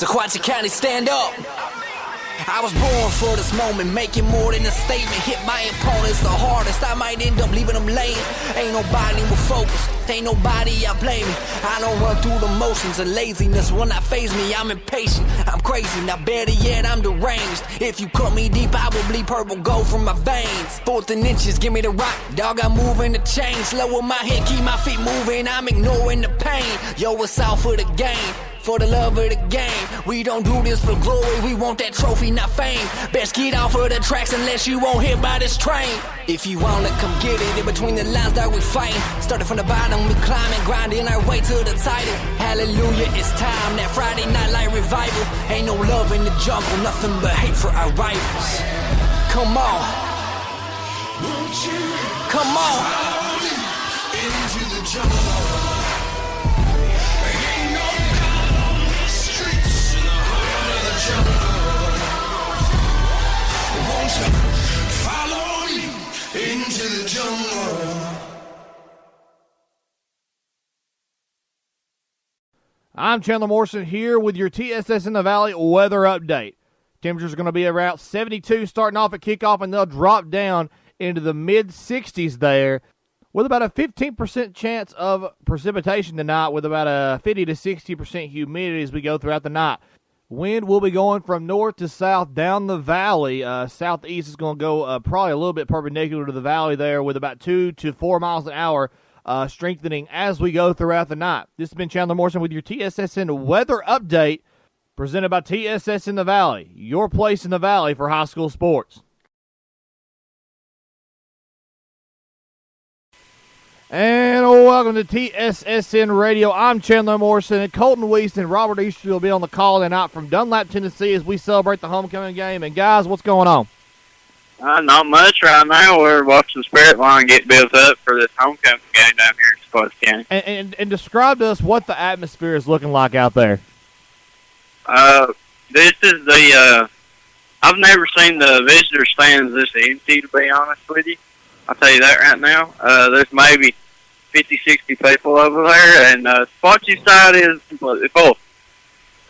Sequatchie County, stand up. I was born for this moment, making more than a statement. Hit my opponents the hardest, I might end up leaving them late. Ain't nobody with focus, ain't nobody I blame me. I don't run through the motions of laziness will not faze me. I'm impatient, I'm crazy, now better yet, I'm deranged. If you cut me deep, I will bleed purple gold from my veins. Fourth and inches, give me the rock, dog, I'm moving the chain. Slow with my head, keep my feet moving, I'm ignoring the pain. Yo, it's all for the game, for the love of the game. We don't do this for glory, we want that trophy, not fame. Best get off of the tracks unless you won't hit by this train. If you wanna come get it, in between the lines that we fighting. Started from the bottom, we climbing, grinding our way to the title. Hallelujah, it's time, that Friday night light revival. Ain't no love in the jungle, nothing but hate for our rivals. Come on. Come on. Into the jungle. Follow me into the jungle. I'm Chandler Morrison here with your TSS in the Valley weather update. Temperatures are going to be around 72 starting off at kickoff, and they'll drop down into the mid-60s there with about a 15% chance of precipitation tonight with about a 50 to 60% humidity as we go throughout the night. Wind will be going from north to south down the valley. Southeast is going to go probably a little bit perpendicular to the valley there with about 2 to 4 miles an hour, strengthening as we go throughout the night. This has been Chandler Morrison with your TSSN weather update presented by TSS in the Valley, your place in the Valley for high school sports. And welcome to TSSN Radio. I'm Chandler Morrison, and Colton Weiss and Robert Easter will be on the call tonight from Dunlap, Tennessee, as we celebrate the homecoming game. And guys, what's going on? Not much right now. We're watching the Spirit Line get built up for this homecoming game down here in Sequatchie County. And describe to us what the atmosphere is looking like out there. This is the I've never seen the visitor stands this empty, to be honest with you. I'll tell you that right now. There's maybe 50, 60 people over there, and Sequatchie side is completely full.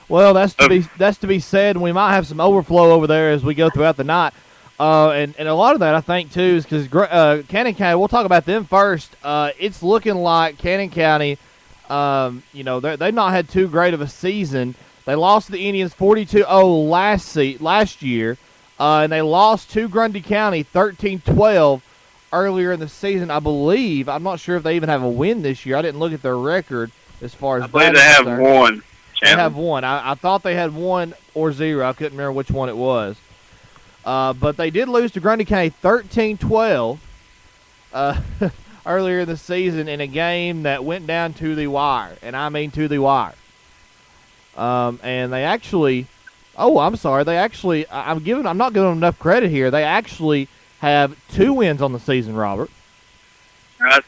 Well, that's to be said, and we might have some overflow over there as we go throughout the night. And a lot of that, I think, too, is because Cannon County, we'll talk about them first. It's looking like Cannon County, they've not had too great of a season. They lost to the Indians 42-0 last year, and they lost to Grundy County 13-12 earlier in the season, I believe. I'm not sure if they even have a win this year. I didn't look at their record as far as I believe they have one. They have one. I thought they had 1 or 0. I couldn't remember which one it was. But they did lose to Grundy County 13-12 earlier in the season in a game that went down to the wire, and I mean to the wire. And they actually, I'm not giving them enough credit here. They actually have 2 wins on the season, Robert. I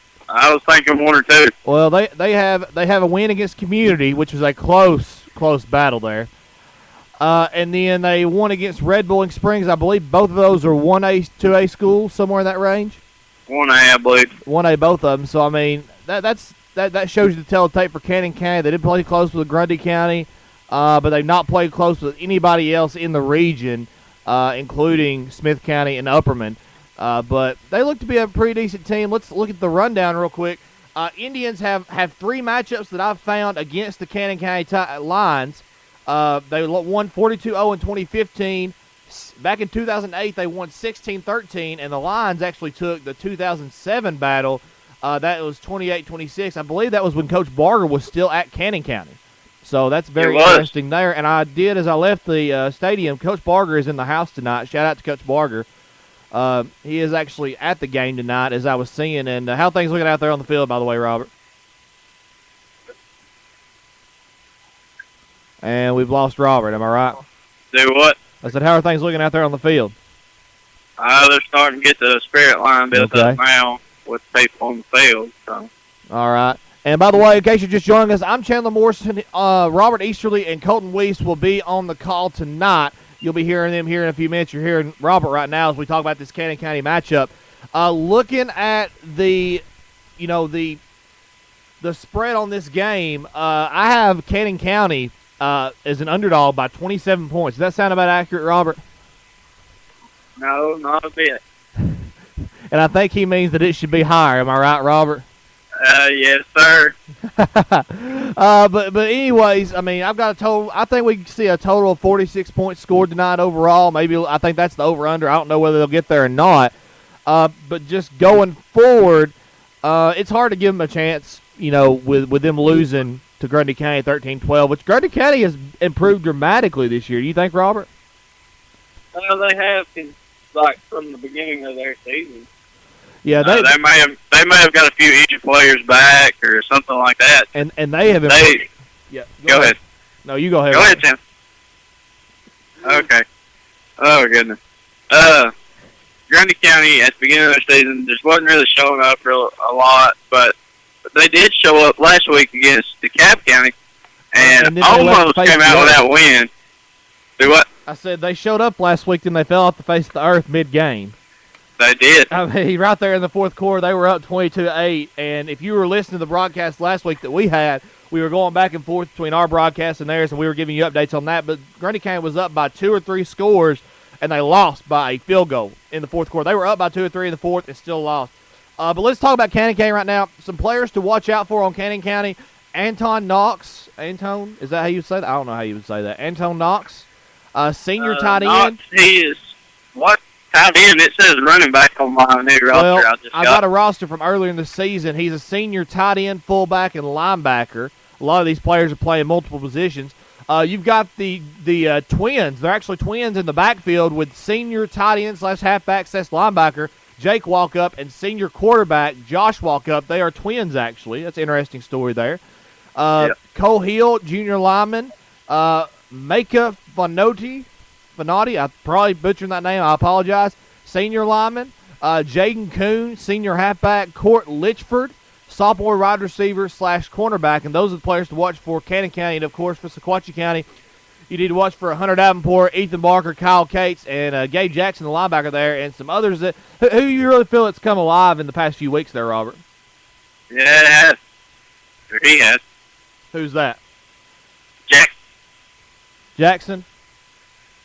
was thinking 1 or 2. Well, they have a win against Community, which was a close battle there. And then they won against Red Bull Springs. I believe both of those are 1A, 2A schools, somewhere in that range. 1A, I believe. 1A, both of them. So, I mean, that shows you the telltale for Cannon County. They did play close with Grundy County, but they've not played close with anybody else in the region, including Smith County and Upperman. But they look to be a pretty decent team. Let's look at the rundown real quick. Indians have 3 matchups that I've found against the Cannon County Lions. They won 42-0 in 2015. Back in 2008, they won 16-13, and the Lions actually took the 2007 battle. That was 28-26. I believe that was when Coach Barger was still at Cannon County. So that's very interesting there. And I did, as I left the stadium, Coach Barger is in the house tonight. Shout out to Coach Barger. He is actually at the game tonight, as I was seeing. And how are things looking out there on the field, by the way, Robert? And we've lost Robert, am I right? Do what? I said, how are things looking out there on the field? They're starting to get the Spirit Line built up now with people on the field. So. All right. And by the way, in case you're just joining us, I'm Chandler Morrison. Robert Easterly and Colton Weiss will be on the call tonight. You'll be hearing them here in a few minutes. You're hearing Robert right now as we talk about this Cannon County matchup. Looking at the spread on this game, I have Cannon County as an underdog by 27 points. Does that sound about accurate, Robert? No, not a bit. And I think he means that it should be higher. Am I right, Robert? Yes, sir. But anyways, I mean, I've got a total. I think we can see a total of 46 points scored tonight overall. Maybe I think that's the over/under. I don't know whether they'll get there or not. But just going forward, it's hard to give them a chance. With them losing to Grundy County 13-12, which Grundy County has improved dramatically this year. Do you think, Robert? They have like from the beginning of their season. Yeah, they may have got a few injured players back or something like that. And they have improved. Yeah, go ahead. No, you go ahead. Go ahead, Tim. Okay. Oh goodness. Grundy County at the beginning of their season just wasn't really showing up for a lot, but they did show up last week against DeKalb County and almost came out with that win. Do what? I said they showed up last week and they fell off the face of the earth mid-game. They did. I mean, right there in the fourth quarter, they were up 22-8. And if you were listening to the broadcast last week that we had, we were going back and forth between our broadcast and theirs, and we were giving you updates on that. But Grundy County was up by 2 or 3 scores, and they lost by a field goal in the fourth quarter. They were up by 2 or 3 in the fourth and still lost. But let's talk about Cannon County right now. Some players to watch out for on Cannon County. Anton Knox. Anton, is that how you would say that? I don't know how you would say that. Anton Knox, senior tight end. He is what? Tight end. It says running back on my new roster. Well, I got a roster from earlier in the season. He's a senior tight end, fullback, and linebacker. A lot of these players are playing multiple positions. You've got the twins. They're actually twins in the backfield with senior tight end / halfback / linebacker Jake Walkup and senior quarterback Josh Walkup. They are twins, actually. That's an interesting story there. Cole Hill, junior lineman. Micah Fanotti, I'm probably butchering that name. I apologize. Senior lineman. Jaden Kuhn, senior halfback. Court Litchford, sophomore wide receiver / cornerback. And those are the players to watch for Cannon County. And, of course, for Sequatchie County, you need to watch for Hunter Davenport, Ethan Barker, Kyle Cates, and Gabe Jackson, the linebacker there, and some others that who you really feel it's come alive in the past few weeks there, Robert? Yeah, it has. Sure he has. Who's that? Jackson?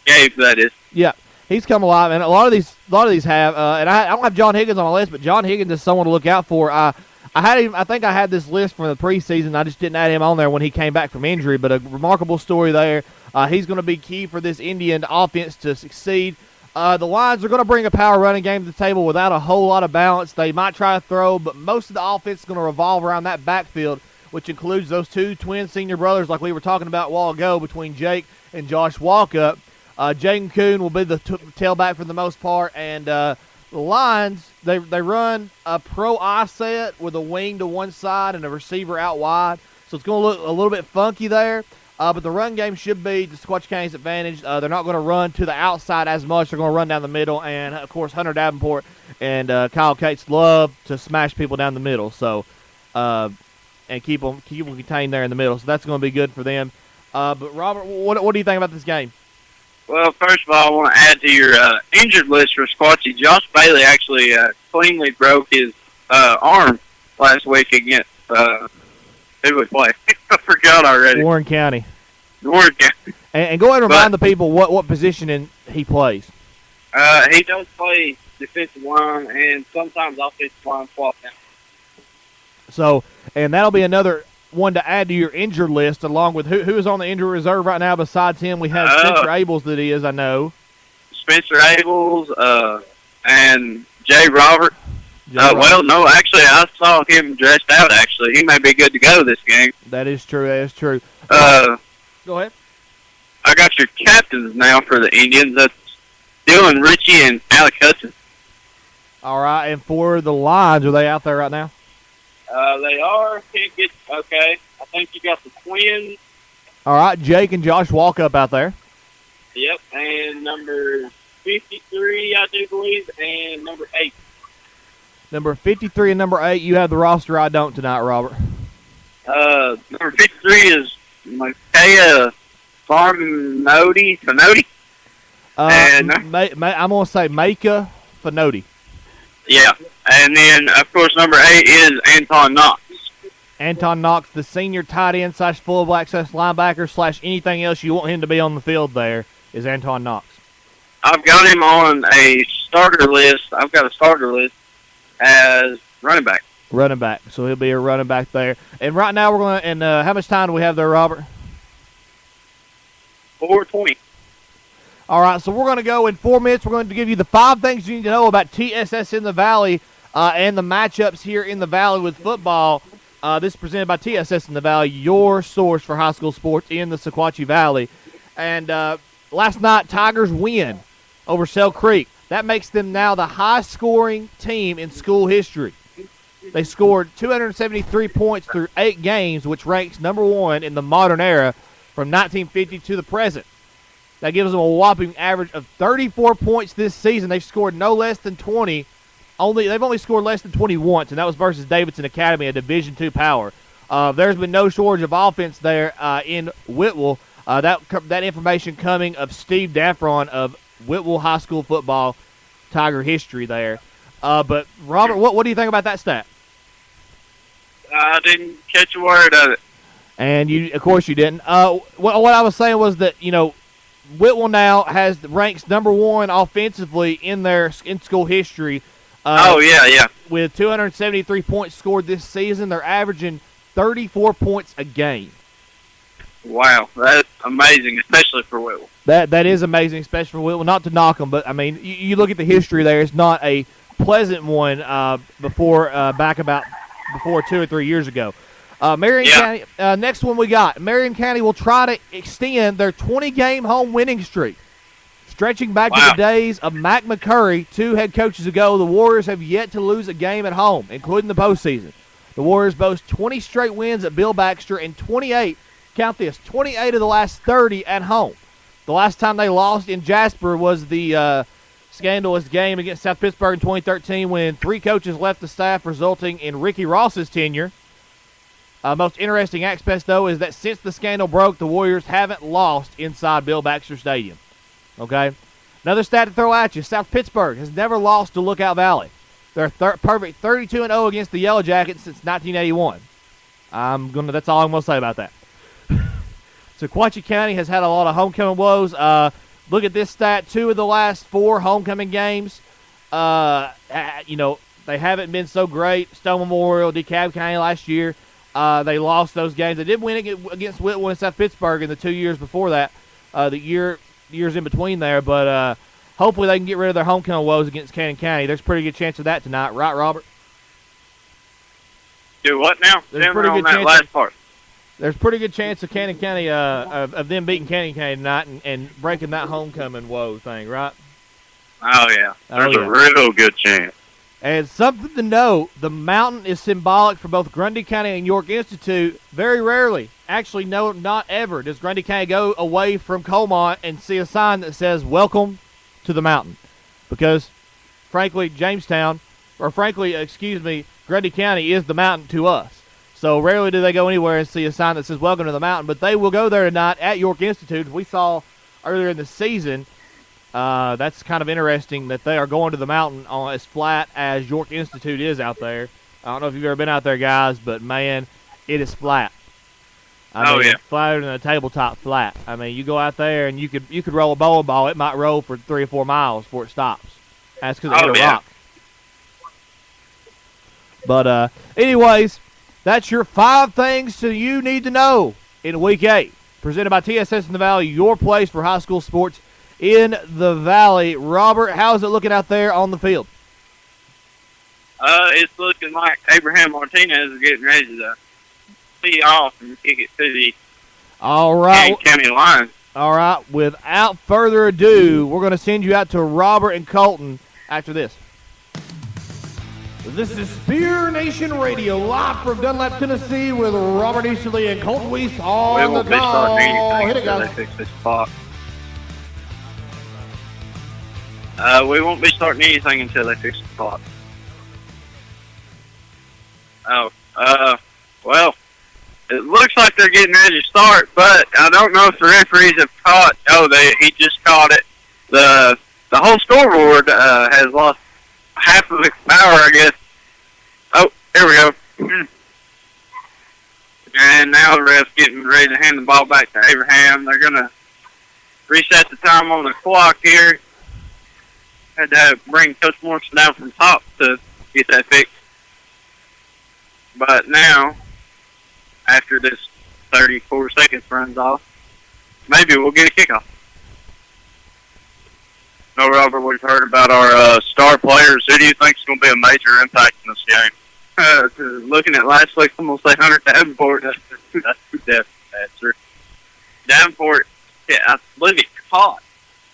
Gabe, that is. Yeah, he's come alive, and a lot of these have. And I don't have John Higgins on my list, but John Higgins is someone to look out for. I think I had this list from the preseason. I just didn't add him on there when he came back from injury. But a remarkable story there. He's going to be key for this Indian offense to succeed. The Lions are going to bring a power running game to the table without a whole lot of balance. They might try to throw, but most of the offense is going to revolve around that backfield, which includes those two twin senior brothers like we were talking about a while ago between Jake and Josh Walkup. Jaden Kuhn will be the tailback for the most part, and the Lions, they run a pro eye set with a wing to one side and a receiver out wide, so it's going to look a little bit funky there. But the run game should be to Sequatchie County's advantage. They're not going to run to the outside as much. They're going to run down the middle. And, of course, Hunter Davenport and Kyle Cates love to smash people down the middle. So, and keep them contained there in the middle. So that's going to be good for them. But, Robert, what do you think about this game? Well, first of all, I want to add to your injured list for Sequatchie. Josh Bailey actually cleanly broke his arm last week against who would play? I forgot already. Warren County. Warren County. And go ahead and remind the people what position he plays. He does play defensive line and sometimes offensive line swap down. So, and that'll be another one to add to your injured list, along with who is on the injury reserve right now besides him. We have Spencer Abels that he is, I know. Spencer Abels and Jay Robert. Well, no, actually, I saw him dressed out, actually. He may be good to go this game. That is true. Go ahead. I got your captains now for the Indians. That's Dylan Ritchie and Alec Hudson. All right, and for the Lions, are they out there right now? They are. Okay. I think you got the Twins. All right, Jake and Josh Walkup out there. Yep, and number 53, I do believe, and number 8. Number 53 and number 8, you have the roster. I don't tonight, Robert. Number 53 is Makaya Fanotti. And I'm going to say Micah Fanotti. Yeah, and then, of course, number 8 is Anton Knox. Anton Knox, the senior tight end / fullback / linebacker / anything else you want him to be on the field there is Anton Knox. I've got him on a starter list. I've got a starter list as running back. Running back. So he'll be a running back there. And right now we're going to – and how much time do we have there, Robert? 4:20. All right, so we're going to go in 4 minutes. We're going to give you the 5 things you need to know about TSS in the Valley and the matchups here in the Valley with football. This is presented by TSS in the Valley, your source for high school sports in the Sequatchie Valley. And last night, Tigers win over Sell Creek. That makes them now the highest-scoring team in school history. They scored 273 points through 8 games, which ranks number 1 in the modern era from 1950 to the present. That gives them a whopping average of 34 points this season. They've scored no less than 20. They've only scored less than 20 once, and that was versus Davidson Academy, a Division II power. There's been no shortage of offense there in Whitwell. That information coming of Steve Daffron of Whitwell High School football Tiger history there. But, Robert, what do you think about that stat? I didn't catch a word of it. And, of course, you didn't. What I was saying was that, Whitwell now ranks number 1 offensively in their in-school history. Yeah. With 273 points scored this season, they're averaging 34 points a game. Wow, that's amazing, especially for Whitwell. That is amazing, especially for Whitwell. Not to knock them, but, I mean, you look at the history there. It's not a pleasant one before 2 or 3 years ago. Marion County, next one we got. Marion County will try to extend their 20-game home winning streak. Stretching back to the days of Mac McCurry 2 head coaches ago, the Warriors have yet to lose a game at home, including the postseason. The Warriors boast 20 straight wins at Bill Baxter and 28 of the last 30 at home. The last time they lost in Jasper was the scandalous game against South Pittsburgh in 2013 when 3 coaches left the staff, resulting in Ricky Ross's tenure. Most interesting aspect, though, is that since the scandal broke, the Warriors haven't lost inside Bill Baxter Stadium. Okay? Another stat to throw at you, South Pittsburgh has never lost to Lookout Valley. They're perfect 32-0 against the Yellow Jackets since 1981. That's all I'm going to say about that. Sequatchie County has had a lot of homecoming woes. Look at this stat, 2 of the last 4 homecoming games. They haven't been so great. Stone Memorial, DeKalb County last year. They lost those games. They did win against Whitwell and South Pittsburgh in the 2 years before that, years in between there. But hopefully they can get rid of their homecoming woes against Cannon County. There's a pretty good chance of that tonight, right, Robert? Do what now? There's a pretty good chance. Last part. There's a pretty good chance of Cannon County of them beating Cannon County tonight and breaking that homecoming woe thing, right? Oh yeah, there's a real good chance. And something to note, the mountain is symbolic for both Grundy County and York Institute. Very rarely, actually no, not ever, does Grundy County go away from Colmont and see a sign that says, "Welcome to the mountain." Because, frankly, Grundy County is the mountain to us. So rarely do they go anywhere and see a sign that says, "Welcome to the mountain." But they will go there tonight at York Institute. We saw earlier in the season, that's kind of interesting that they are going to the mountain on as flat as York Institute is out there. I don't know if you've ever been out there, guys, but, man, it is flat. I mean, flatter than a tabletop flat. I mean, you go out there and you could roll a bowling ball. It might roll for 3 or 4 miles before it stops. That's because it hit a rock. But anyways, that's your 5 things you need to know in Week 8. Presented by TSS in the Valley, your place for high school sports in the Valley. Robert, how's it looking out there on the field? It's looking like Abraham Martinez is getting ready to tee off and kick it to the county line. All right. Without further ado, we're going to send you out to Robert and Colton after this. This is Spear Nation Radio, live from Dunlap, Tennessee, with Robert Easterly and Colton Weiss on the call. Hit it, guys. We won't be starting anything until they fix the clock. Well, it looks like they're getting ready to start, but I don't know if the referees have caught. He just caught it. The whole scoreboard has lost half of its power, I guess. Oh, here we go. And now the ref's getting ready to hand the ball back to Abraham. They're going to reset the time on the clock here. Had to bring Coach Morrison down from top to get that fixed. But now, after this 34 seconds runs off, maybe we'll get a kickoff. No, Robert, we've heard about our star players. Who do you think is going to be a major impact in this game? Looking at last week, I'm going to say Hunter Davenport. That's a definite answer. Davenport, yeah, I believe he caught.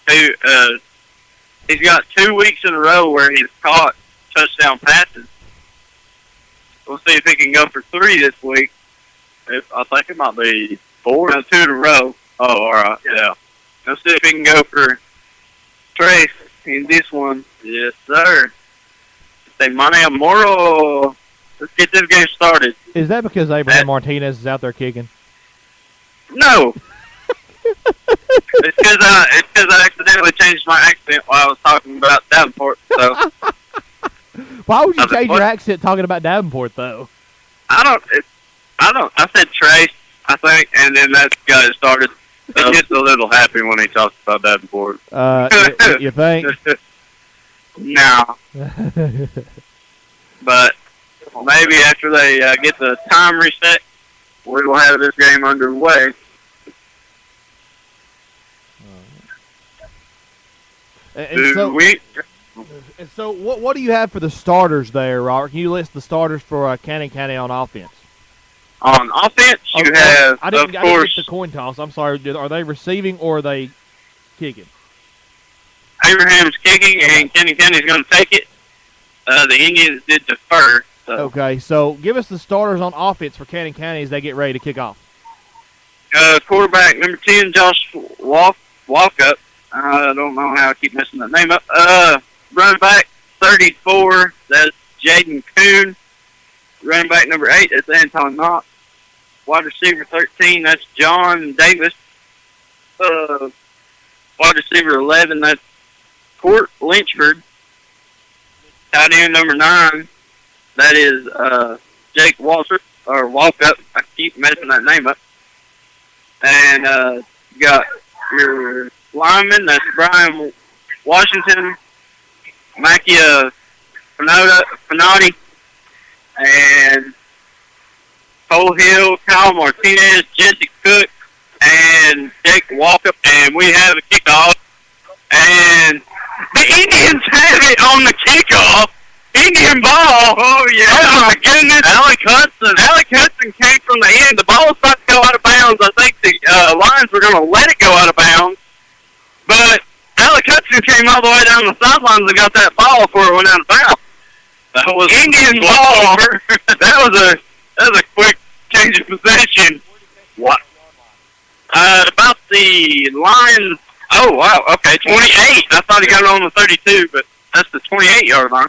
He's got 2 weeks in a row where he's caught touchdown passes. We'll see if he can go for 3 this week. I think it might be 4. No, 2 in a row. Oh, all right, yeah. Let's see if he can go for Trace in this one. Yes, sir. Say, Monte Moro. Let's get this game started. Is that because Abraham Martinez is out there kicking? No. It's because I accidentally changed my accent while I was talking about Davenport. So Why would you I was like, change what? your accent talking about Davenport, though? I said Trace, I think, and then that got it started. He gets a little happy when he talks about Davenport. You think? No. But maybe after they get the time reset, we will have this game underway. And so what do you have for the starters there, Robert? Can you list the starters for Cannon County on offense? On offense, you have, I didn't of get course, the coin toss. I'm sorry. Are they receiving or are they kicking? Abraham's kicking, and Kenny County's going to take it. The Indians did defer. So. Okay, so give us the starters on offense for Cannon County as they get ready to kick off. Quarterback number 10, Josh Walkup. I don't know how I keep messing that name up. Running back 34, that's Jaden Kuhn. Running back number 8, that's Anton Knox. Wide receiver 13, that's John Davis. Wide receiver 11, that's Court Lynchford. Tight end number 9, that is Jake Walter, or Walkup. I keep messing that name up. And you got your lineman, that's Brian Washington, Macchia Finotti, and Cole Hill, Kyle Martinez, Jesse Cook, and Jake Walkup. And we have a kickoff. And the Indians have it on the kickoff. Indian ball. Oh, yeah. Oh, my goodness. Alec Hudson came from the end. The ball was about to go out of bounds. I think the Lions were going to let it go out of bounds. But Alec Hudson came all the way down the sidelines and got that ball before it went out of bounds. That was Indian ball. that was a quick change of possession. What? About the Lions. Oh, wow. Okay, 28. I thought he got it on the 32, but that's the 28-yard line.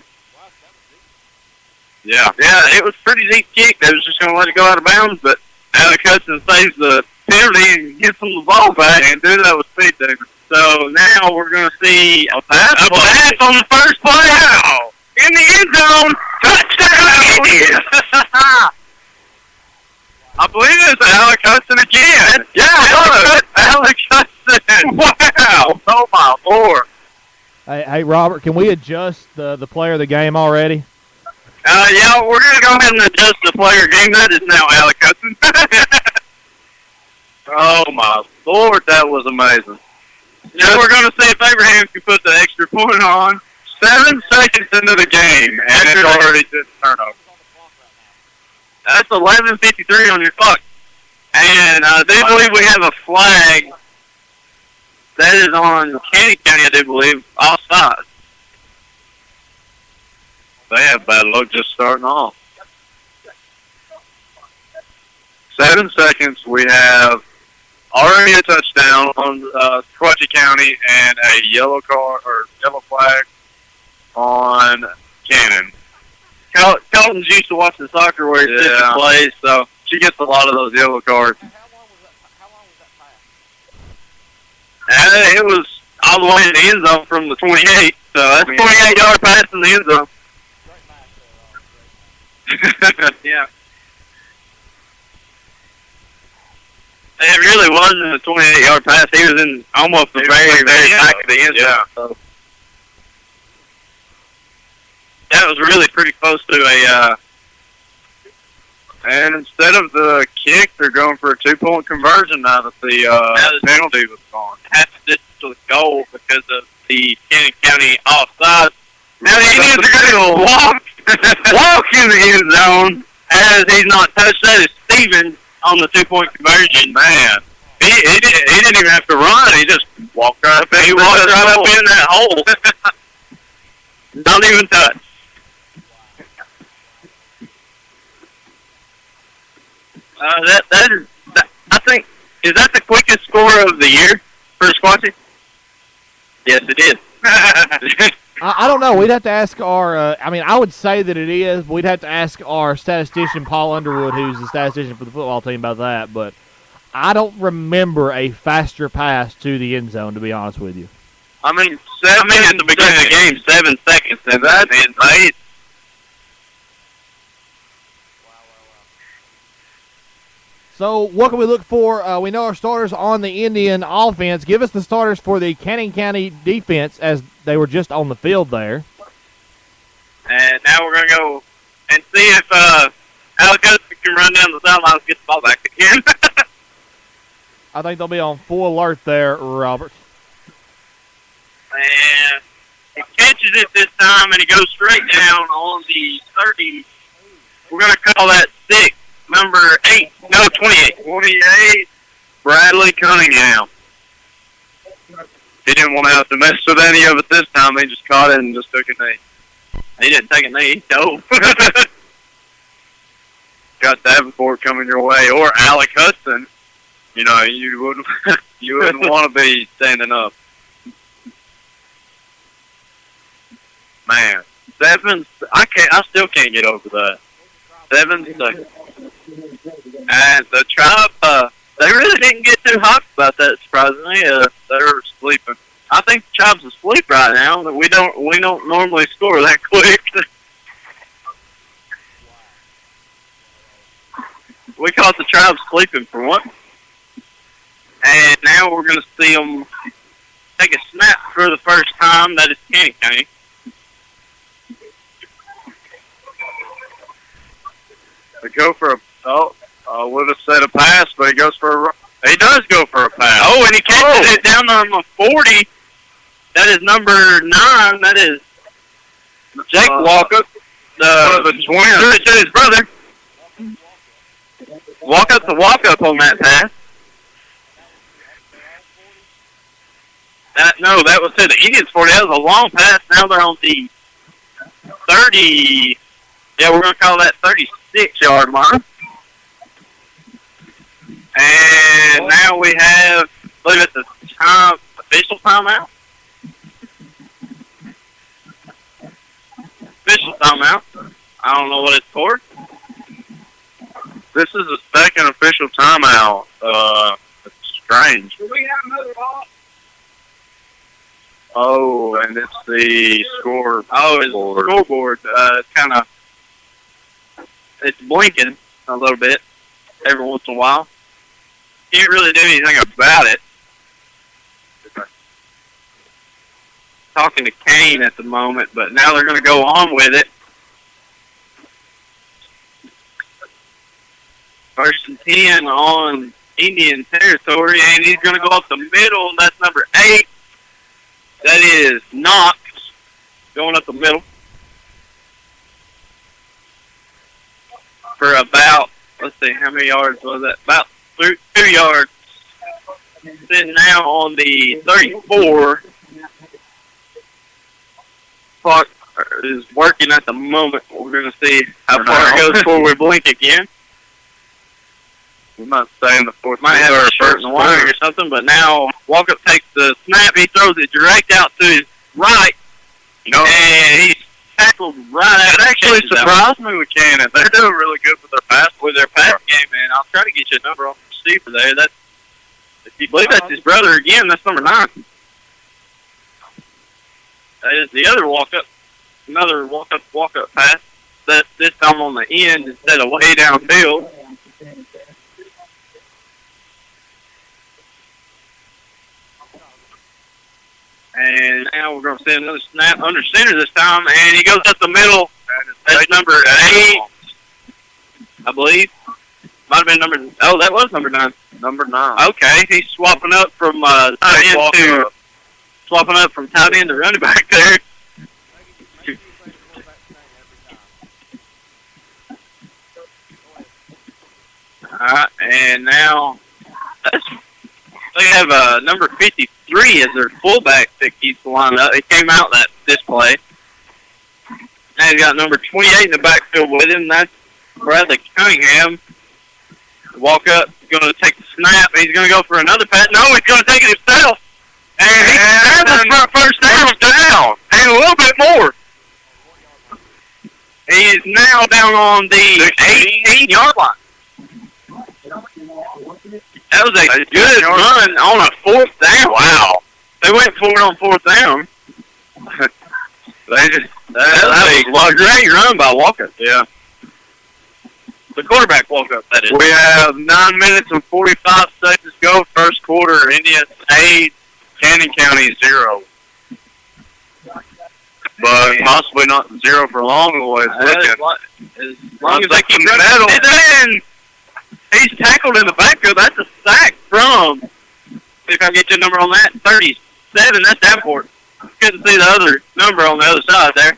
Yeah. Yeah, it was a pretty deep kick. They was just going to let it go out of bounds, but Alec Hudson saves the penalty and gets them the ball back. And do that with speed, David. So now we're going to see a pass play. on the first play. Wow. In the end zone. Touchdown. I believe it's Alec Hudson again. Alec Hudson. Wow. Oh, my Lord. Hey, Robert, can we adjust the player of the game already? Yeah, we're going to go ahead and adjust the player game. That is now Alec Hudson. Oh, my Lord, that was amazing. Now we're going to see if Abraham can put the extra point on. 7 seconds into the game, and it's already just turnover. That's 11:53 on your clock. And I do believe we have a flag that is on Cannon County, I do believe, offside. They have bad luck just starting off. 7 seconds. We have already a touchdown on Sequatchie County and a yellow card or yellow flag on Cannon. Colton's used to watching soccer where his sister Yeah. plays, so She gets a lot of those yellow cards. it was all the way in the end zone from the 28. So that's 28-yard pass in the end zone. Yeah. It really wasn't a 28-yard pass. He was in almost the very back of the end zone. Yeah. So that was really pretty close to a. And instead of the kick, they're going for a 2-point conversion now that the penalty was gone. Half distance to the goal because of the Cannon County offside. Now the Indians are going to walk in the end zone as he's not touched. That is Stevens on the 2-point conversion. Man, He didn't even have to run. He just walked right up in he walked right up in that hole. Don't even touch. I think, is that the quickest score of the year for Squatchy? Yes, it is. I don't know. We'd have to ask our I would say that it is. But we'd have to ask our statistician, Paul Underwood, who's the statistician for the football team, about that. But I don't remember a faster pass to the end zone, to be honest with you. I mean, at the beginning of the game, 7 seconds. And that's amazing. So what can we look for? We know our starters on the Indian offense. Give us the starters for the Cannon County defense as they were just on the field there. And now we're going to go and see if Alex Hudson can run down the sidelines and get the ball back again. I think they'll be on full alert there, Robert. And he catches it this time, and he goes straight down on the 30. We're going to call that 6. Number 8, no, 28. 28, Bradley Cunningham. He didn't want to have to mess with any of it this time. He just caught it and just took a knee. He didn't take a knee. He dove. Got Davenport coming your way, or Alec Hudson. You know, you wouldn't want to be standing up. Man, I still can't get over that. 7 seconds. And the Tribe, they really didn't get too hot about that, surprisingly. They were sleeping. I think the Tribe's asleep right now. That we don't normally score that quick. We caught the Tribe sleeping for one. And now we're going to see them take a snap for the first time. That is Cannon County. They go for would have said a pass, but he does go for a pass. Oh, and he catches it down on the 40. That is number 9. That is Jake Walkup. The twins. To his brother. Walkup on that pass. No, that was to the Indians 40. That was a long pass. Now they're on the 30. Yeah, we're going to call that 36-yard mark. And now we have, look at the official timeout. Official timeout. I don't know what it's for. This is the second official timeout. It's strange. Do we have another ball? Oh, and it's the score. Oh, it's the scoreboard. It's blinking a little bit every once in a while. Can't really do anything about it. Talking to Kane at the moment, but now they're going to go on with it. 1st and 10 on Indian territory, and he's going to go up the middle. That's number 8. That is Knox going up the middle for about, let's see, how many yards was that? About 2 yards. Sitting now on the 34. Clock is working at the moment. We're going to see how far it goes before we blink again. We might stay in the fourth. Might have a shirt in the wire or something, but now Walkup takes the snap. He throws it direct out to his right. And he's tackled right out. It actually surprised me with Cannon. They're doing really good with their pass game, man. I'll try to get you a number on the receiver there. If you believe that's his brother again, that's number 9. That is the other another walk-up pass. That's this time on the end instead of way downfield. now we're going to send another snap under center this time, and he goes up the middle. That's number 8, I believe. Might have been number. Oh, that was number 9. Number 9. Okay, he's swapping up from tight end to swapping up from tight end to running back there. All right, and now they have number 53 as their fullback that keeps the line up. He came out this play. Now he's got number 28 in the backfield with him. That's Bradley Cunningham. Walk up, going to take the snap. He's going to go for another pass. No, he's going to take it himself. And he grabs the first down. And a little bit more. He is now down on the 18-yard line. That was a good run on a 4th down. Wow. They went for it on 4th down. That was a great run by Walker. Yeah. The quarterback woke up, that is. We have 9 minutes and 45 seconds to go. First quarter, Indiana 8, Cannon County 0. But possibly not 0 for long the way it's looking. As long as they keep running. And then he's tackled in the backfield. That's a sack from, if I get your number on that, 37. That's Davenport. Couldn't see the other number on the other side there.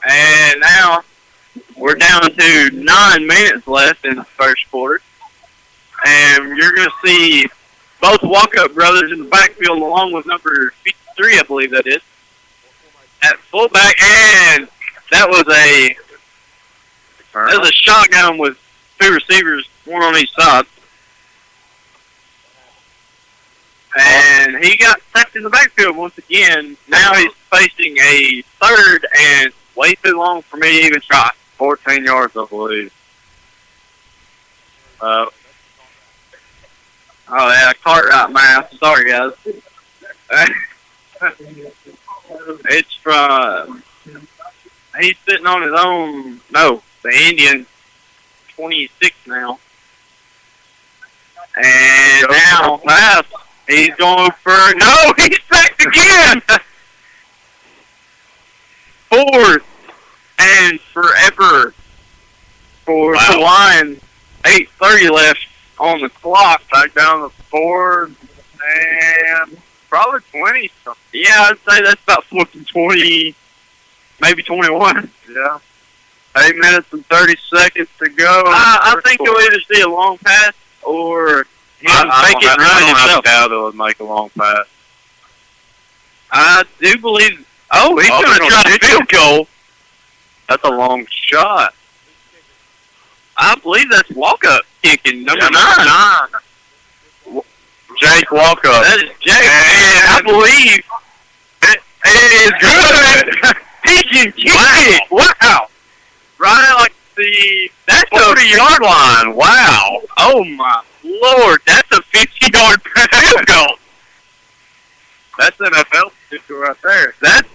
And now we're down to 9 minutes left in the first quarter. And you're going to see both Walkup brothers in the backfield along with number 53, I believe that is, at fullback. And that was a shotgun with 2 receivers, 1 on each side. And he got sacked in the backfield once again. Now he's facing a 3rd and way too long for me to even try. 14 yards, I believe. Oh, yeah, Cartwright math. Sorry, guys. It's from... He's sitting on his own... No, the Indian 26 now. And now, he's going for... No, he's sacked again! 4th and forever for the Lions. 8:30 left on the clock. Back down to 4 and probably 20. Yeah, I'd say that's about 4th and 20, maybe 21. Yeah. 8 minutes and 30 seconds to go. I think you'll either see a long pass or him make it run himself. I don't would make a long pass. I do believe... Oh, he's going to try a field goal. That's a long shot. I believe that's Walkup kicking, number 9. Jake Walkup. That is Jake. And I believe it is good. He can kick it. Wow. Right like that's 40-yard line. Wow. Oh, my Lord. That's a 50-yard field goal. That's NFL right there. That's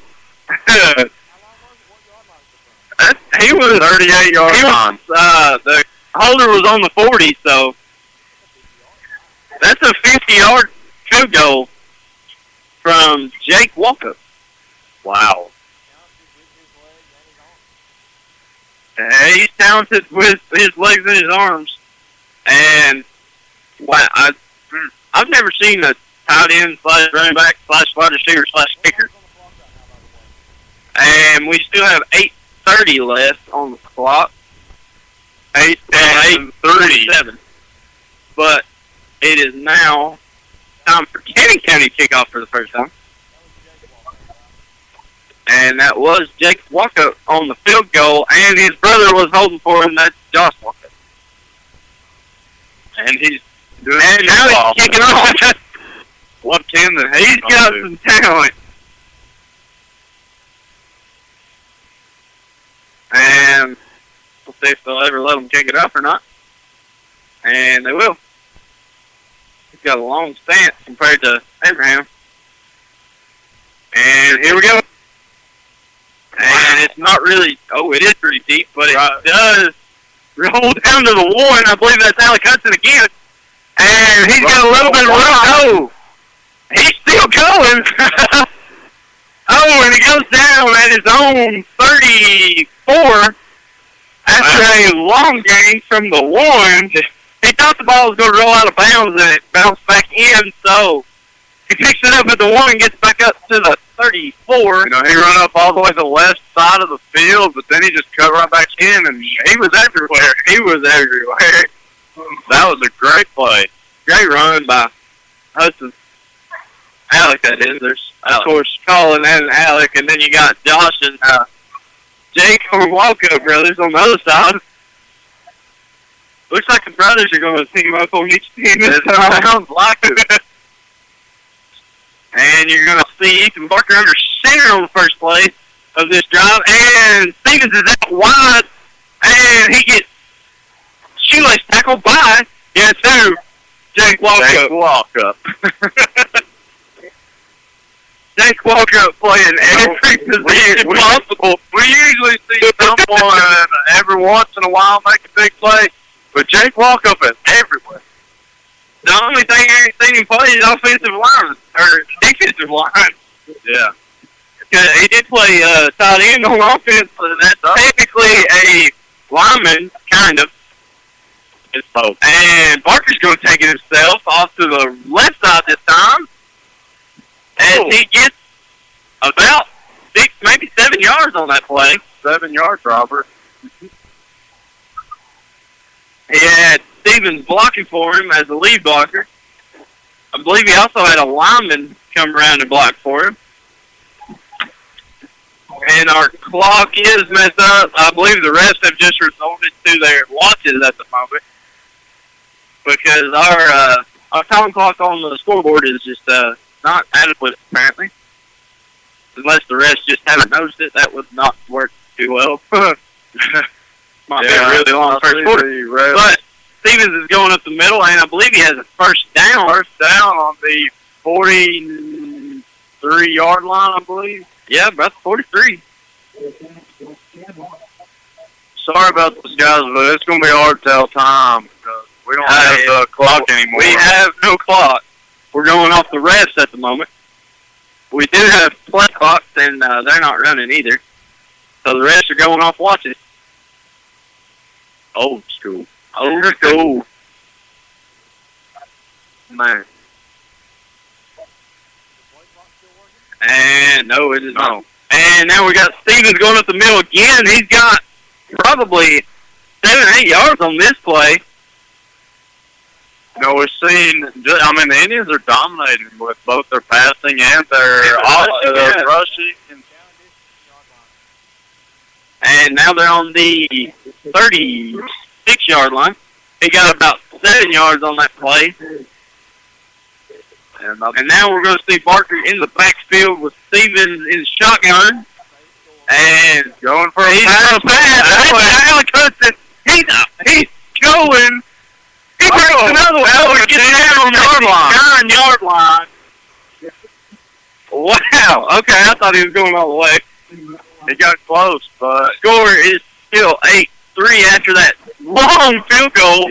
he was 38-yard line. The holder was on the 40, so that's a 50-yard field goal from Jake Walkup. Wow. He's talented with his legs and his arms, and wow, I've never seen a tight end / running back / wide receiver / kicker. And we still have 8:30 left on the clock. 8:37. But it is now time for Cannon County to kick off for the first time. And that was Jake Walkup on the field goal, and his brother was holding for him. That's Josh Walkup. And he's doing now he's kicking off. What can the He's got some talent. And we'll see if they'll ever let him kick it up or not. And they will. He's got a long stance compared to Abraham. And here we go. And it's not really. Oh, it is pretty deep, but it does roll down to the one. I believe that's Alec Hudson again, and he's got a little bit of room. Oh, he's still going. Oh, and he goes down at his own 34 after a long gain from the one. He thought the ball was going to roll out of bounds, and it bounced back in, so he picks it up at the one and gets back up to the 34. You know, he run up all the way to the left side of the field, but then he just cut right back in, and he was everywhere. He was everywhere. That was a great play. Great run by Hudson. Alec, that is. There's, of course, Colin and Alec, and then you got Josh and Jake or Walcott brothers on the other side. Looks like the brothers are going to team up on each team this time. Sounds like it. And you're going to see Ethan Barker under center on the first play of this drive. And Stevens is out wide. And he gets shoelace tackled by, guess who? Jake Walkup. Jake Walkup. Jake Walkup playing every position possible. We usually see someone every once in a while make a big play, but Jake Walkup is everywhere. The only thing I ain't seen him play is offensive line, or defensive line. Yeah. He did play tight end on offense, but that's technically a lineman, kind of. It's both. And Barker's going to take it himself off to the left side this time. And he gets about 6, maybe 7 yards on that play. 7 yards, Robert. He had Stevens blocking for him as the lead blocker. I believe he also had a lineman come around and block for him. And our clock is messed up. I believe the refs have just resorted to their watches at the moment. Because our time clock on the scoreboard is just not adequate, apparently. Unless the refs just haven't noticed it, that would not work too well. Might be a really long first quarter. But Stevens is going up the middle, and I believe he has a first down. First down on the 43-yard line, I believe. Yeah, about 43. Sorry about this, guys, but it's going to be hard to tell time because we don't have the clock anymore. We have no clock. We're going off the refs at the moment. We do have play clocks, and they're not running either. So the refs are going off watches. Old school. Old school. Man. And no, it is not. And now we got Stevens going up the middle again. He's got probably 7 or 8 yards on this play. You know, we've seen, I mean, the Indians are dominating with both their passing and their rushing. And now they're on the 36-yard line. He got about 7 yards on that play. And now we're going to see Barker in the backfield with Stevens in shotgun. And going for a pass. Alec Hudson. He's going. He breaks another one. Oh, he gets down on the 9-yard line. Wow. Okay, I thought he was going all the way. He got close, but Score is still 8-3 after that long field goal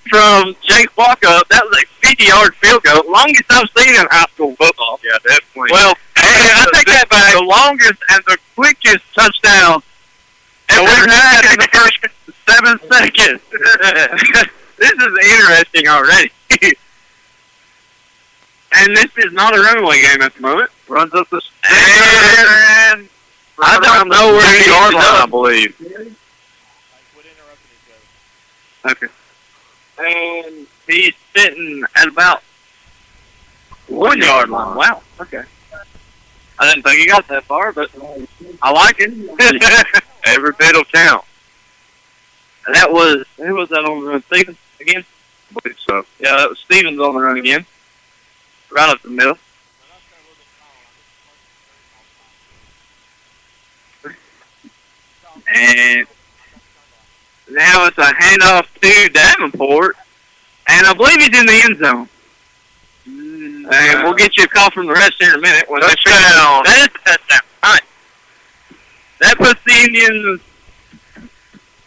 from Jake Walkup. That was a 50-yard field goal. Longest I've seen in high school football. Yeah, definitely. Well, I take that back. The longest and the quickest touchdown we've had in the first 7 seconds. This is interesting already. And this is not a runaway game at the moment. Runs up the And I don't know where he yard is, line, I believe. Okay. And he's sitting at about 1 yard line. Wow. Okay. I didn't think he got that far, but I like it. Every bit will count. That was, who was that on the run? Stevens again? I believe so. Yeah, that was Stevens on the run again. Right up the middle. And now it's a handoff to Davenport. And I believe he's in the end zone. And we'll get you a call from the rest here in a minute. When Touchdown. That is a touchdown. All right. That puts the Indians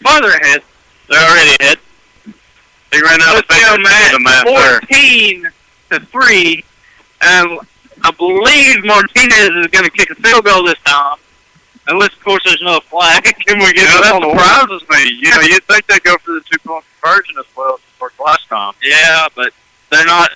farther ahead. They're already ahead. They ran out of Puts them the map at there. 14-3. I believe Martinez is going to kick a field goal this time. Unless, of course, there's no flag. Can we get That on the surprises me. You'd think they'd go for the 2-point conversion as well for last time. Yeah, but they're not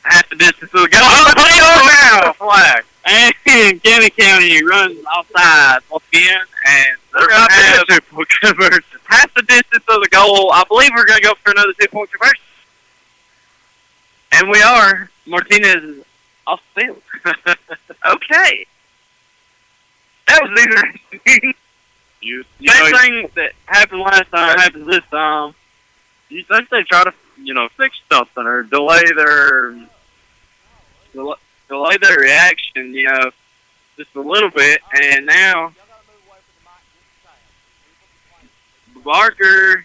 half the distance of the goal. Oh, now! flag. And County County runs offside once again, and They're they're going about to to have hit a 2-point conversion. half the distance of the goal. I believe we're going to go for another 2-point conversion. And we are. Martinez is off the field. Okay. That was interesting. Same thing that happened last time happens this time. You think they try to, fix something or delay their Reaction, just a little bit, and now Barker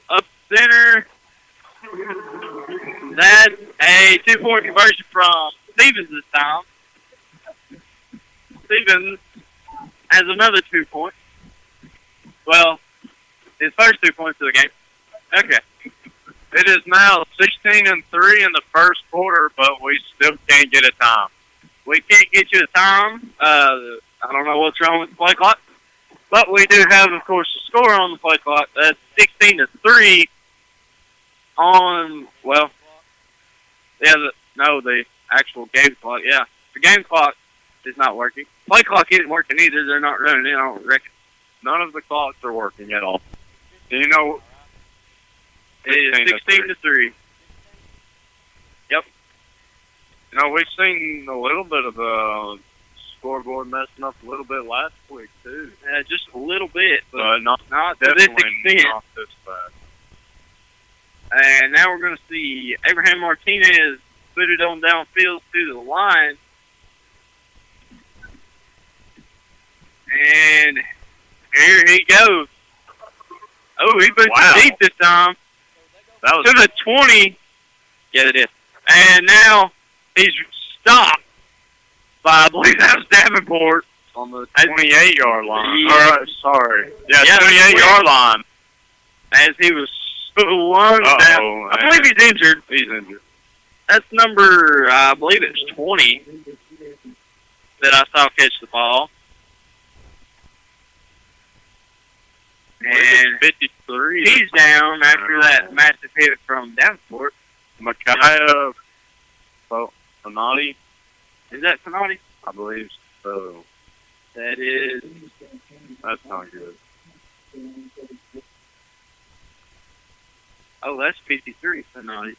up center. That's a 2-point conversion from Stevens this time. Stevens has another 2 points. Well, his first 2 points of the game. Okay. It is now 16-3 in the first quarter, but we still can't get a time. We can't get you a time. I don't know what's wrong with the play clock. But we do have, of course, a score on the play clock. That's 16-3 on, well, the actual game clock. Yeah, the game clock is not working. Play clock isn't working either. They're not running in, I don't reckon. None of the clocks are working at all. Do you know? It is 16-3. Yep. We've seen a little bit of the scoreboard messing up a little bit last week, too. Just a little bit, But not not to this definitely extent. not this bad. And now we're going to see Abraham Martinez put it on downfield to the line. And here he goes. Oh, he puts it deep this time. That was To the 20. Yeah, it is. And now he's stopped by, I believe that was Davenport. on the 28-yard line. Yeah. Sorry. Yeah, Yeah, 28-yard line. As he was slung down. Uh-oh. I believe he's injured. He's injured. That's number, I believe it's 20 that I saw catch the ball. And 53. he's down after that massive hit from Davenport. Micaiah Fanati, Is that Fanati? I believe so. That is. That's not good. Oh, that's 53 Fanati.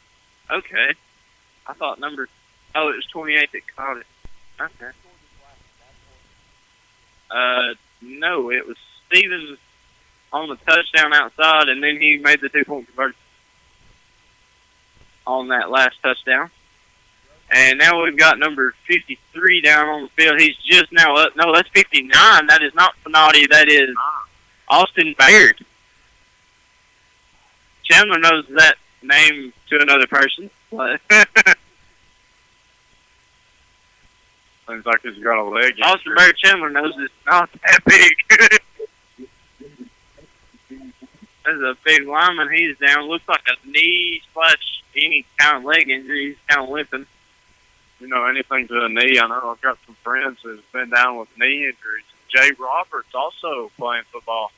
Okay. I thought number. Oh, it was 28 that caught it. Okay. No, it was Stevens on the touchdown outside, and then he made the 2-point conversion on that last touchdown. And now we've got number 53 down on the field. He's just now up. No, that's 59. That is not Fanati. That is Austin Baird. Chandler knows that name to another person. But Seems like he's got a leg Austin injury. Baird Chandler knows it's not that big. There's a big lineman. He's down. Looks like a knee / any kind of leg injury. He's kind of limping. Anything to the knee. I know I've got some friends who've been down with knee injuries. Jay Roberts also playing football.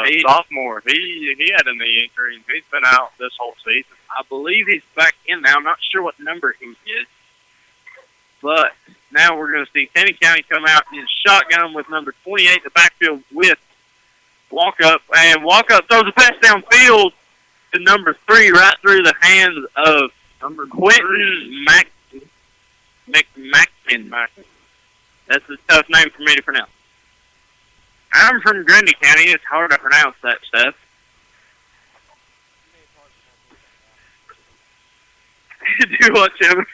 He, Sophomore. He had a knee injury, and he's been out this whole season. I believe he's back in now. I'm not sure what number he is. But now we're going to see Kenny County come out in shotgun with number 28 in the backfield with Walkup. And Walkup throws a pass downfield to number 3 right through the hands of number Quentin McMackin. That's a tough name for me to pronounce. I'm from Grundy County. It's hard to pronounce that stuff. Do what, Tim?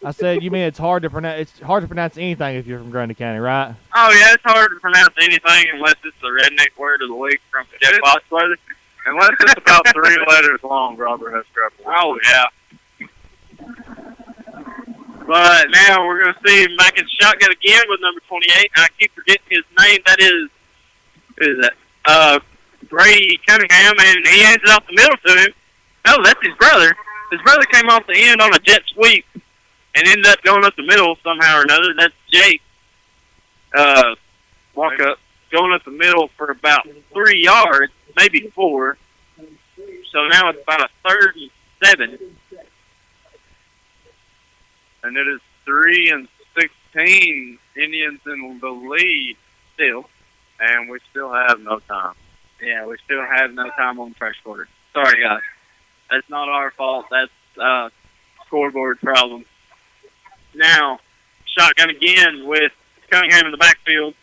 I said, you mean it's hard to pronounce? It's hard to pronounce anything if you're from Grundy County, right? Oh, yeah, it's hard to pronounce anything unless it's the redneck word of the week from Jeff Foxworthy. Unless it's about 3 letters long, Robert has trouble. Oh, yeah. But now we're going to see him back in shotgun again with number 28. I keep forgetting his name. That is, who is that? Brady Cunningham, and he hands it off the middle to him. Oh, that's his brother. His brother came off the end on a jet sweep and ended up going up the middle somehow or another. That's Jake. Walk up, going up the middle for about 3 yards, maybe 4. So now it's about a 3rd and 7. And it is 3 and 16 Indians in the lead still, and we still have no time. Yeah, we still have no time on the first quarter. Sorry, guys. That's not our fault. That's scoreboard problem. Now, shotgun again with Cunningham in the backfield.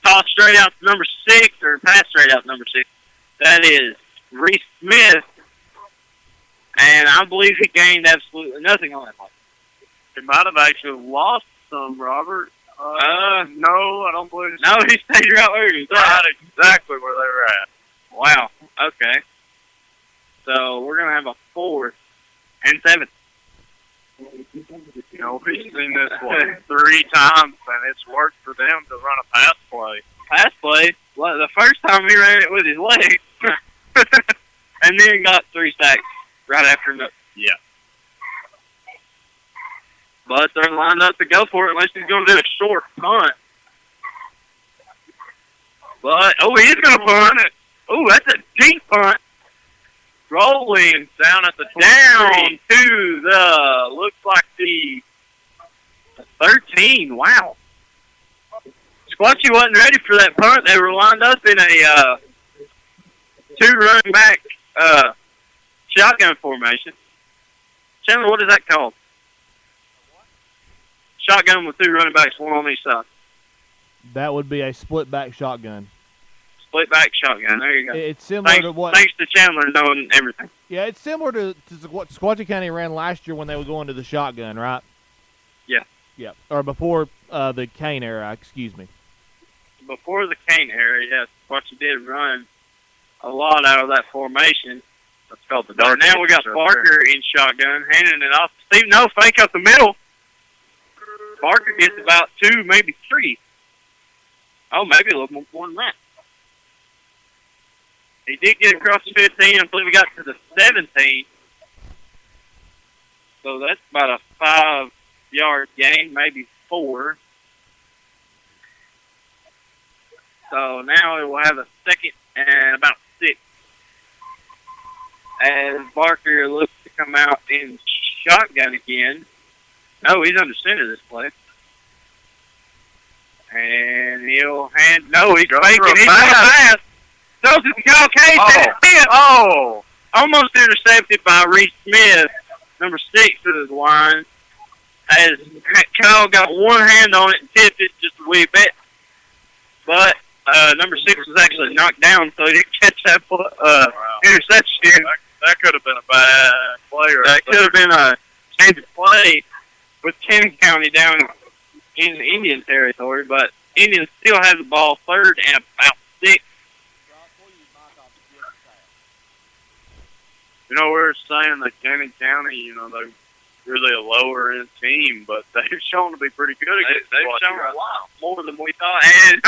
Toss straight out to number 6, or pass straight out to number 6. That is Reese Smith. And I believe he gained absolutely nothing on that play. He might have actually lost some, Robert. No, I don't believe so. No, he stayed right where he was at. Right exactly where they were at. Wow. Okay. So we're going to have a 4th and 7. You know, we've seen this one 3 times, and it's worked for them to run a pass play. Pass play? Well, the first time he ran it with his leg. And then got 3 sacks right after that. Yeah. But they're lined up to go for it unless he's going to do a short punt. But, he's going to punt it. Oh, that's a deep punt. Rolling Down at the 23. down to the, looks like the 13. Wow. Squatchy wasn't ready for that punt. They were lined up in a 2 running back shotgun formation. Chandler, what is that called? Shotgun with 2 running backs, 1 on each side. That would be a split back shotgun. Split back shotgun. There you go. It's similar to what. Thanks to Chandler knowing everything. Yeah, it's similar to what Squatchy County ran last year when they were going to the shotgun, right? Yeah. Yeah, or before the Kane era, excuse me. Before the Kane era, yes, Squatchy did run a lot out of that formation. That's called the But dark. now we got Barker in shotgun, handing it off. Steve, no, fake up the middle. Barker gets about 2, maybe 3. Oh, maybe a little more than that. He did get across the 15. I believe we got to the 17. So that's about a 5-yard gain, maybe 4. So now it will have a 2nd and about 6. As Barker looks to come out in shotgun again. No, he's under center this play. And he'll hand... No, he's faking. He's going to pass. Throws it to Kyle Case. Almost intercepted by Reese Smith, number 6 of the line. As Kyle got one hand on it and tipped it just a wee bit. But number 6 was actually knocked down, so he didn't catch that interception. That could have been a bad play. That could have been a change of play with Cannon County down in Indian territory, but Indians still have the ball 3rd and about 6. You know, we were saying that Cannon County, you know, they're really a lower-end team, but they've shown to be pretty good against They've Squatchy shown right a lot more than we thought. And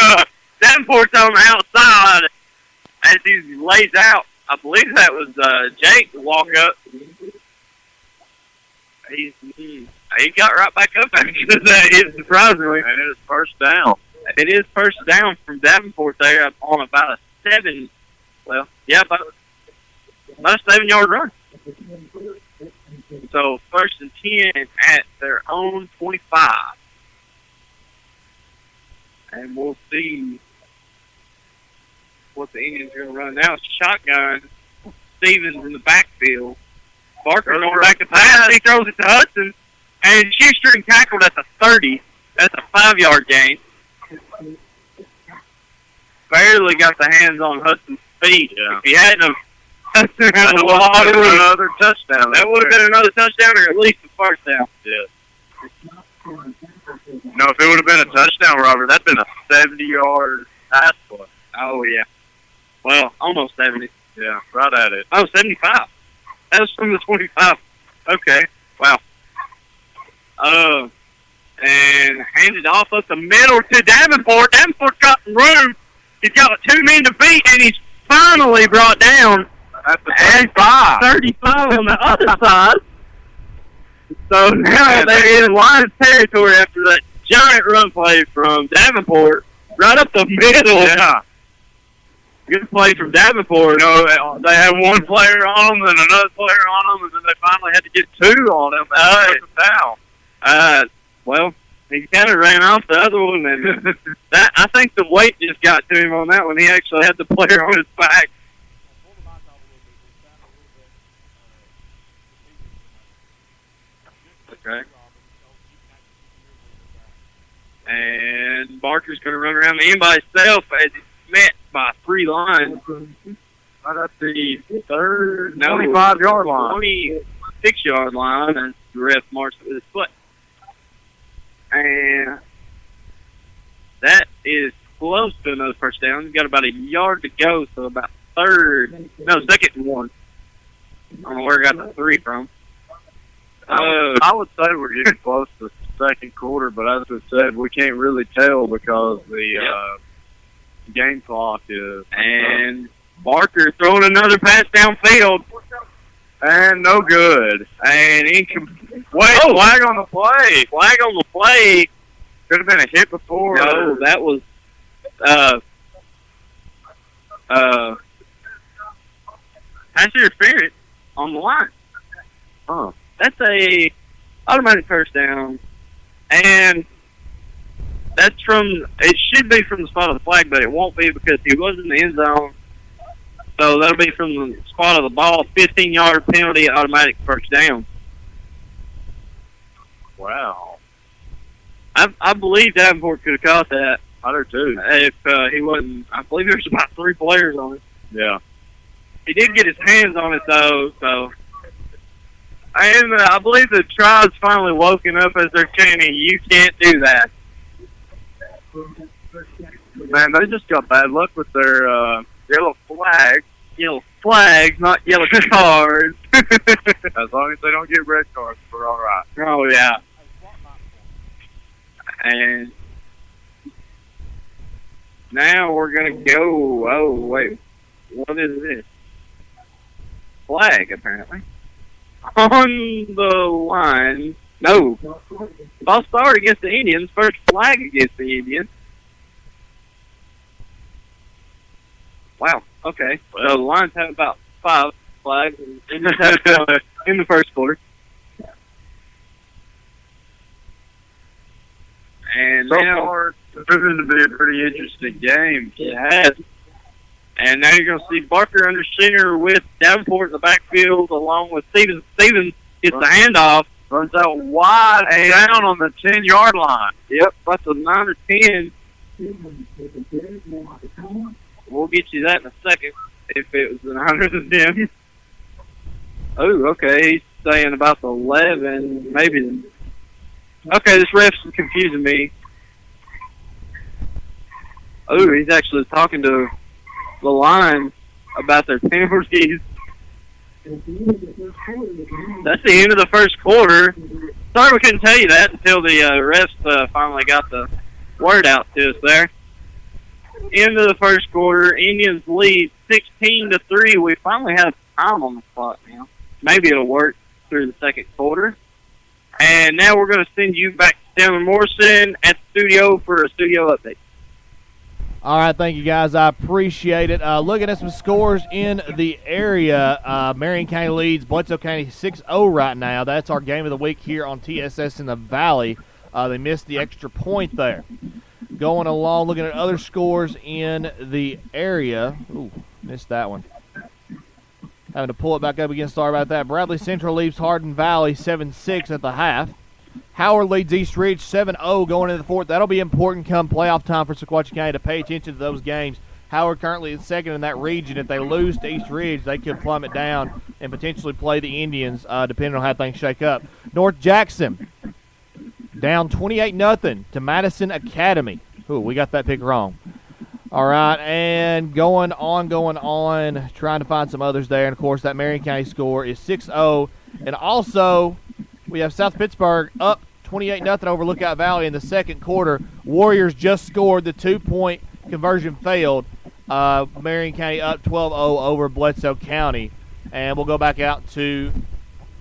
Davenport's on the outside as he lays out. I believe that was Jake to walk up. He got right back up after that, surprisingly. And it is first down. It is first down from Davenport there on about a 7. Well, yeah, about a 7-yard run. So 1st and 10 at their own 25. And we'll see what the Indians are going to run. Now it's shotgun. Stevens in the backfield. Barker going back to pass. He throws it to Hudson. And Shoestring tackled at the 30. That's a 5-yard gain. Barely got the hands on Hudson's feet. Yeah. If he hadn't, Hudson had a That lot would of have been another touchdown. That would have been another touchdown or at least a first down. Yes. No, if it would have been a touchdown, Robert, that'd been a 70-yard pass play. Oh, yeah. Well, almost 70. Yeah, right at it. Oh, 75. That was from the 25. Okay. Wow. and handed off up the middle to Davenport. Davenport got some room. He's got 2 men to beat, and he's finally brought down at the 35. 35 on the other side. So now they're in Lions territory after that giant run play from Davenport right up the middle. Yeah. Good play from Davenport. You know, they had one player on them and another player on them, and then they finally had to get 2 on them and take them down. Well, he kind of ran off the other one, and I think the weight just got to him on that one. He actually had the player on his back. Okay. And Barker's going to run around the end by himself as he's met by 3 lines. Right at the 25-yard line. 26-yard line, and the ref marks with his foot. And that is close to another first down. He's got about a yard to go, so about second and 1. I don't know where I got the 3 from. I would say we're getting close to the second quarter, but as I said, we can't really tell because the game clock is. And Barker throwing another pass downfield. And no good. And flag on the play. Flag on the play. Could have been a hit before. No, that was pass interference on the line. Huh. That's a automatic first down, and that's it should be from the spot of the flag, but it won't be because he was in the end zone. So that'll be from the spot of the ball. 15-yard penalty, automatic first down. Wow. I believe Davenport could have caught that. I do too. If he wasn't, I believe there's about 3 players on it. Yeah. He did get his hands on it though, so. And I believe the tribe's finally woken up as they're chanting, "You can't do that." Man, they just got bad luck with their yellow flags. Yellow flags, not yellow cards. As long as they don't get red cards, we're all right. Oh, yeah. And now we're going to go. Oh, wait. What is this? Flag, apparently. On the line. No. False start against the Indians. First flag against the Indians. Wow. Okay. So the Lions have about 5 flags and Indians have 1 in the first quarter. And So now, far, it's proven to be a pretty interesting game. it has. And now you're going to see Barker under center with Davenport in the backfield along with Stevens. Stevens gets the handoff. Runs out wide and down on the 10-yard line. Yep, that's a 9 or 10. We'll get you that in a second if it was a 9 or 10. Oh, okay. He's saying about the 11, maybe. Okay, this ref's confusing me. Oh, he's actually talking to the line about their penalties. That's the end of the first quarter. Sorry we couldn't tell you that until the refs finally got the word out to us there. End of the first quarter. Indians lead 16-3. We finally have time on the clock now. Maybe it'll work through the second quarter. And now we're going to send you back to Taylor Morrison at the studio for a studio update. All right, thank you, guys. I appreciate it. Looking at some scores in the area, Marion County leads Bledsoe County 6-0 right now. That's our game of the week here on TSS in the Valley. They missed the extra point there. Going along, looking at other scores in the area. Ooh, missed that one. Having to pull it back up again. Sorry about that. Bradley Central leaves Hardin Valley 7-6 at the half. Howard leads East Ridge 7-0 going into the fourth. That'll be important come playoff time for Sequatchie County to pay attention to those games. Howard currently is second in that region. If they lose to East Ridge, they could plummet down and potentially play the Indians, depending on how things shake up. North Jackson down 28-0 to Madison Academy. Ooh, we got that pick wrong. All right, and going on, trying to find some others there. And, of course, that Marion County score is 6-0. And also, we have South Pittsburgh up 28-0 over Lookout Valley in the second quarter. Warriors just scored. The 2-point conversion failed. Marion County up 12-0 over Bledsoe County. And we'll go back out to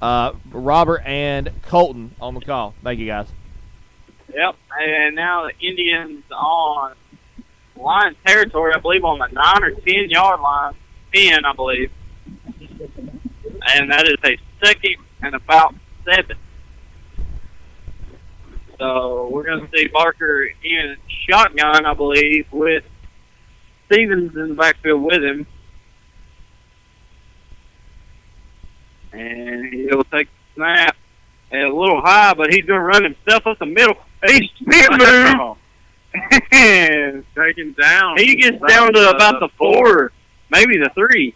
Robert and Colton on the call. Thank you, guys. Yep, and now the Indians on line territory, I believe, on the 9 or 10 yard line. 10, I believe. And that is a second and about 7. So we're going to see Barker in shotgun, I believe, with Stevens in the backfield with him. And he'll take the snap a little high, but he's going to run himself up the middle. He's spin move. And Taken down. he gets down to about the 4, maybe the 3.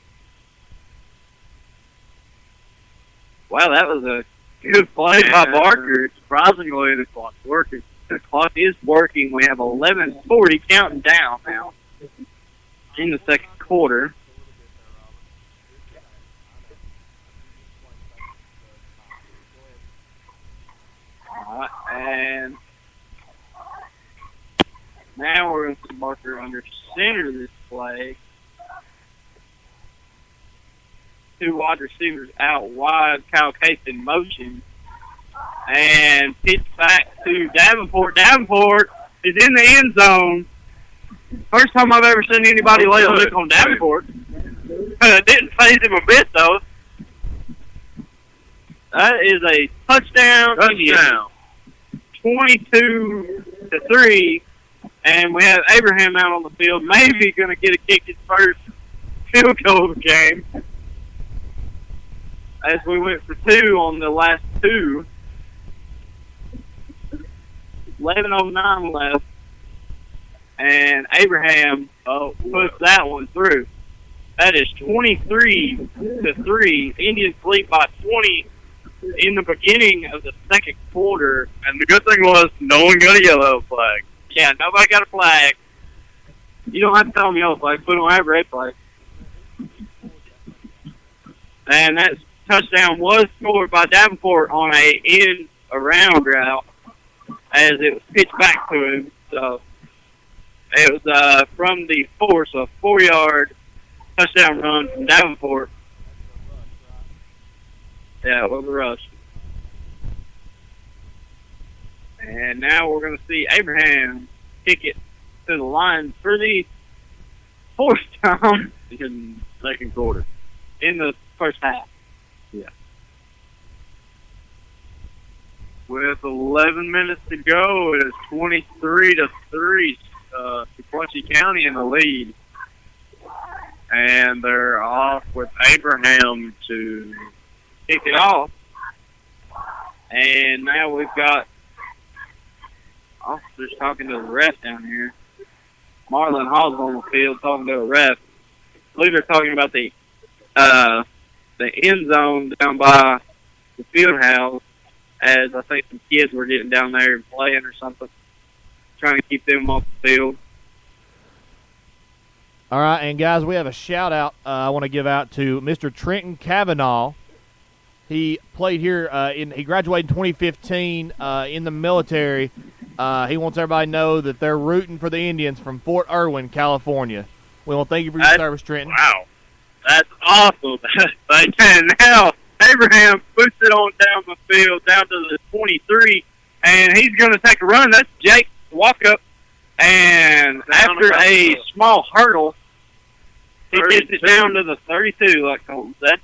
Wow, that was a good play by Barker. Surprisingly, the clock's working. The clock is working. We have 11:40 counting down now in the second quarter. And now we're going to see Barker under center this play. 2 wide receivers out wide. Kyle Case in motion. And pitch back to Davenport. Davenport is in the end zone. First time I've ever seen anybody lay a lick on Davenport. It didn't phase him a bit, though. That is a touchdown. 22-3. And we have Abraham out on the field. Maybe going to get a kick his first field goal of the game. As we went for 2 on the last 2. 11:09 left. And Abraham puts that one through. That is 23-3. Indians lead by 20 in the beginning of the second quarter. And the good thing was no one got a yellow flag. Yeah, nobody got a flag. You don't have to tell them yellow flag. Put on a red flag. And that touchdown was scored by Davenport on a in-around route as it was pitched back to him. So it was from the 4, so a 4-yard touchdown run from Davenport. Yeah, it was a rush. And now we're going to see Abraham kick it to the line for the 4th time In second quarter. in the first half. With 11 minutes to go, it is 23-3. Sequoia County in the lead. And they're off with Abraham to Kick it off. And now we've got officers talking to the ref down here. Marlon Hall's on the field talking to a ref. I believe they're talking about the end zone down by the field house, as I think some kids were getting down there and playing or something, trying to keep them off the field. All right, and guys, we have a shout-out I want to give out to Mr. Trenton Cavanaugh. He played here, he graduated in 2015 in the military. He wants everybody to know that they're rooting for the Indians from Fort Irwin, California. We want to thank you for your service, Trenton. wow. That's awesome. And now Abraham puts it on down the field, down to the 23, and he's going to take a run. That's Jake walk-up. And after a small hurdle, he gets it down to the 32, like Colton said.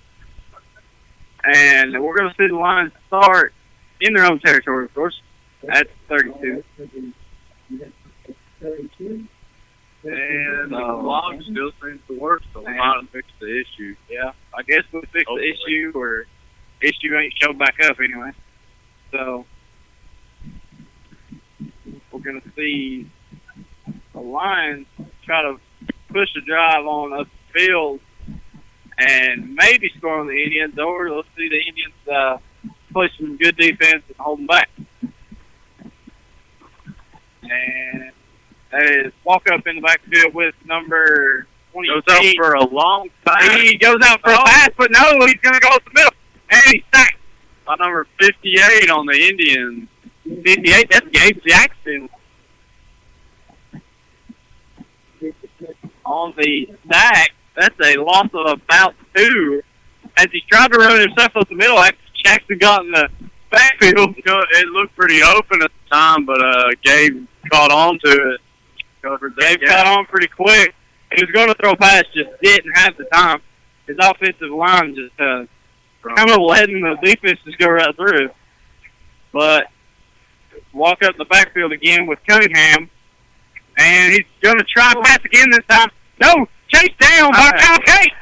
And we're going to see the Lions start in their own territory, of course, at 32. And the log still seems to work, so we might have fixed the issue. Yeah, I guess we fixed the issue, or issue ain't showed back up anyway. So we're going to see the Lions try to push a drive on up the field and maybe score on the Indians, or let's see the Indians play some good defense and hold them back. And that is walk up in the backfield with number 28. Goes out for a long time. He goes out for a pass, but no, he's going to go up the middle. And he's sacked. By number 58 on the Indians. 58, that's Gabe Jackson. On the sack, that's a loss of about 2. As he tried to run himself up the middle, after Jackson got in the backfield. It looked pretty open at the time, but Gabe caught on to it. Gabe caught on pretty quick. He was going to throw past, just didn't have the time. His offensive line just kind of letting the defense just go right through. But walk up the backfield again with Cunningham, and he's going to try to pass again this time. No, chased down by Kyle Kate.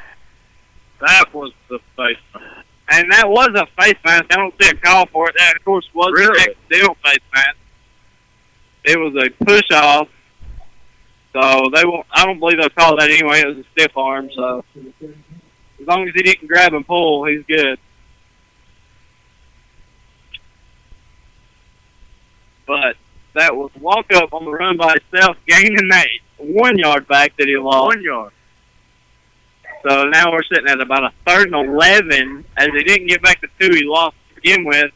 That was the face mask. And that was a face mask. I don't see a call for it. That, of course, was Really? an accidental face mask. It was a push-off. So they won't. I don't believe they'll call that anyway. It was a stiff arm. So as long as he didn't grab and pull, he's good. But that was walk up on the run by itself, gaining that 1 yard back that he lost. 1 yard. So now we're sitting at about a 3rd and 11. As he didn't get back to 2, he lost to begin with.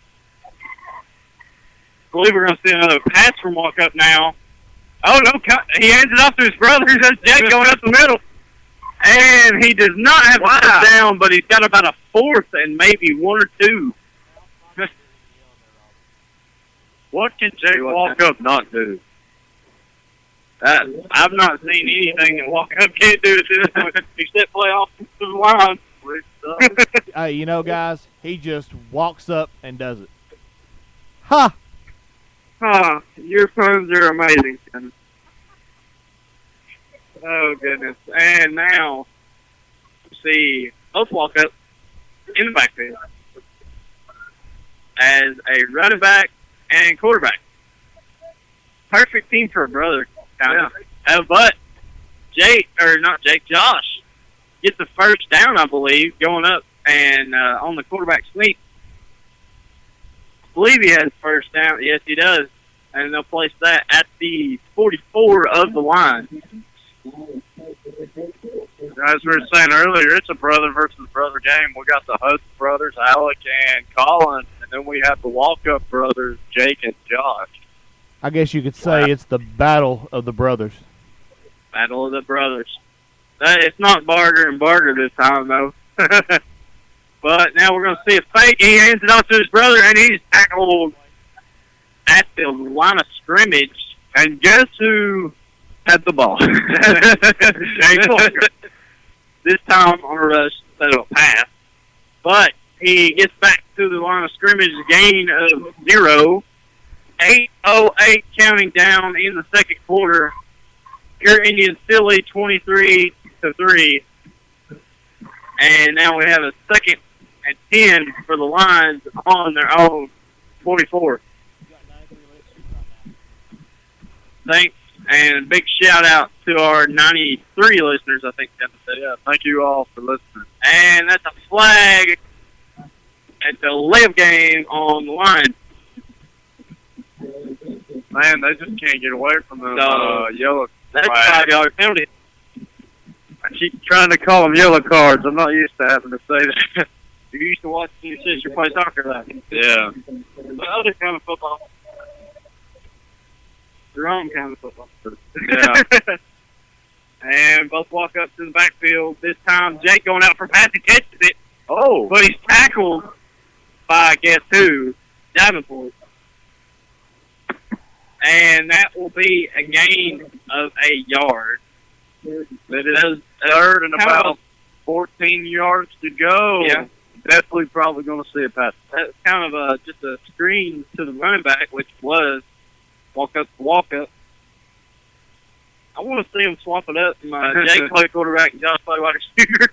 I believe we're going to see another pass from walk up now. Oh, no, he hands it off to his brother. That's Jake going up the middle. And he does not have a touchdown, but he's got about a 4th and maybe 1 or 2. What can Jake walk up not do? I've not seen anything that walk up can't do at this point except play off the line. Hey, you know, guys, he just walks up and does it. Ha! Your puns are amazing, Ken. Oh, goodness. And now, see, both walk up in the backfield as a running back and quarterback. Perfect team for a brother, kind of. But Josh gets the first down, I believe, going up and on the quarterback sneak. I believe he has first down. Yes, he does. And they'll place that at the 44 of the line. As we were saying earlier, it's a brother versus brother game. We got the Hudson brothers, Alec and Colin, and then we have the walk-up brothers, Jake and Josh. I guess you could say it's the battle of the brothers. Battle of the brothers. It's not Barger and Barger this time, though. But now we're going to see a fake. He hands it off to his brother, and he's tackled at the line of scrimmage. And guess who had the ball? This time on a rush instead of a pass. But he gets back to the line of scrimmage, gain of 0. 8:08 counting down in the second quarter. Pure Indians still lead 23-3. And now we have a 2nd and 10 for the Lions on their own 44. Thanks, and a big shout out to our 93 listeners, I think Kevin said. Yeah, thank you all for listening. And that's a flag at the layup game on the line. Man, they just can't get away from the yellow. That's a flag. 5-yard penalty. I keep trying to call them yellow cards. I'm not used to having to say that. You're used to watching your sister play soccer, like Yeah. the other kind of football. Their own kind of football. Yeah. And both walk up to the backfield. This time, Jake going out for a pass. He catches it, Oh. but he's tackled by, guess who? Davenport. And that will be a gain of 1 yard. It is 3rd and about 14 yards to go. Yeah. Definitely probably going to see a pass. That's kind of just a screen to the running back, which was walk up. I want to see him swap it up. And, Jake play quarterback and Josh play wide receiver.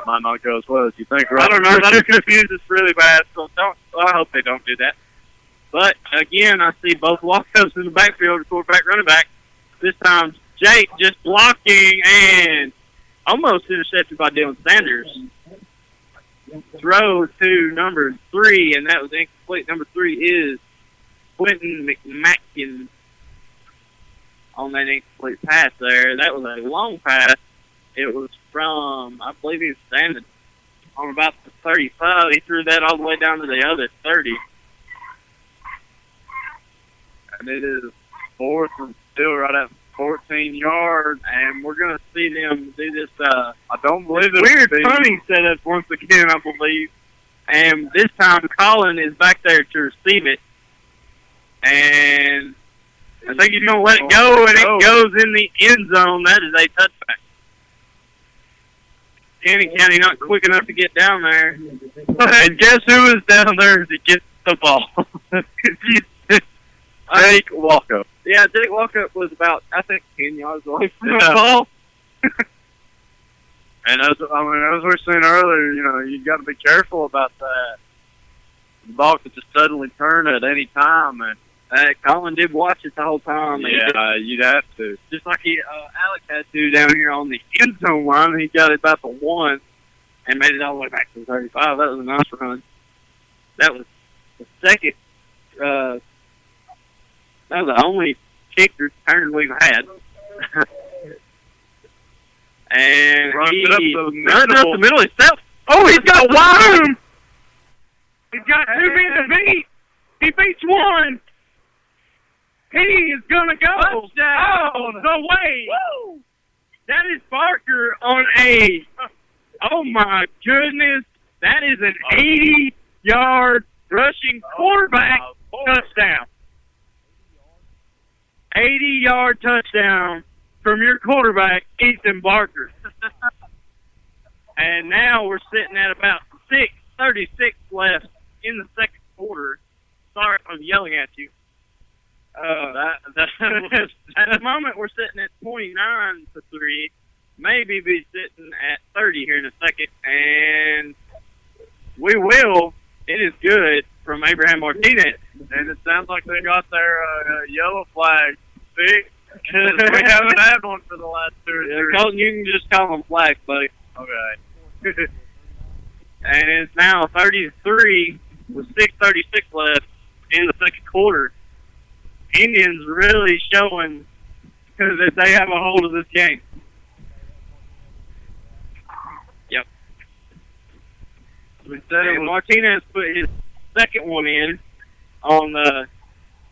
Might not go as well as you think, I right? don't know. That confuses us really bad. So I hope they don't do that. But again, I see both walk-ups in the backfield, quarterback, running back. This time, Jake just blocking and almost intercepted by Dylan Sanders. Throw to number 3, and that was incomplete. Number 3 is Quentin McMackin on that incomplete pass there. That was a long pass. It was from, I believe he was standing on about the 35. He threw that all the way down to the other 30. and it is 4th and still right at 14 yards, and we're going to see them do this. I don't believe it's weird punting setup once again, I believe. And this time, Colin is back there to receive it, and I think he's going to let it go, and it goes in the end zone. That is a touchback. Cannon County not quick enough to get down there. And guess who is down there to get the ball? Jake Walkup. Yeah, Jake Walkup was about, I think, 10 yards away from the ball. And as we were saying earlier, you got to be careful about that. The ball could just suddenly turn at any time, and Colin did watch it the whole time. Yeah, you'd have to. Just like Alex had to down here on the end zone line. He got it about the 1 and made it all the way back to the 35. That was a nice run. That was the second. That was the only kick return we've had. And runs it up the middle. He's got one. He's got 2 men to beat. He beats 1. He is going to go all the way. Woo! That is Barker on oh my goodness, that is an 80-yard rushing quarterback touchdown. 80-yard touchdown from your quarterback, Ethan Barker. And now we're sitting at about 6:36 left in the second quarter. Sorry if I'm yelling at you. At the moment, we're sitting at 29-3. Maybe be sitting at 30 here in a second. And we will. It is good from Abraham Martinez. And it sounds like they got their yellow flag fixed. We haven't had one for the last 2 or 3. Colton, you can just call them flags, buddy. Okay. And it's now 33 with 6:36 left in the second quarter. Indians really showing that they have a hold of this game. Yep. And Martinez put his second one in on the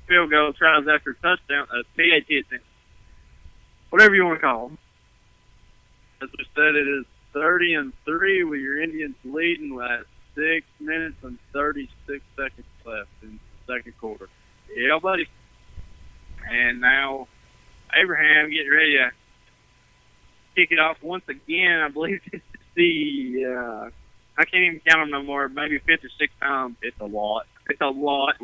field goal tries after touchdown, PAT attempt. Whatever you want to call them. As we said, it is 30-3 with your Indians leading with 6 minutes and 36 seconds left in the second quarter. Yeah, buddy. And now Abraham getting ready to kick it off once again. I believe this is the, I can't even count them no more, maybe 5th or 6th time. It's a lot. It's a lot.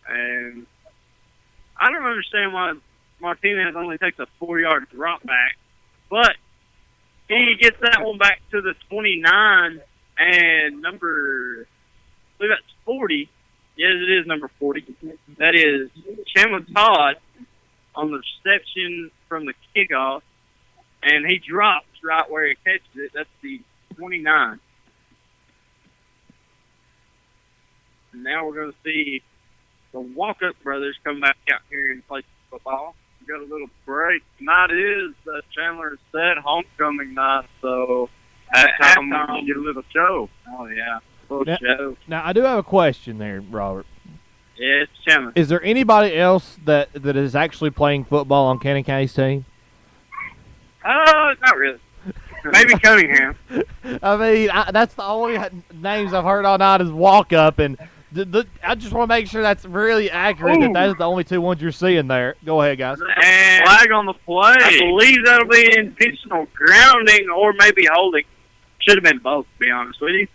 And I don't understand why Martinez only takes a 4-yard drop back, but he gets that one back to the 29 and number, I believe that's 40. Yes, it is number 40. That is Chandler Todd on the reception from the kickoff, and he drops right where he catches it. That's the 29. And now we're going to see the Walkup brothers come back out here and play football. We got a little break. Tonight is Chandler said homecoming night, so at halftime we get a little show. Oh yeah, show. Now I do have a question there, Robert. Yeah, it's Chandler. Is there anybody else that is actually playing football on Cannon County's team? Not really. Maybe Cunningham. I mean, that's the only names I've heard all night is Walkup, and I just want to make sure that's really accurate. That is the only 2 ones you're seeing there. Go ahead, guys. And flag on the play. I believe that'll be intentional grounding or maybe holding. Should have been both, to be honest with you.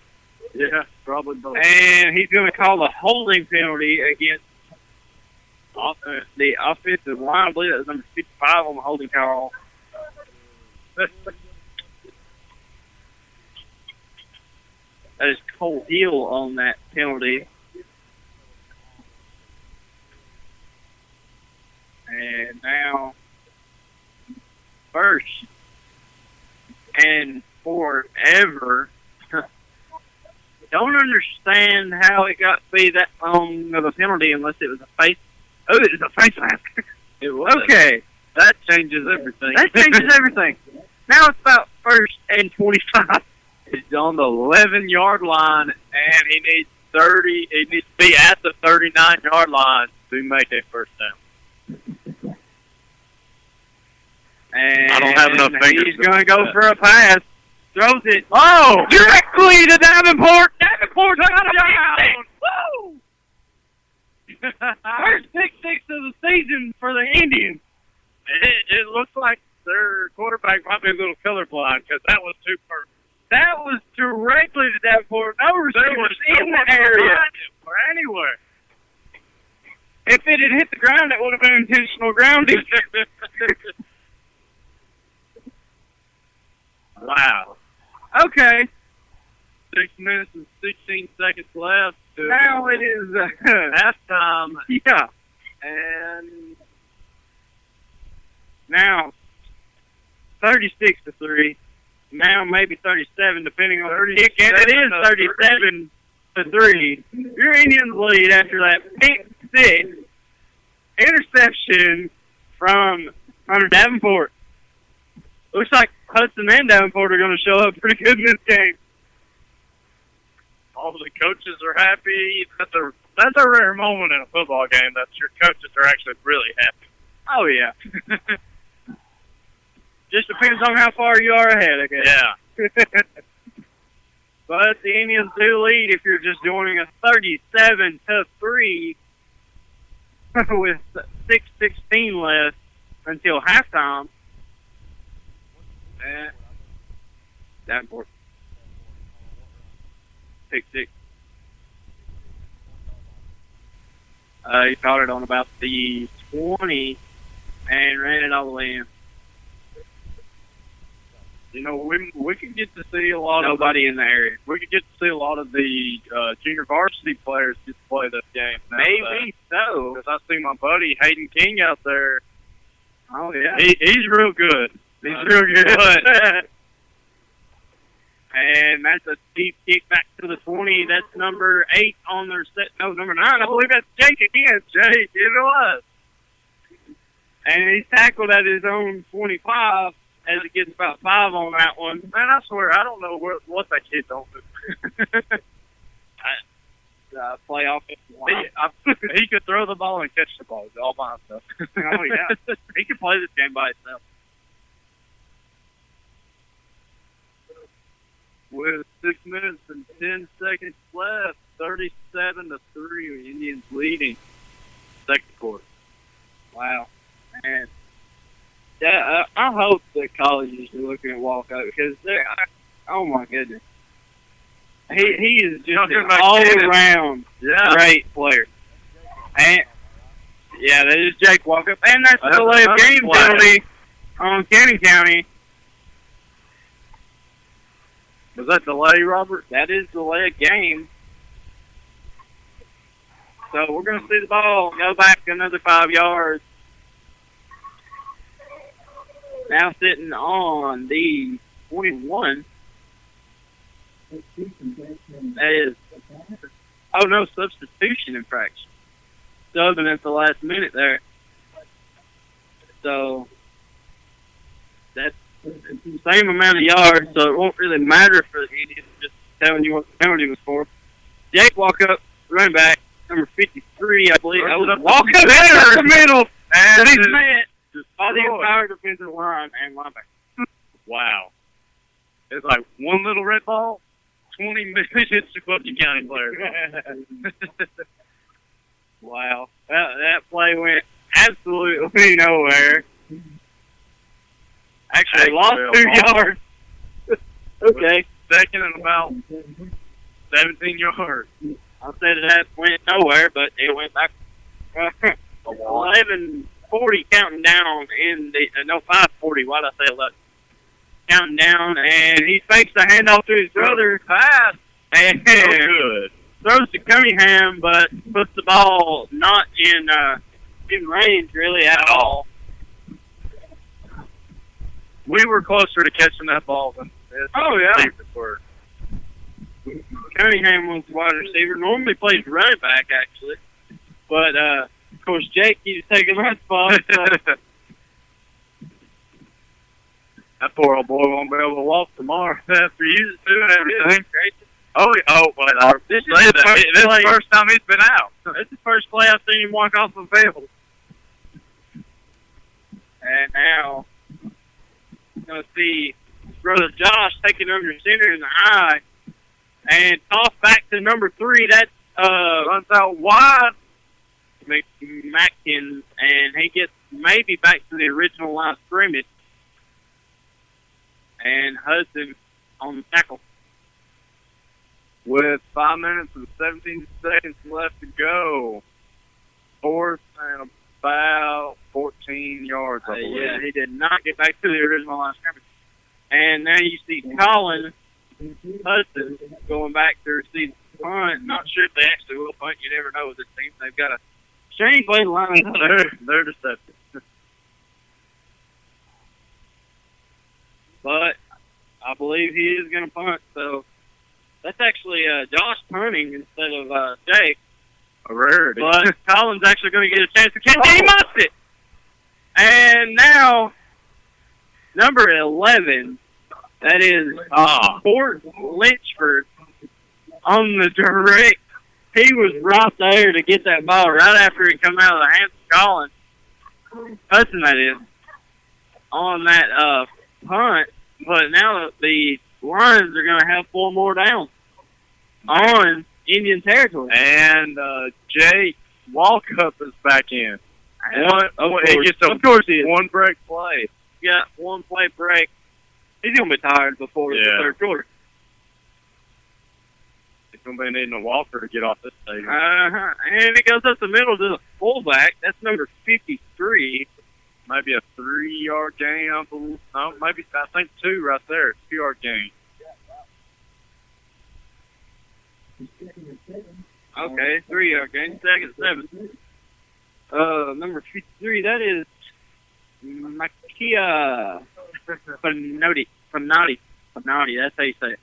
Yeah, probably both. And he's going to call the holding penalty against the offensive line. I believe that was number 55 on the holding call. That is Cole Hill on that penalty. And now, first and forever, don't understand how it got to be that long of a penalty unless it was a face. Oh, it was a face mask. It was. Okay. That changes everything. That changes everything. Now it's about 1st and 25. He's on the 11-yard line, and he needs 30. He needs to be at the 39-yard line to make a first down. And I don't have enough fingers. he's going to go for a pass. Throws it Oh! directly to Davenport. Davenport touchdown. Woo! First pick-six of the season for the Indians. It looks like their quarterback might be a little colorblind because that was too perfect. That was directly to Davenport. No receivers in the area or anywhere. If it had hit the ground, it would have been intentional grounding. Wow. Okay, 6 minutes and 16 seconds left. now it is halftime. yeah. And Now 36-3. Now maybe 37, depending on the kick. And it is 37-3. Your Indians lead after that pick-six interception from Hunter Davenport. Looks like Hudson and Davenport are going to show up pretty good in this game. all the coaches are happy. That's a rare moment in a football game that your coaches are actually really happy. Oh, yeah. Just depends on how far you are ahead, I guess. Yeah. But the Indians do lead if you're just joining us 37-3 with 6:16 left until halftime. And Davenport. Pick six. He caught it on about the 20 and ran it all the way in. You know, we could get to see a lot Nobody in the area. We could get to see a lot of the junior varsity players get to play this game. Maybe so. Because I see my buddy Hayden King out there. Oh, yeah. He's real good. He's real good. And that's a deep kick back to the 20. That's number 8 on their set. No, number 9. I believe that's Jake again. Jake, it was. And he's tackled at his own 25 as it gets about 5 on that one. Man, I swear, I don't know what that kid don't do. Playoff. He could throw the ball and catch the ball all by himself. Oh, yeah. He could play this game by himself. With 6 minutes and 10 seconds left, 37-3, Indians leading. Second quarter. Wow. Man. Yeah, I hope the colleges are looking at Walcott because they're, oh my goodness. He is just an all-around great player. And, yeah, that is Jake Walkup. And that's the delay of game penalty on Cannon County. Was that delay, Robert? That is delay of game. So we're going to see the ball go back another 5 yards. Now sitting on the 21. That is, oh no, substitution infraction. Subbing at the last minute there. So that's the same amount of yards, so it won't really matter for the Indians. Just telling you what the penalty was for. Jake Walkup, running back, number 53, I believe. Walkup in the middle, and he's met by the entire defensive line and linebacker. Wow. It's like one little red ball, 20 minutes to Clutchy County players. Wow. That play went absolutely nowhere. Actually lost 2 yards. Okay. Second and about 17 yards. I said that went nowhere, but it went back. 11:40 counting down in the 5:40. Why did I say 11? Counting down, and he fakes the handoff to his brother. Pass and Good. throws to Cunningham, but puts the ball not in range really at all. We were closer to catching that ball than this. Oh, yeah. receivers were. Cunningham was the wide receiver. Normally plays running back, actually. But, of course, Jake keeps taking that spot. So. That poor old boy won't be able to walk tomorrow after using doing everything. Oh, wait, this is the first time he's been out. This is the first play I've seen him walk off the field. And now, I'm going to see brother Josh taking under center in the eye and toss back to number 3. That Runs out wide. Matkins, and he gets maybe back to the original line of scrimmage. And Hudson on the tackle. With 5 minutes and 17 seconds left to go. 4th and about 14 yards, I believe. Yeah, he did not get back to the original line of scrimmage. And now you see Colin Hudson going back to receive the punt. Not sure if they actually will punt. You never know with this team. They've got a strange way to line up. They're deceptive. But I believe he is going to punt. So that's actually Josh punting instead of Jake. A rarity. But Colin's actually going to get a chance to catch it. He must it. And now, number 11, that is Fort Lynchford on the direct. He was right there to get that ball right after it come out of the hands of Colin Hudson, that is, on that punt. But now the Lions are going to have 4 more downs on Indian territory. And Jake Walkup is back in. He gets of course he is. One break play. Got one play break. He's going to be tired before the third quarter. He's going to be needing a walker to get off this stage. And it goes up the middle to the fullback. That's number 53. Maybe a 3-yard gain. No, maybe I think 2 right there. 2-yard gain. Okay, 3-yard gain. 2nd, 7. Number 53. That is Makia Fanoti. That's how you say it.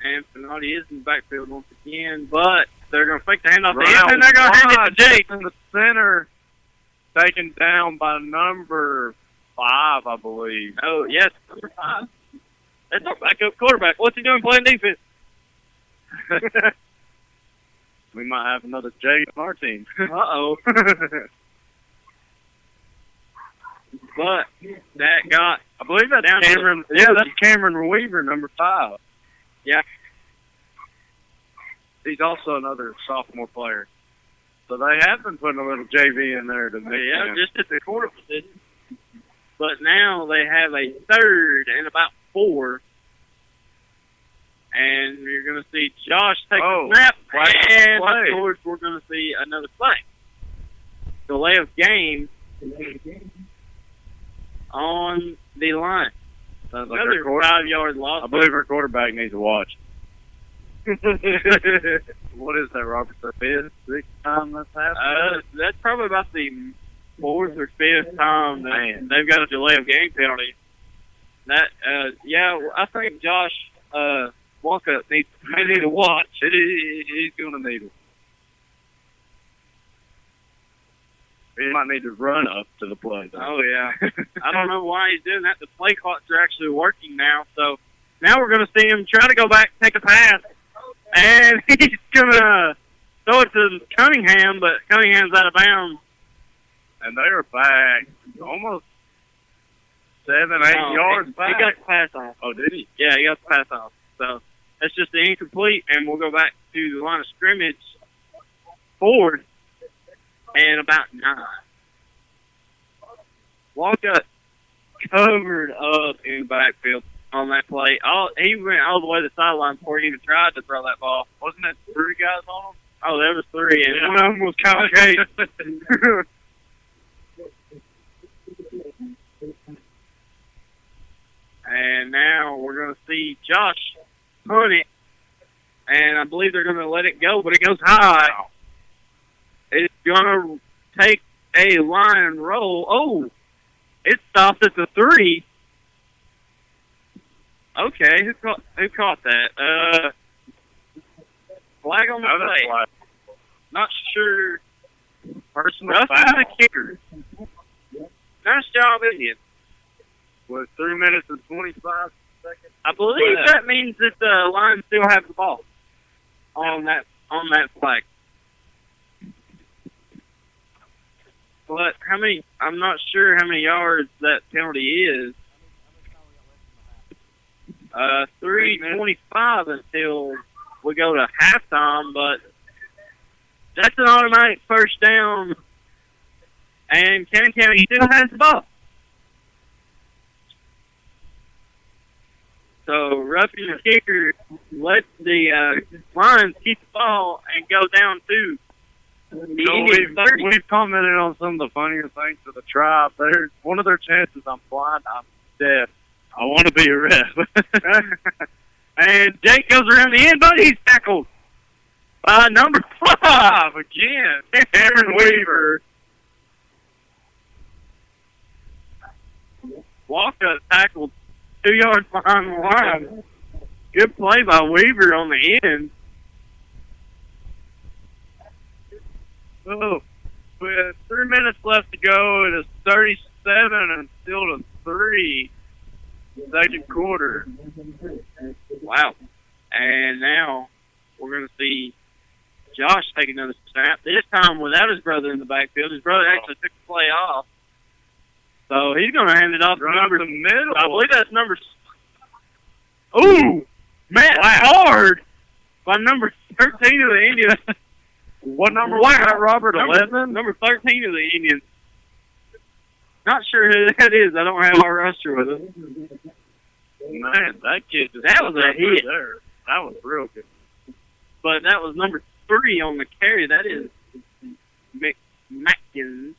And Fanoti is in the backfield once again, but they're going to fake the handoff to him, and they're going to hand it to Jake. In the center, taken down by number 5, I believe. Oh, yes, number 5. That's our backup quarterback. What's he doing playing defense? We might have another Jake on our team. Uh-oh. But that got, I believe that's down Cameron. Yeah, that's Cameron Weaver, number 5. Yeah. He's also another sophomore player. So they have been putting a little JV in there to make just at the quarter position. But now they have a 3rd and about 4. And you're going to see Josh take a snap. And of course, we're going to see another play. Delay of game on the line. Sounds like Another 5-yard loss. I believe our quarterback needs a watch. What is that, Robert? The 5th, 6th time that's happened? That's probably about the 4th or 5th time that they've got a delay of game penalty. That, I think Josh Walkup may need a watch. He's going to need it. He might need to run up to the play. Oh, yeah. I don't know why he's doing that. The play clocks are actually working now. So now we're going to see him try to go back, take a pass. And he's going to throw it to Cunningham, but Cunningham's out of bounds. And they are back almost 7, 8 yards back. He got the pass off. Oh, did he? Yeah, he got the pass off. So that's just the incomplete, and we'll go back to the line of scrimmage forward. And about 9. Walker covered up in the backfield on that play. He went all the way to the sideline before he even tried to throw that ball. Wasn't it 3 guys on him? Oh, there was 3, and one of them was Kyle Gates. And now we're going to see Josh punt it, and I believe they're going to let it go, but it goes high. It's going to take a line and roll. Oh, it stops at the 3. Okay, who caught that? Flag on the play. Not sure Personal Roughing foul the kicker. Nice job, Indians. with 3 minutes and 25 seconds. I believe Yeah. that means that the Lions still have the ball on that flag. But how many? I'm not sure how many yards that penalty is. 3:25 until we go to halftime, but that's an automatic first down, and Cannon County still has the ball. So roughing the kicker let the Lions keep the ball and go down to the Indians 30. We've commented on some of the funnier things of the tribe. There's one of their chances. I'm blind. I'm deaf. I want to be a ref. And Jake goes around the end, but he's tackled by number 5 again. Aaron Weaver. Walker tackled 2 yards behind the line. Good play by Weaver on the end. Oh, with 3 minutes left to go, it is 37 and still to 3. Second quarter. Wow. And now we're going to see Josh take another snap, this time without his brother in the backfield. His brother actually took the play off. So he's going to hand it off to number the middle. I believe that's number. Ooh, Matt Hard by number 13 of the Indians. What number was that, Robert? 11? Number 13 of the Indians. Not sure who that is. I don't have our roster with us. Man, that kid just That was a hit. there. That was real good. But that was number 3 on the carry. That is Matkins.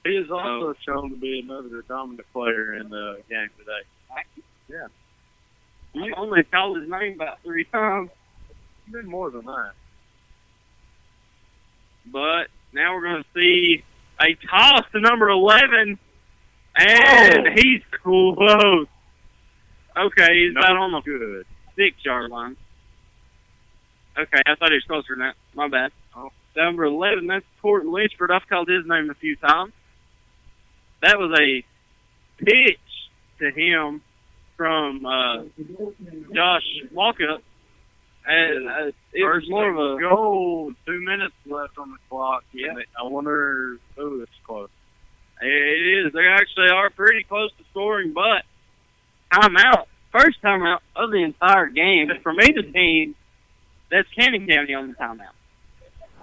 He is also shown to be another dominant player in the game today. Yeah. You only called his name about 3 times. He did more than that. But now we're going to see a toss to number 11. And he's close. Okay, he's about on the good 6-yard line. Okay, I thought he was closer than that. My bad. Oh. Number 11, that's Port Lynchford. I've called his name a few times. That was a pitch to him from Josh Walkup. And it was more of a goal. 2 minutes left on the clock. Yeah. I wonder who it's close. It is. They actually are pretty close to scoring, but timeout. First timeout of the entire game from either team. That's Cannon County on the timeout.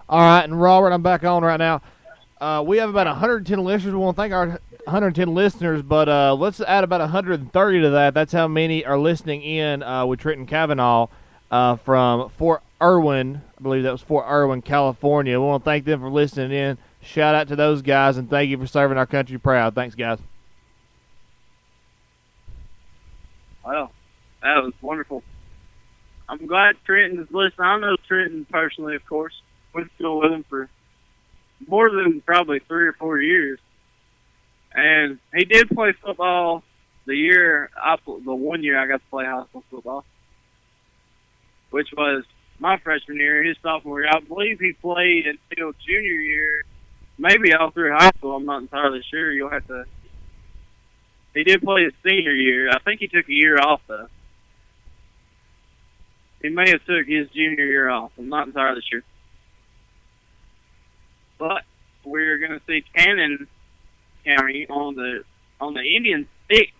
All right, and Robert, I'm back on right now. We have about 110 listeners. We want to thank our 110 listeners, but let's add about 130 to that. That's how many are listening in with Trenton Kavanaugh from Fort Irwin. I believe that was Fort Irwin, California. We want to thank them for listening in. Shout out to those guys, and thank you for serving our country proud. Thanks, guys. Well, that was wonderful. I'm glad Trenton is listening. I know Trenton personally, of course. Went to school with him for more than probably 3 or 4 years. And he did play football the 1 year I got to play high school football, which was my freshman year, his sophomore year. I believe he played until junior year, maybe all through high school. I'm not entirely sure. You'll have to. He did play his senior year. I think he took a year off, though. He may have took his junior year off. I'm not entirely sure. But we're going to see Cannon County on the Indian stick.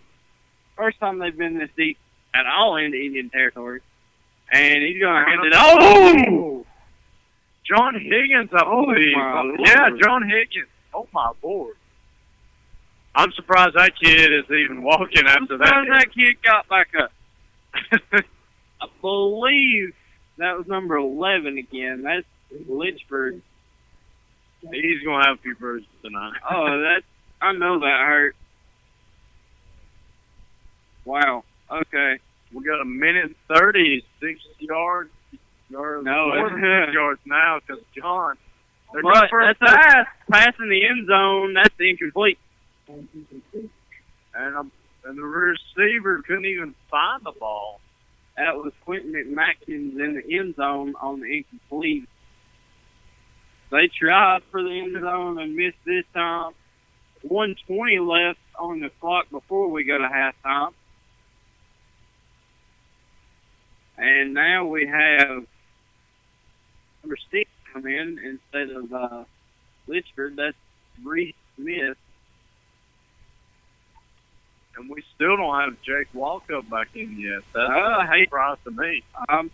First time they've been this deep at all into Indian territory. And he's going to hand it. Oh! John Higgins, I believe. Yeah, John Higgins. Oh, my Lord. I'm surprised that kid is even walking after that. That kid got back up. I believe that was number 11 again. That's Lynchburg. He's going to have a few bruises tonight. I know that hurt. Wow. Okay. We got 1:30, 6 yards. No, more than 6 yards now because John. But that's a pass in the end zone. That's incomplete. And the receiver couldn't even find the ball. That was Quentin McMatkins in the end zone on the incomplete. They tried for the end zone and missed this time. 1:20 left on the clock before we go to halftime. And now we have number 6 come in instead of Litchford. That's Reese Smith. And we still don't have Jake Walkup back in yet. That's Hey, surprise to me. I'm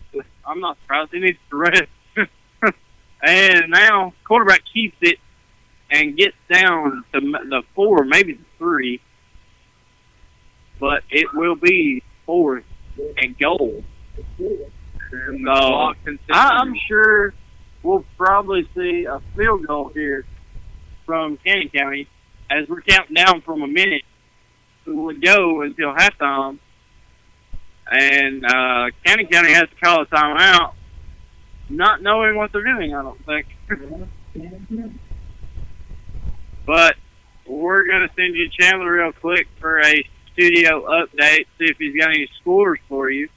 not surprised. He needs to rest. And now quarterback keeps it and gets down to the 4, maybe the 3. But it will be 4th and goal. So I'm sure we'll probably see a field goal here from Cannon County as we're counting down from a minute would go until halftime. And Cannon County has to call a timeout, not knowing what they're doing, I don't think. But we're going to send you Chandler real quick for a studio update, see if he's got any scores for you.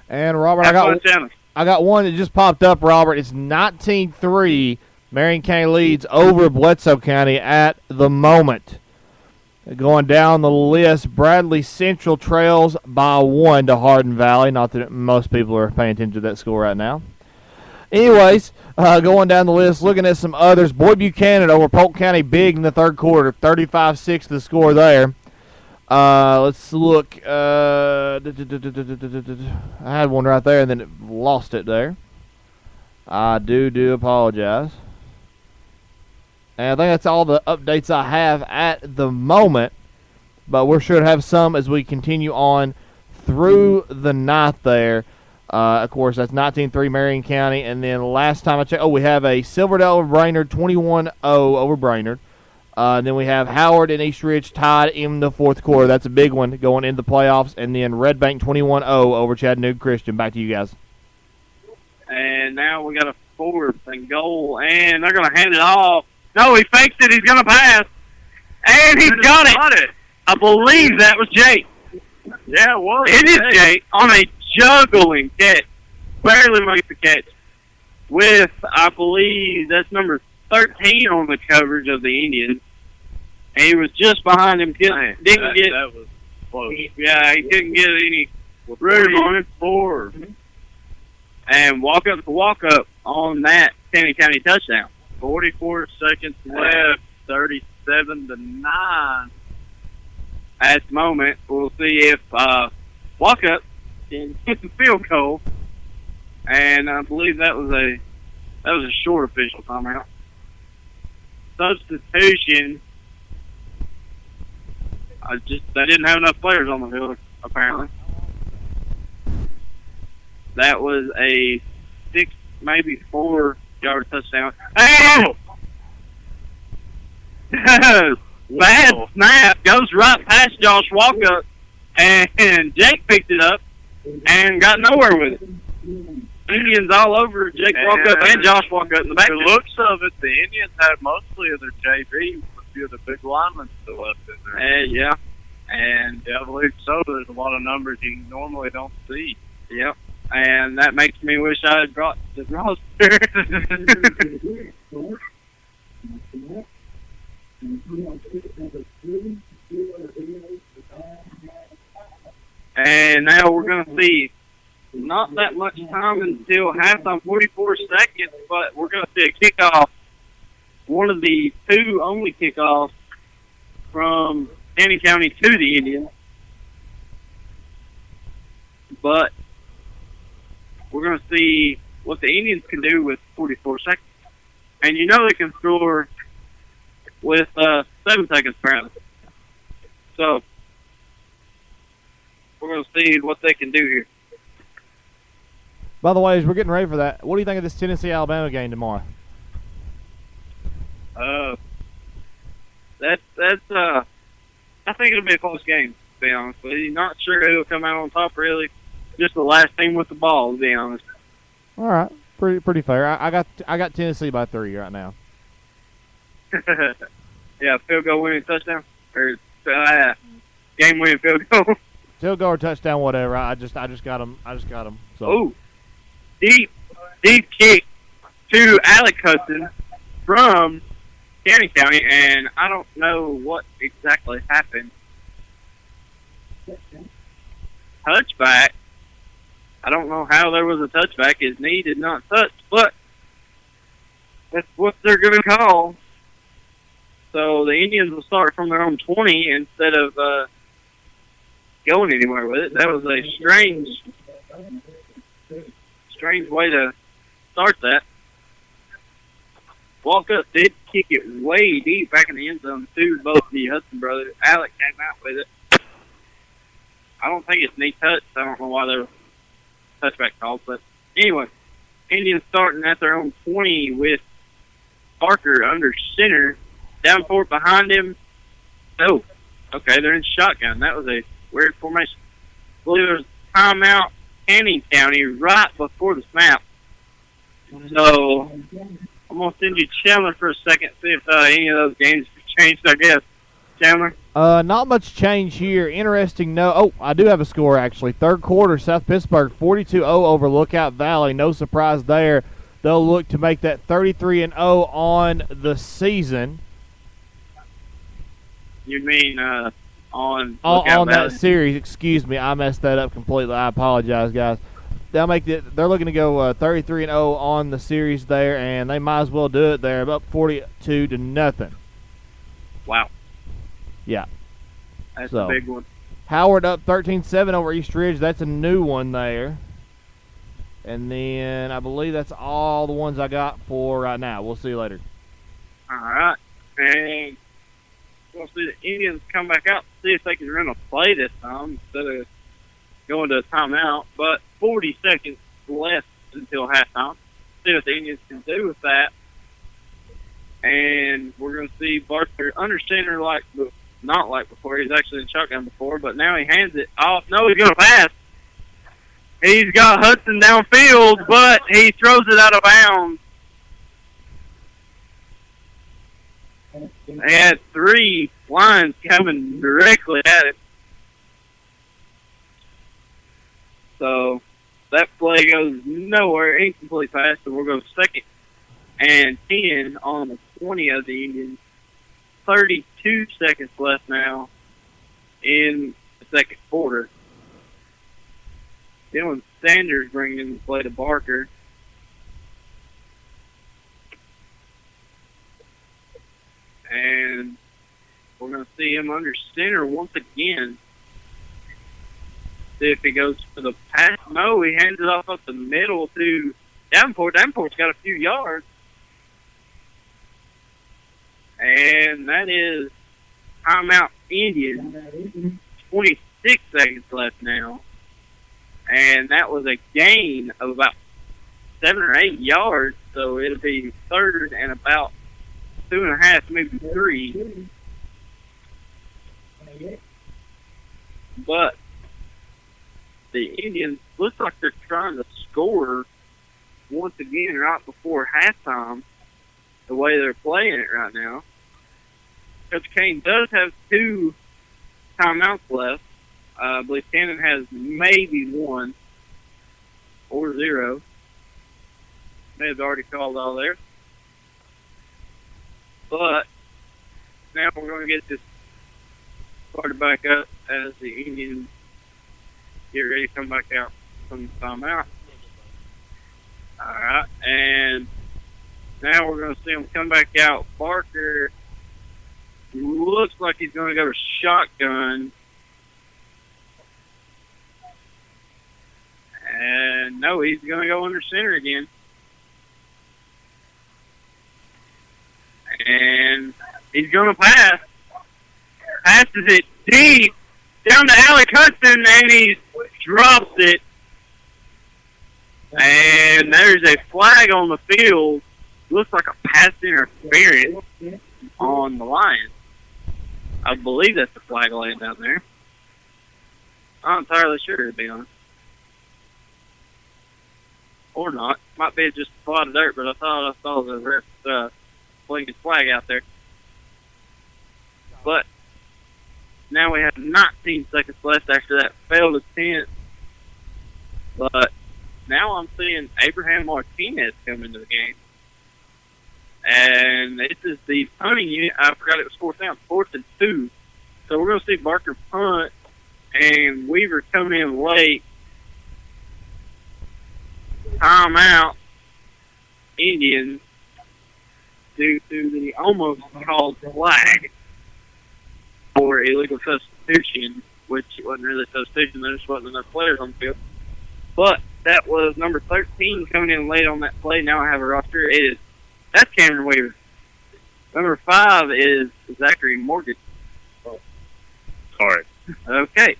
And Robert, Have fun, Chandler. I got one that just popped up, Robert. It's 19-3. Marion County leads over Bledsoe County at the moment. Going down the list, Bradley Central trails by 1 to Hardin Valley. Not that most people are paying attention to that score right now. Anyways, going down the list, looking at some others. Boyd Buchanan over Polk County big in the third quarter, 35-6 the score there. Let's look. I had one right there, and then it lost it there. I do apologize. And I think that's all the updates I have at the moment. But we're sure to have some as we continue on through the night there. Of course, that's 19-3 Marion County. And then last time I checked, we have a Silverdale over Brainerd, 21-0 over Brainerd. And then we have Howard and East Ridge tied in the fourth quarter. That's a big one going into the playoffs. And then Red Bank 21-0 over Chattanooga Christian. Back to you guys. And now we got a 4th and goal. And they're going to hand it off. No, he fakes it. He's going to pass. And he's got it. I believe that was Jake. Yeah, it was. It is Jake on a juggling catch. Barely makes the catch. With, I believe, that's number 13 on the coverage of the Indians. And he was just behind him. That was close. Yeah, he couldn't get any room on his board. And walk up on that Cannon County touchdown. 44 seconds left, 37-9. At the moment, we'll see if Walkup can hit the field goal. And I believe that was a short official timeout. Substitution. They didn't have enough players on the field, apparently. That was a 6, maybe 4-yard touchdown. Oh! Bad snap. Goes right past Josh Walkup. And Jake picked it up and got nowhere with it. Indians all over Jake Walkup and Josh Walkup in the back. The looks of it, the Indians had mostly of their JV with a few of the big linemen still left in there. Yeah. And I believe so. There's a lot of numbers you normally don't see. Yep. And that makes me wish I had brought the roster. And now we're going to see not that much time until halftime, 44 seconds, but we're going to see a kickoff. One of the 2 only kickoffs from Cannon County to the Indians. But we're going to see what the Indians can do with 44 seconds. And you know they can score with 7 seconds apparently. So we're going to see what they can do here. By the way, as we're getting ready for that, what do you think of this Tennessee-Alabama game tomorrow? I think it'll be a close game, to be honest with you. Not sure who'll come out on top, really. Just the last team with the ball, to be honest. All right, pretty fair. I got Tennessee by 3 right now. Yeah, field goal winning touchdown or game winning field goal. Field goal or touchdown, whatever. I just got them. So. Oh, deep kick to Alec Hudson, from Cannon County, and I don't know what exactly happened. Touchback. I don't know how there was a touchback. His knee did not touch, but that's what they're going to call. So the Indians will start from their own 20 instead of going anywhere with it. That was a strange way to start that. Walkup did kick it way deep back in the end zone to both the Hudson brothers. Alec came out with it. I don't think it's knee touch. I don't know why they're touchback calls, but anyway, Indians starting at their own 20 with Parker under center. Davenport behind him. Oh, okay, they're in shotgun. That was a weird formation. I believe there was a timeout, Canning County, right before the snap. So I'm going to send you Chandler for a second, see if any of those games have changed, I guess. Chandler? Not much change here. Interesting note. Oh, I do have a score, actually. Third quarter, South Pittsburgh 42-0 over Lookout Valley. No surprise there. They'll look to make that 33-0 on the season. You mean on on that series? Excuse me, I messed that up completely. I apologize, guys. They'll make it. They're looking to go 33-0 on the series there, and they might as well do it. They're up 42-0. Wow, Yeah, that's So. a big one. Howard up 13-7 over East Ridge. That's a new one there. And then I believe that's all the ones I got for right now. We'll see you later. All right, and we'll see the Indians come back out, see if they can run a play this time instead of going to a timeout. But 40 seconds left until halftime. See what the Indians can do with that. And we're going to see Barker under center not like before. He's actually in shotgun before, but now he hands it off. No, he's going to pass. He's got Hudson downfield, but he throws it out of bounds. They had three lines coming directly at him. So that play goes nowhere, incomplete pass, and we'll go second and 10 on the 20 of the Indians. 32 seconds left now in the second quarter. Dylan Sanders bringing the play to Barker. And we're going to see him under center once again. See if he goes for the pass. No, he hands it off up the middle to Davenport. Davenport's got a few yards. And that is timeout Indians. 26 seconds left now. And that was a gain of about 7 or 8 yards. So it'll be third and about 2.5, maybe 3. But the Indians look like they're trying to score once again right before halftime, the way they're playing it right now. Coach Kane does have 2 timeouts left. I believe Cannon has maybe 1 or 0. May have already called all there. But now we're going to get this started back up as the Indians get ready to come back out from the timeout. All right, and now we're going to see him come back out. Barker looks like he's going to go to shotgun. And no, he's going to go under center again. And he's going to pass. Passes it deep down to Alec Hudson, and he drops it. And there's a flag on the field. Looks like a pass interference on the Lions. I believe that's the flag laying down there. I'm not entirely sure, to be honest. Or not. Might be just a plot of dirt, but I thought I saw the ref flinging his flag out there. But now we have 19 seconds left after that failed attempt. But now I'm seeing Abraham Martinez come into the game. And this is the punting unit. I forgot it was 4th down, 4th and 2. So we're going to see Barker punt, and Weaver come in late. Timeout, Indians, due to the almost called flag for illegal substitution, which wasn't really substitution. There just wasn't enough players on the field. But that was number 13 coming in late on that play. Now I have a roster. That's Cameron Weaver. Number 5 is Zachary Morgan. Sorry. Okay.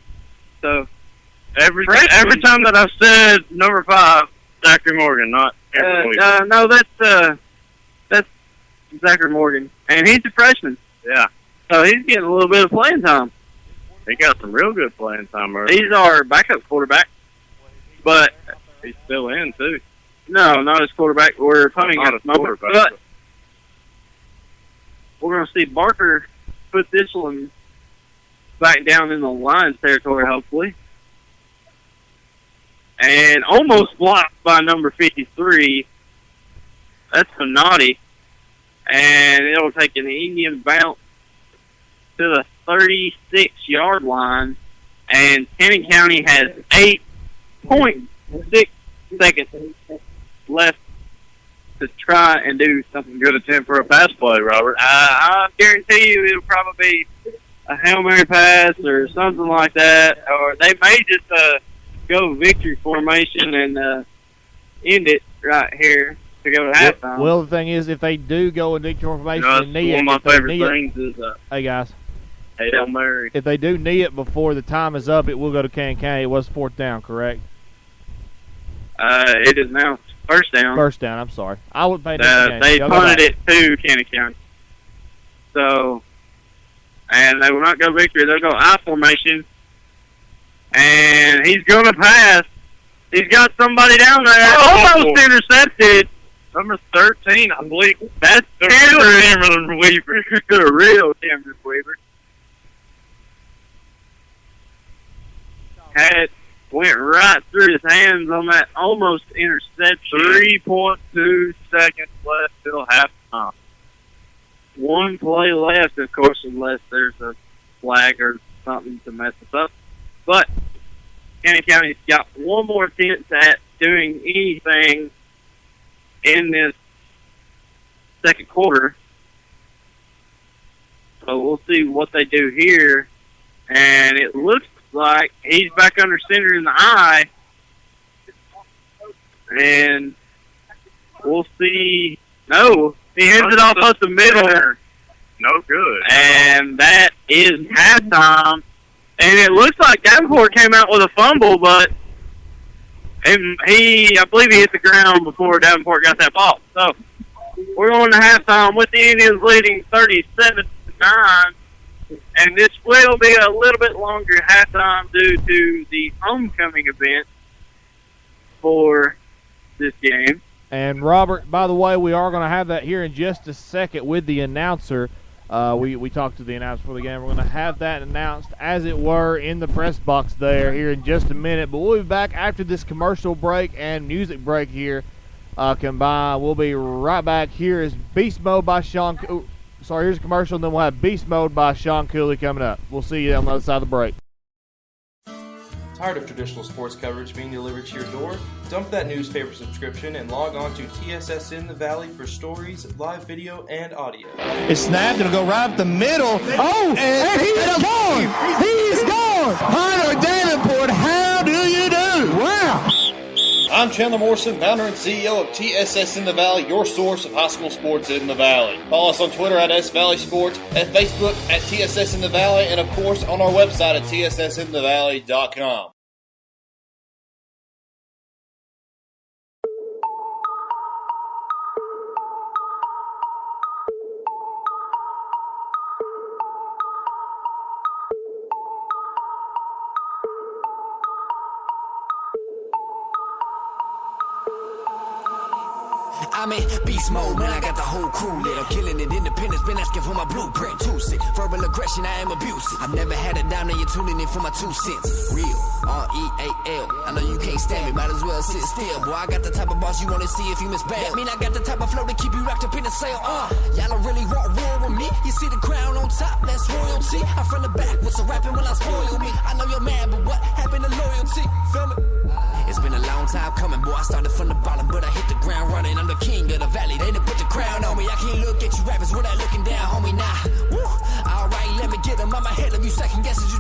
So Every time that I've said number 5, Zachary Morgan, not Cameron Weaver. no, that's Zachary Morgan, and he's a freshman. Yeah. So he's getting a little bit of playing time. He got some real good playing time early. He's our backup quarterback, but He's still in, too. no, not his quarterback. We're punting Not at his the moment, quarterback. but we're going to see Barker put this one back down in the Lions territory, hopefully. And almost blocked by number 53. That's Fanati. And it'll take an Indian bounce to the 36-yard line. And Cannon County has 8.6 seconds left to try and do something good. Good attempt for a pass play, Robert. I guarantee you it'll probably be a Hail Mary pass or something like that. Or they may just go victory formation and end it right here to go to halftime. Well, the thing is, if they do go in victory formation and knee it, one of my if they favorite knee it- things is hey guys, Hail Mary. if they do knee it before the time is up, it will go to Cannon County. It was 4th down, correct? It is now first down. First down. I'm sorry, I would pay attention. They Y'all go punted back. it to Cannon County. So, and they will not go victory. They'll go I formation. And he's going to pass. He's got somebody down there. Almost intercepted. Number 13, I believe. That's Cameron Weaver. the real Cameron Weaver. Went right through his hands on that almost interception. 3.2 seconds left till halftime. One play left, of course, unless there's a flag or something to mess us up. But Cannon County's got one more attempt at doing anything in this second quarter. So we'll see what they do here. And it looks like he's back under center in the eye. And we'll see. No, he hands it off up the middle. No good. And that is halftime. And it looks like Davenport came out with a fumble, but I believe he hit the ground before Davenport got that ball. So we're going to halftime with the Indians leading 37-9. And this will be a little bit longer halftime due to the homecoming event for this game. And Robert, by the way, we are going to have that here in just a second with the announcer. We talked to the announcer for the game. We're going to have that announced, as it were, in the press box there here in just a minute. But we'll be back after this commercial break and music break here combined. We'll be right back. Here is Beast Mode by Sean. Here's a commercial, and then we'll have Beast Mode by Sean Cooley coming up. We'll see you on the other side of the break. Tired of traditional sports coverage being delivered to your door? Dump that newspaper subscription and log on to TSS in the Valley for stories, live video, and audio. It's snapped. It'll go right up the middle. Oh, and he's gone. He's gone. Hunter Davenport, how do you do? Wow. I'm Chandler Morrison, founder and CEO of TSS in the Valley, your source of high school sports in the Valley. Follow us on Twitter at SValley Sports, at Facebook at TSS in the Valley, and of course on our website at tssinthevalley.com. I'm in beast mode, man, I got the whole crew lit. I'm killing it, independence, been asking for my blueprint. Too sick, verbal aggression, I am abusive. I've never had it down there, you're tuning in for my 2 cents. Real, R-E-A-L. I know you can't stand me, might as well sit still. Boy, I got the type of boss you wanna see if you misbad. That mean I got the type of flow to keep you wrapped up in the sail. Y'all don't really want war with me. You see the crown on top, that's royalty. I'm from the back, what's a rapping when I spoil me? I know you're mad, but what happened to loyalty? Feel me? It's been a long time coming, boy. I started from the bottom, but I hit the ground running. I'm the king of the valley. They done put the crown on me. I can't look at you rappers without looking down, homie. Nah, woo. All right, let me get them. I'm ahead of you, second guesses you.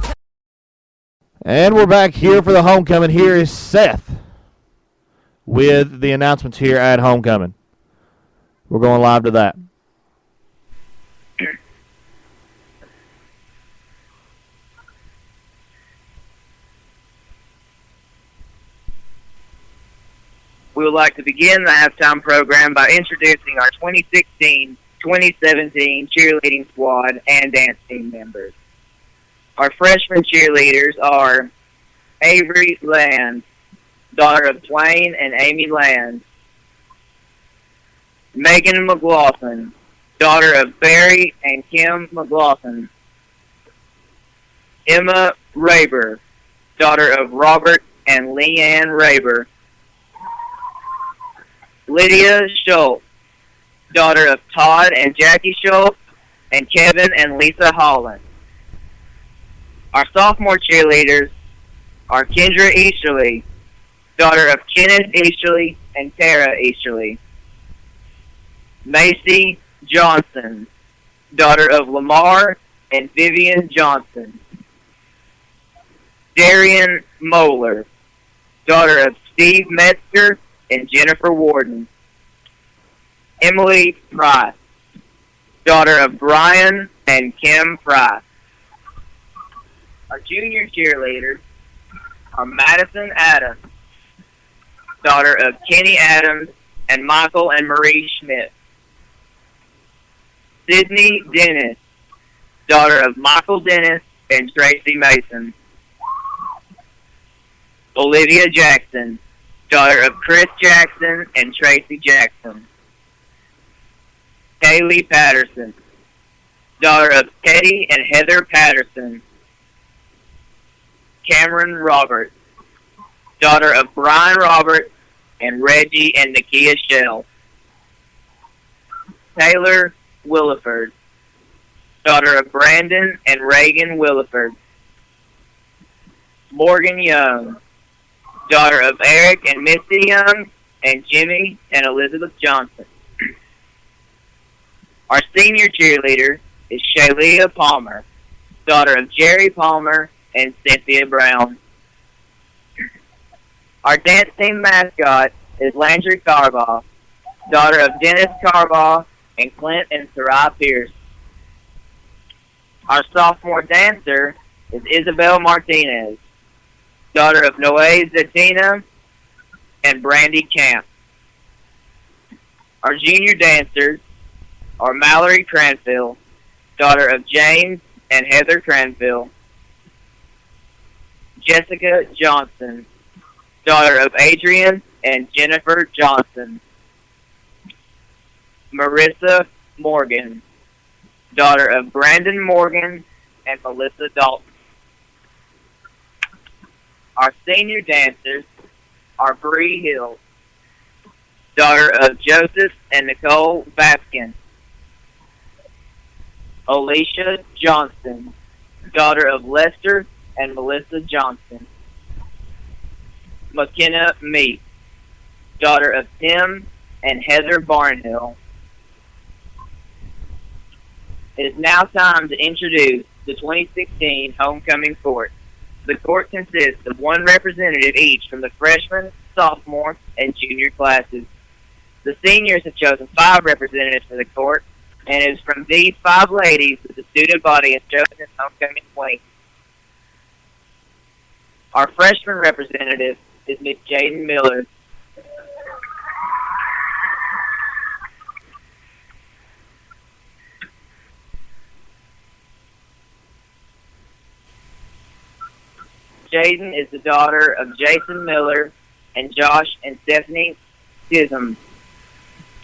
And we're back here for the homecoming. Here is Seth with the announcements here at homecoming. We're going live to that. We would like to begin the halftime program by introducing our 2016-2017 cheerleading squad and dance team members. Our freshman cheerleaders are Avery Land, daughter of Dwayne and Amy Land; Megan McLaughlin, daughter of Barry and Kim McLaughlin; Emma Raber, daughter of Robert and Leanne Raber; Lydia Schultz, daughter of Todd and Jackie Schultz, and Kevin and Lisa Holland. Our sophomore cheerleaders are Kendra Easterly, daughter of Kenneth Easterly and Tara Easterly; Macy Johnson, daughter of Lamar and Vivian Johnson; Darian Moeller, daughter of Steve Metzger and Jennifer Warden; Emily Price, daughter of Brian and Kim Price. Our junior cheerleaders are Madison Adams, daughter of Kenny Adams and Michael and Marie Schmidt; Sydney Dennis, daughter of Michael Dennis and Tracy Mason; Olivia Jackson, daughter of Chris Jackson and Tracy Jackson; Kaylee Patterson, daughter of Teddy and Heather Patterson; Cameron Roberts, daughter of Brian Roberts and Reggie and Nakia Shell; Taylor Williford, daughter of Brandon and Reagan Williford; Morgan Young, daughter of Eric and Misty Young and Jimmy and Elizabeth Johnson. Our senior cheerleader is Shaylia Palmer, daughter of Jerry Palmer and Cynthia Brown. Our dance team mascot is Landry Carbaugh, daughter of Dennis Carbaugh and Clint and Sarai Pierce. Our sophomore dancer is Isabel Martinez, daughter of Noe Zatina and Brandy Camp. Our junior dancers are Mallory Cranfield, daughter of James and Heather Cranfield; Jessica Johnson, daughter of Adrian and Jennifer Johnson; Marissa Morgan, daughter of Brandon Morgan and Melissa Dalton. Our senior dancers are Bree Hill, daughter of Joseph and Nicole Baskin; Alicia Johnson, daughter of Lester and Melissa Johnson; McKenna Meek, daughter of Tim and Heather Barnhill. It is now time to introduce the 2016 homecoming court. The court consists of one representative each from the freshman, sophomore, and junior classes. The seniors have chosen 5 representatives for the court, and it is from these 5 ladies that the student body has chosen its homecoming queen. Our freshman representative is Miss Jaden Miller. Jaden is the daughter of Jason Miller and Josh and Stephanie Chisholm.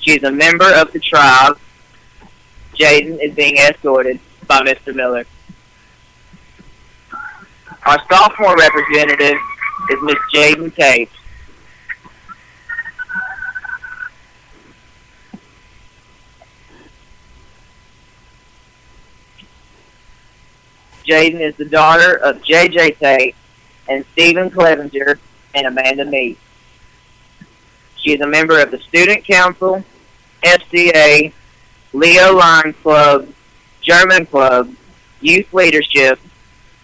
She is a member of the tribe. Jaden is being escorted by Mr. Miller. Our sophomore representative is Miss Jaden Tate. Jaden is the daughter of J.J. Tate and Stephen Clevenger and Amanda Meade. She is a member of the Student Council, FCA, Leo Lions Club, German Club, Youth Leadership,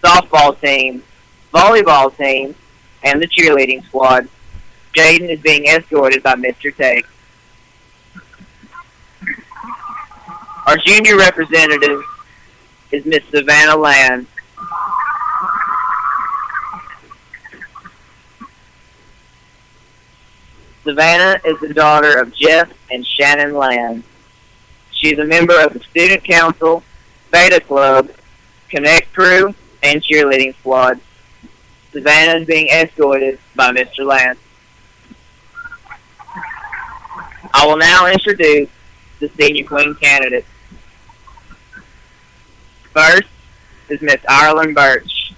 Softball Team, Volleyball Team, and the Cheerleading Squad. Jaden is being escorted by Mr. Tate. Our junior representative is Miss Savannah Land. Savannah is the daughter of Jeff and Shannon Land. She is a member of the Student Council, Beta Club, Connect Crew, and Cheerleading Squad. Savannah is being escorted by Mr. Land. I will now introduce the Senior Queen candidates. First is Miss Ireland Birch.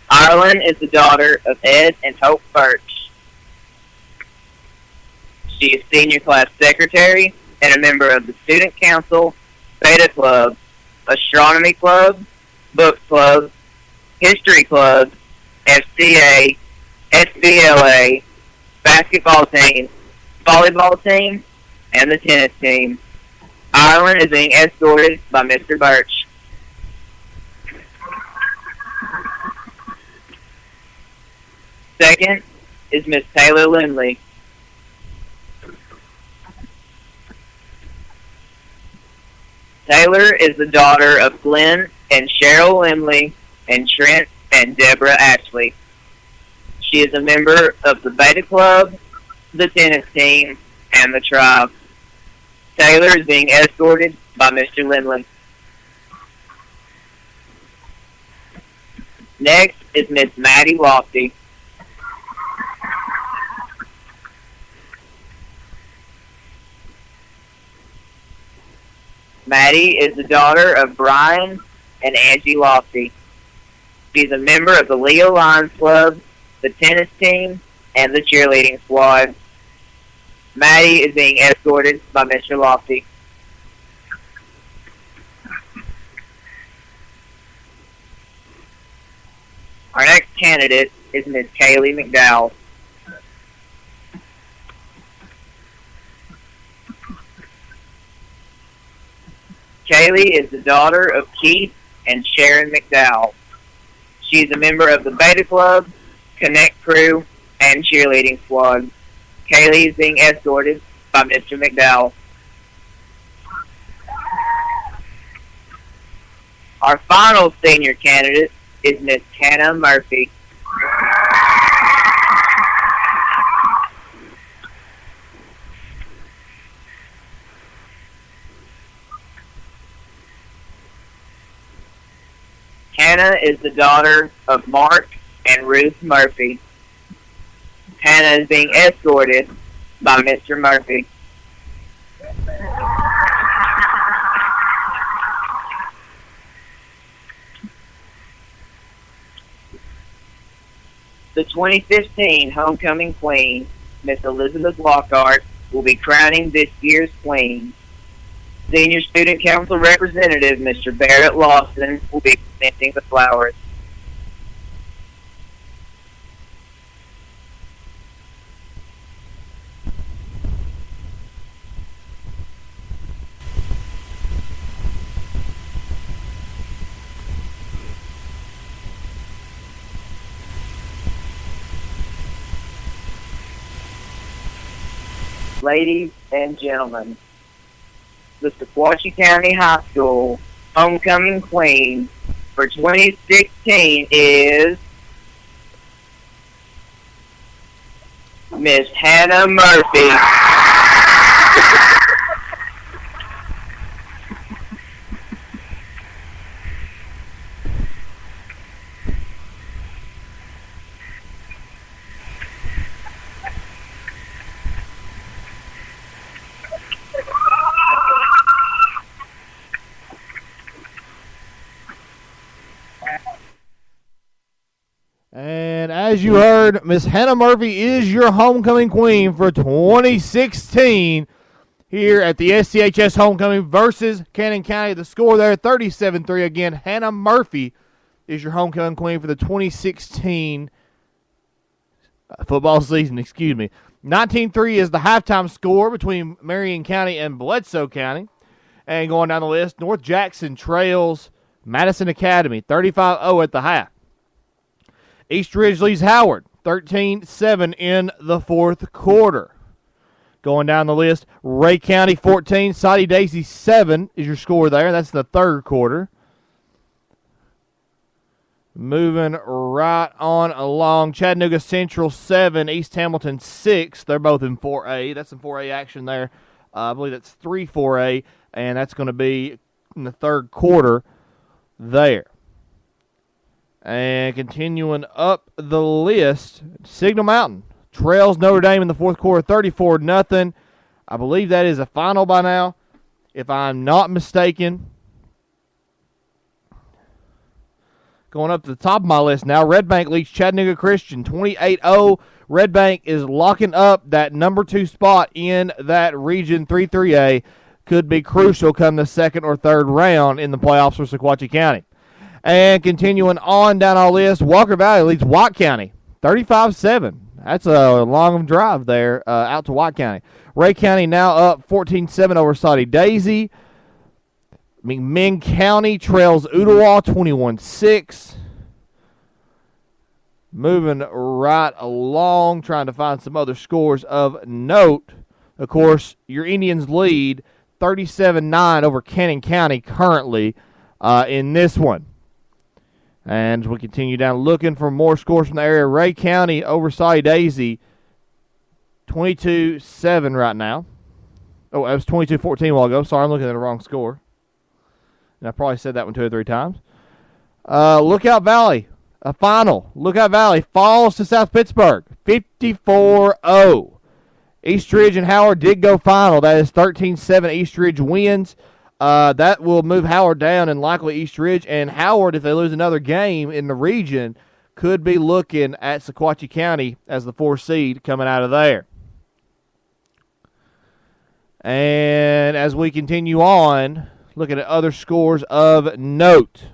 Ireland is the daughter of Ed and Hope Birch. She is Senior Class Secretary and a member of the Student Council, Beta Club, Astronomy Club, Book Club, History Club, FCA, SBLA, Basketball Team, Volleyball Team, and the Tennis Team. Ireland is being escorted by Mr. Birch. Second is Miss Taylor Lindley. Taylor is the daughter of Glenn and Cheryl Lindley and Trent and Deborah Ashley. She is a member of the Beta Club, the Tennis Team, and the Tribe. Taylor is being escorted by Mr. Lindley. Next is Miss Maddie Lofty. Maddie is the daughter of Brian and Angie Lofty. She's a member of the Leo Lions Club, the tennis team, and the cheerleading squad. Maddie is being escorted by Mr. Lofty. Our next candidate is Miss Kaylee McDowell. Kaylee is the daughter of Keith and Sharon McDowell. She is a member of the Beta Club, Connect Crew, and cheerleading squad. Kaylee is being escorted by Mr. McDowell. Our final senior candidate is Miss Hannah Murphy. Hannah is the daughter of Mark and Ruth Murphy. Hannah is being escorted by Mr. Murphy. The 2015 Homecoming Queen, Miss Elizabeth Lockhart, will be crowning this year's Queen. Senior Student Council Representative Mr. Barrett Lawson will be presenting the flowers. Ladies and gentlemen, the Sequatchie County High School Homecoming Queen for 2016 is Miss Hannah Murphy. as you heard, Miss Hannah Murphy is your homecoming queen for 2016 here at the SCHS Homecoming versus Cannon County. The score there, 37-3. Again, Hannah Murphy is your homecoming queen for the 2016 football season. 19-3 is the halftime score between Marion County and Bledsoe County. And going down the list, North Jackson trails Madison Academy, 35-0 at the half. East Ridge leads Howard, 13-7 in the fourth quarter. Going down the list, Ray County 14, Soddy Daisy 7 is your score there. That's the third quarter. Moving right on along, Chattanooga Central 7, East Hamilton 6. They're both in 4A. That's some 4A action there. I believe that's 3-4A, and that's going to be in the third quarter there. And continuing up the list, Signal Mountain trails Notre Dame in the fourth quarter, 34-0. I believe that is a final by now, if I'm not mistaken. Going up to the top of my list now, Red Bank leads Chattanooga Christian, 28-0. Red Bank is locking up that number 2 spot in that Region 3-3A. Could be crucial come the second or third round in the playoffs for Sequatchie County. And continuing on down our list, Walker Valley leads White County, 35-7. That's a long drive there out to White County. Ray County now up 14-7 over Soddy Daisy. McMinn County trails Ooltewah 21-6. Moving right along, trying to find some other scores of note. Of course, your Indians lead 37-9 over Cannon County currently in this one. And we continue down looking for more scores from the area. Ray County over Soddy Daisy, 22-7 right now. Oh, it was 22-14 a while ago. Sorry, I'm looking at the wrong score. And I probably said that one 2 or 3 times. Lookout Valley, a final. Lookout Valley falls to South Pittsburgh, 54-0. East Ridge and Howard did go final. That is 13-7. East Ridge wins. That will move Howard down, and likely East Ridge. And Howard, if they lose another game in the region, could be looking at Sequatchie County as the 4th seed coming out of there. And as we continue on, looking at other scores of note.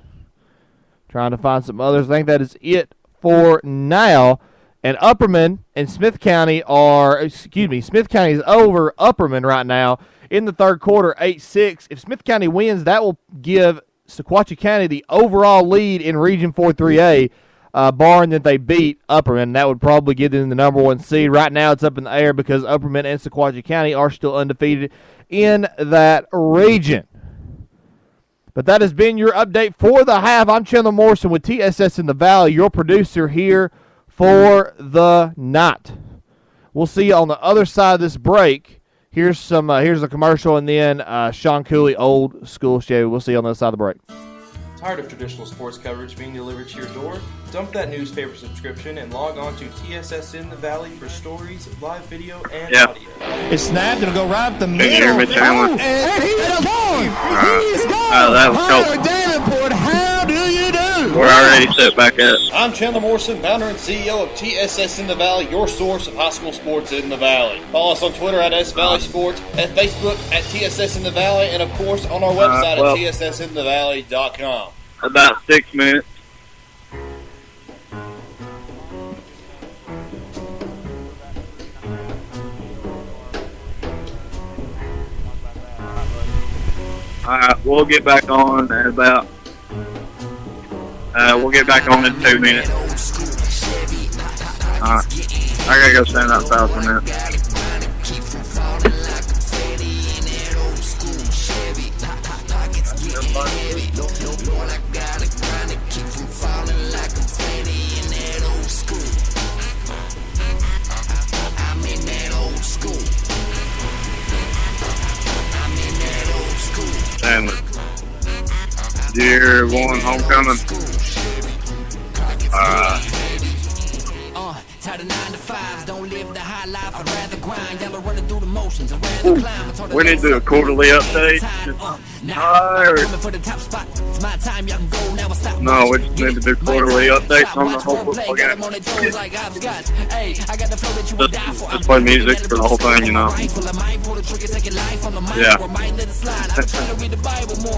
Trying to find some others. I think that is it for now. And Upperman and Smith County Smith County is over Upperman right now in the third quarter, 8-6. If Smith County wins, that will give Sequatchie County the overall lead in Region 4-3A, barring that they beat Upperman. That would probably give them the number 1 seed. Right now it's up in the air because Upperman and Sequatchie County are still undefeated in that region. But that has been your update for the half. I'm Chandler Morrison with TSS in the Valley, your producer here for the night. We'll see you on the other side of this break. Here's a commercial, and then Sean Cooley, Old School Chevy. We'll see you on the other side of the break. Tired of traditional sports coverage being delivered to your door? Dump that newspaper subscription and log on to TSS in the Valley for stories, live video, and audio. It's snapped. It'll go right up the middle. hear me, Chandler? And he's gone. He's gone. That was Hunter cool. Davenport, how do you do? We're already set back up. I'm Chandler Morrison, founder and CEO of TSS in the Valley, your source of high school sports in the Valley. Follow us on Twitter at SValley Sports, at Facebook at TSS in the Valley, and of course on our website at TSSinthevalley.com. About 6 minutes. Alright, we'll get back on in about we'll get back on in 2 minutes. Alright. I gotta go stand outside for a minute. And Year 1 homecoming. Tired of 9 to 5s, don't live the high life. I'd rather grind, y'all are running through the motions. I'd rather climb. We need to do a quarterly update. Now, coming for the top spot. It's my time, y'all can go now. Stop. No, we just need to do quarterly updates on the whole football game. Just play music for the whole thing, you know. Yeah.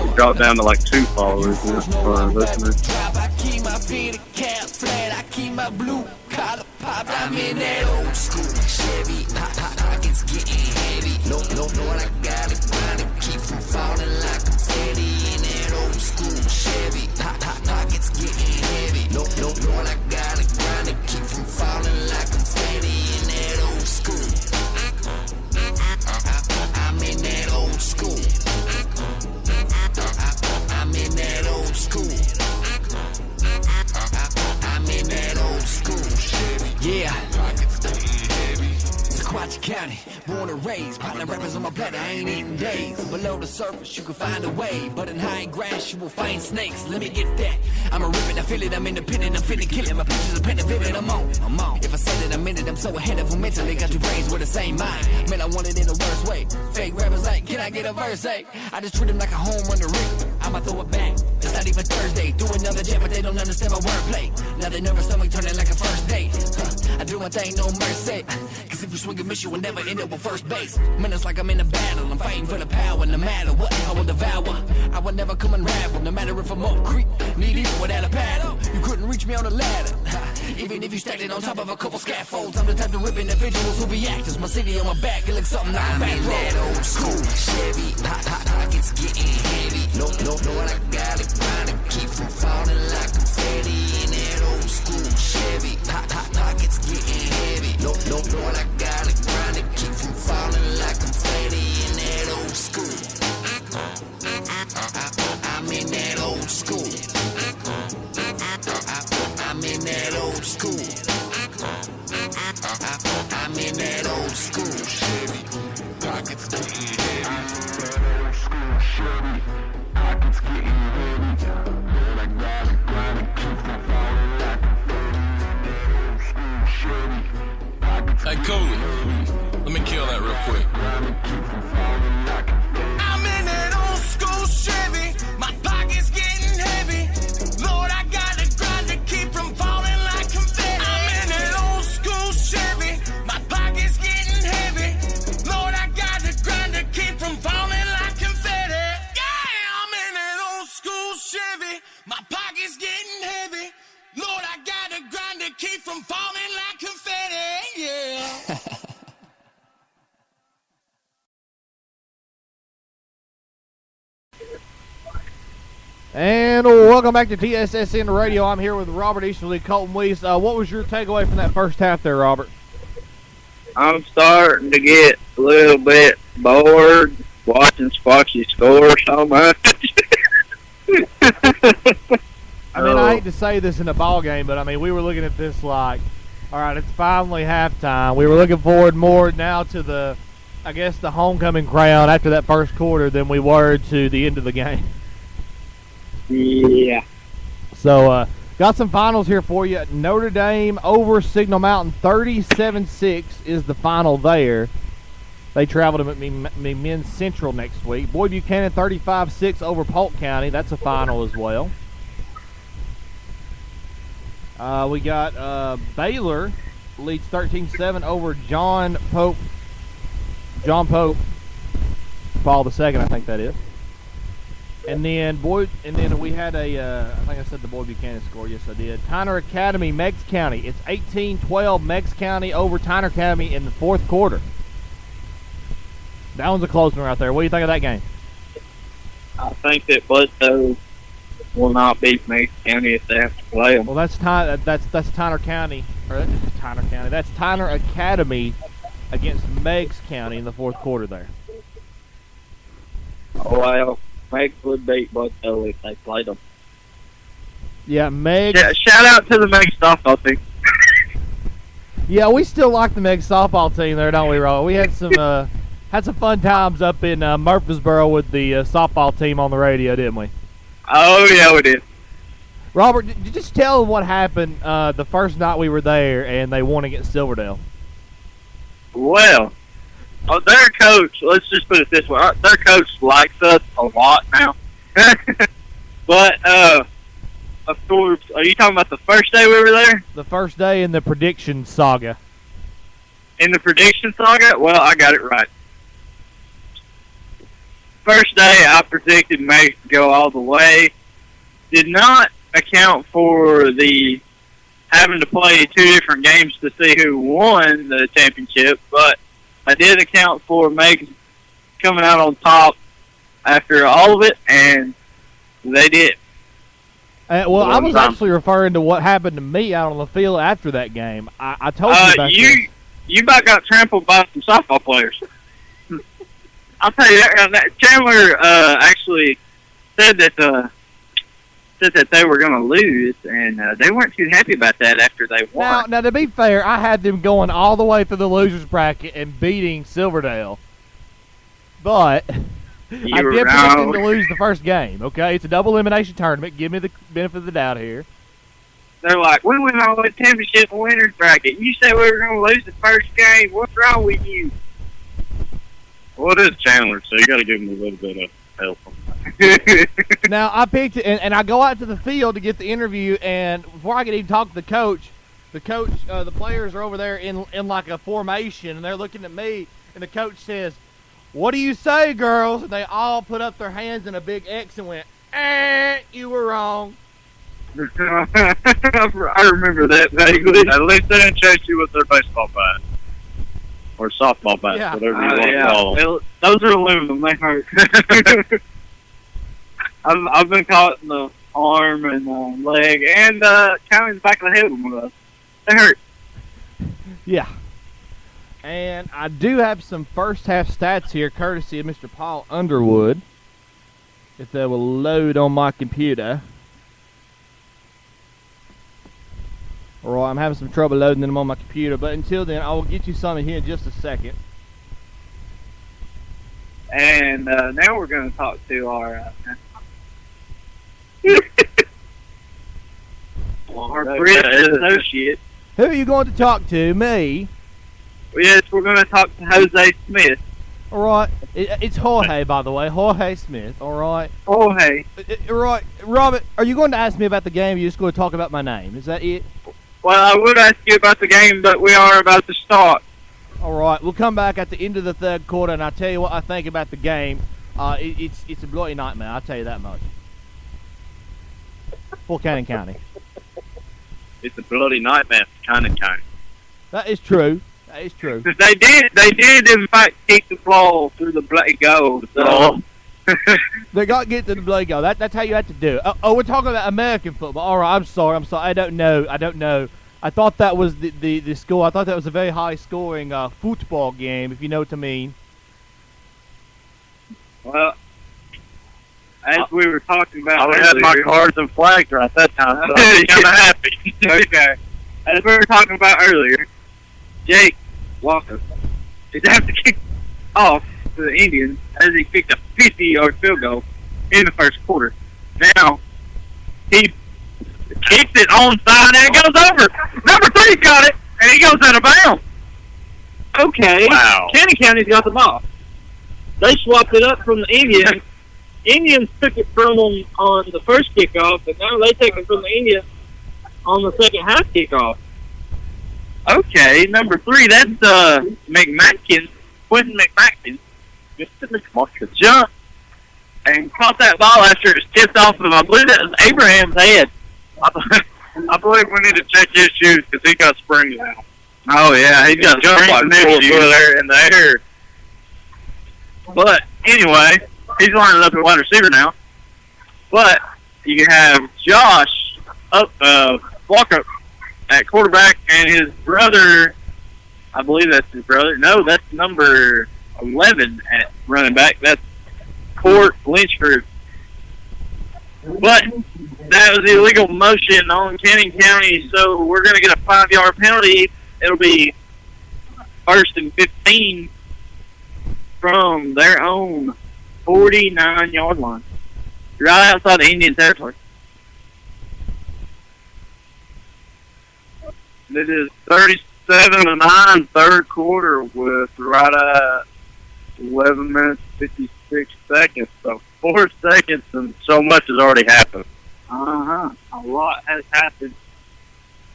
We got down to like 2 followers for listeners. I keep my feet flat, I keep my blue collar pop. I'm in that old school Chevy. Pockets getting heavy. No, what I gotta grind to keep from falling like confetti. In that old school Chevy. Pockets getting heavy. No, what I gotta grind to keep from falling like confetti. In that old school. I'm in that old school. I'm in that old school. I'm in that old school. Yeah. Sequatchie County, born and raised, partner rappers on my platter, I ain't eating days. Below the surface, you can find a way, but in high grass, you will find snakes. Let me get that. I'm a rip it, I feel it, I'm independent, I'm finna kill it. My pictures are pen and vivid, I'm on. If I say that I'm in it, I'm so ahead of them mentally. Got two brains with the same mind. Man, I want it in the worst way. Fake rappers like, can I get a verse, eh? I just treat them like a home run to ring. I'ma throw it back. It's not even Thursday. Do another jet, but they don't understand my wordplay. Now they nervous stomach turning like a first date. I do my thing, no mercy. Cause if you swing and miss, you will never end up with first base. Man, it's like I'm in a battle. I'm fighting for the power. No matter what, I will devour. I will never come unravel. No matter if I'm up creek, need it without a paddle. You couldn't reach me on a ladder. Even if you stacked it on top of a couple scaffolds. I'm the type to rip individuals who be actors. My city on my back, it looks something like a back road. I'm in that old school Chevy. Pockets getting heavy. No, what I gotta grind to keep from falling like confetti. In that old school Chevy. Pockets getting heavy. No, what I gotta grind to keep from falling like confetti. In that old school. I'm in that old school. I'm in that old school. I'm in that old school Chevy. Pockets getting heavy. Chevy. Pockets getting heavy. But I gotta grind to keep from falling like confetti. Chevy. Hey, Cooley, let me kill that real quick. I'm in that old school Chevy. My pocket's getting heavy. Lord, I gotta grind to keep from falling like confetti. I'm in that old school Chevy. My pocket's getting heavy. Lord, I gotta grind to keep from falling like confetti. Yeah, I'm in that old school Chevy. My pocket's getting heavy. Lord, I gotta grind to keep from falling like confetti. Yeah. And welcome back to TSSN Radio. I'm here with Robert Easterly, Colton Weiss. What was your takeaway from that first half there, Robert? I'm starting to get a little bit bored watching Squatchy score so much. I mean, I hate to say this in a ball game, but I mean, we were looking at this like, all right, it's finally halftime. We were looking forward more now to the, I guess, the homecoming crowd after that first quarter than we were to the end of the game. Yeah. So, got some finals here for you. Notre Dame over Signal Mountain, 37-6 is the final there. They travel to McMinn Central next week. Boyd Buchanan, 35-6 over Polk County. That's a final as well. We got Baylor leads 13-7 over John Pope, Paul II, I think that is. And then we had I think I said the Boyd Buchanan score. Yes, I did. Tyner Academy, Meigs County. It's 18-12 Meigs County over Tyner Academy in the fourth quarter. That one's a close one right there. What do you think of that game? I think that Bledsoe will not beat Meigs County if they have to play them. Well, that's Tyner County, or that's Tyner County. That's Tyner Academy against Meigs County in the fourth quarter there. Oh, well, Meigs would beat Bledsoe if they played them. Yeah, Meigs. Yeah, shout out to the Meigs softball team. Yeah, we still like the Meigs softball team there, don't we, Ron? We had some fun times up in Murfreesboro with the softball team on the radio, didn't we? Oh, yeah, we did. Robert, just tell them what happened the first night we were there and they won against Silverdale. Well, their coach, let's just put it this way, their coach likes us a lot now. But, of course, are you talking about the first day we were there? The first day in the prediction saga. In the prediction saga? Well, I got it right. First day, I predicted Meigs to go all the way. Did not account for the having to play 2 different games to see who won the championship, but I did account for Meigs coming out on top after all of it, and they did. Well, I was actually referring to what happened to me out on the field after that game. I told you about this. You about got trampled by some softball players. I'll tell you that Chandler actually said that they were going to lose, and they weren't too happy about that after they won. Now, to be fair, I had them going all the way through the losers bracket and beating Silverdale, but I did predict them to lose the first game. Okay, it's a double elimination tournament. Give me the benefit of the doubt here. They're like, we went all the way to championship winners bracket. You said we were going to lose the first game. What's wrong with you? Well, it is Chandler, so you got to give him a little bit of help. Now, I picked it, and I go out to the field to get the interview, and before I can even talk to the coach, the players are over there in like a formation, and they're looking at me, and the coach says, "What do you say, girls?" And they all put up their hands in a big X and went, "You were wrong." I remember that vaguely. At least they didn't chase you with their baseball bat. Or softball bat, Yeah. whatever you want to call them. Well, those are aluminum. They hurt. I've been caught in the arm and leg and kind of in the back of the head with one of those. They hurt. Yeah. And I do have some first half stats here, courtesy of Mr. Paul Underwood. If they will load on my computer. Alright, I'm having some trouble loading them on my computer, but until then, I will get you some in here in just a second. And now we're going to talk to our British associate. Who are you going to talk to? Me? Yes, we're going to talk to Jose Smith. Alright, it's Jorge, by the way. Jorge Smith, alright? Jorge. Alright, Robert, are you going to ask me about the game, or are you just going to talk about my name? Is that it? Well, I would ask you about the game, but we are about to start. Alright, we'll come back at the end of the third quarter, and I'll tell you what I think about the game. It's a bloody nightmare, I'll tell you that much. For Cannon County. It's a bloody nightmare for Cannon County. That is true. That is true. They did in fact kick the ball through the bloody goal. So. They got to get to the bloody goal. That's how you have to do it. We're talking about American football. All right, I'm sorry. I don't know. I thought that was the score. I thought that was a very high-scoring football game, if you know what I mean. Well, as we were talking about I had my cards and flags right that time, so I'm kind of happy. Okay. As we were talking about earlier, Jake Walker is have to kick off to the Indians as he kicked a 50-yard field goal in the first quarter. Now, he kicks it onside and it goes over. Number 3 got it, and he goes out of bounds. Okay. Wow. Cannon County's got the ball. They swapped it up from the Indians. Indians took it from them on the first kickoff, and now they take it from the Indians on the second half kickoff. Okay, number 3, that's McMakin, Quentin McMakin. Jump and caught that ball after it was tipped off of, I believe that was Abraham's head. I believe we need to check his shoes because he got springs now. Oh, yeah, he's got Jumped like 4 foot there in the air. But anyway, he's lining up at wide receiver now. But you have Josh Walker at quarterback, and his brother, I believe that's his brother. No, that's number 11 at running back. That's Court Lynchford. But that was illegal motion on Cannon County, so we're going to get a 5-yard penalty. It'll be 1st and 15 from their own 49-yard line, right outside the Indian territory. It is 37-9 third quarter with right 11 minutes, 56 seconds. So 4 seconds and so much has already happened. A lot has happened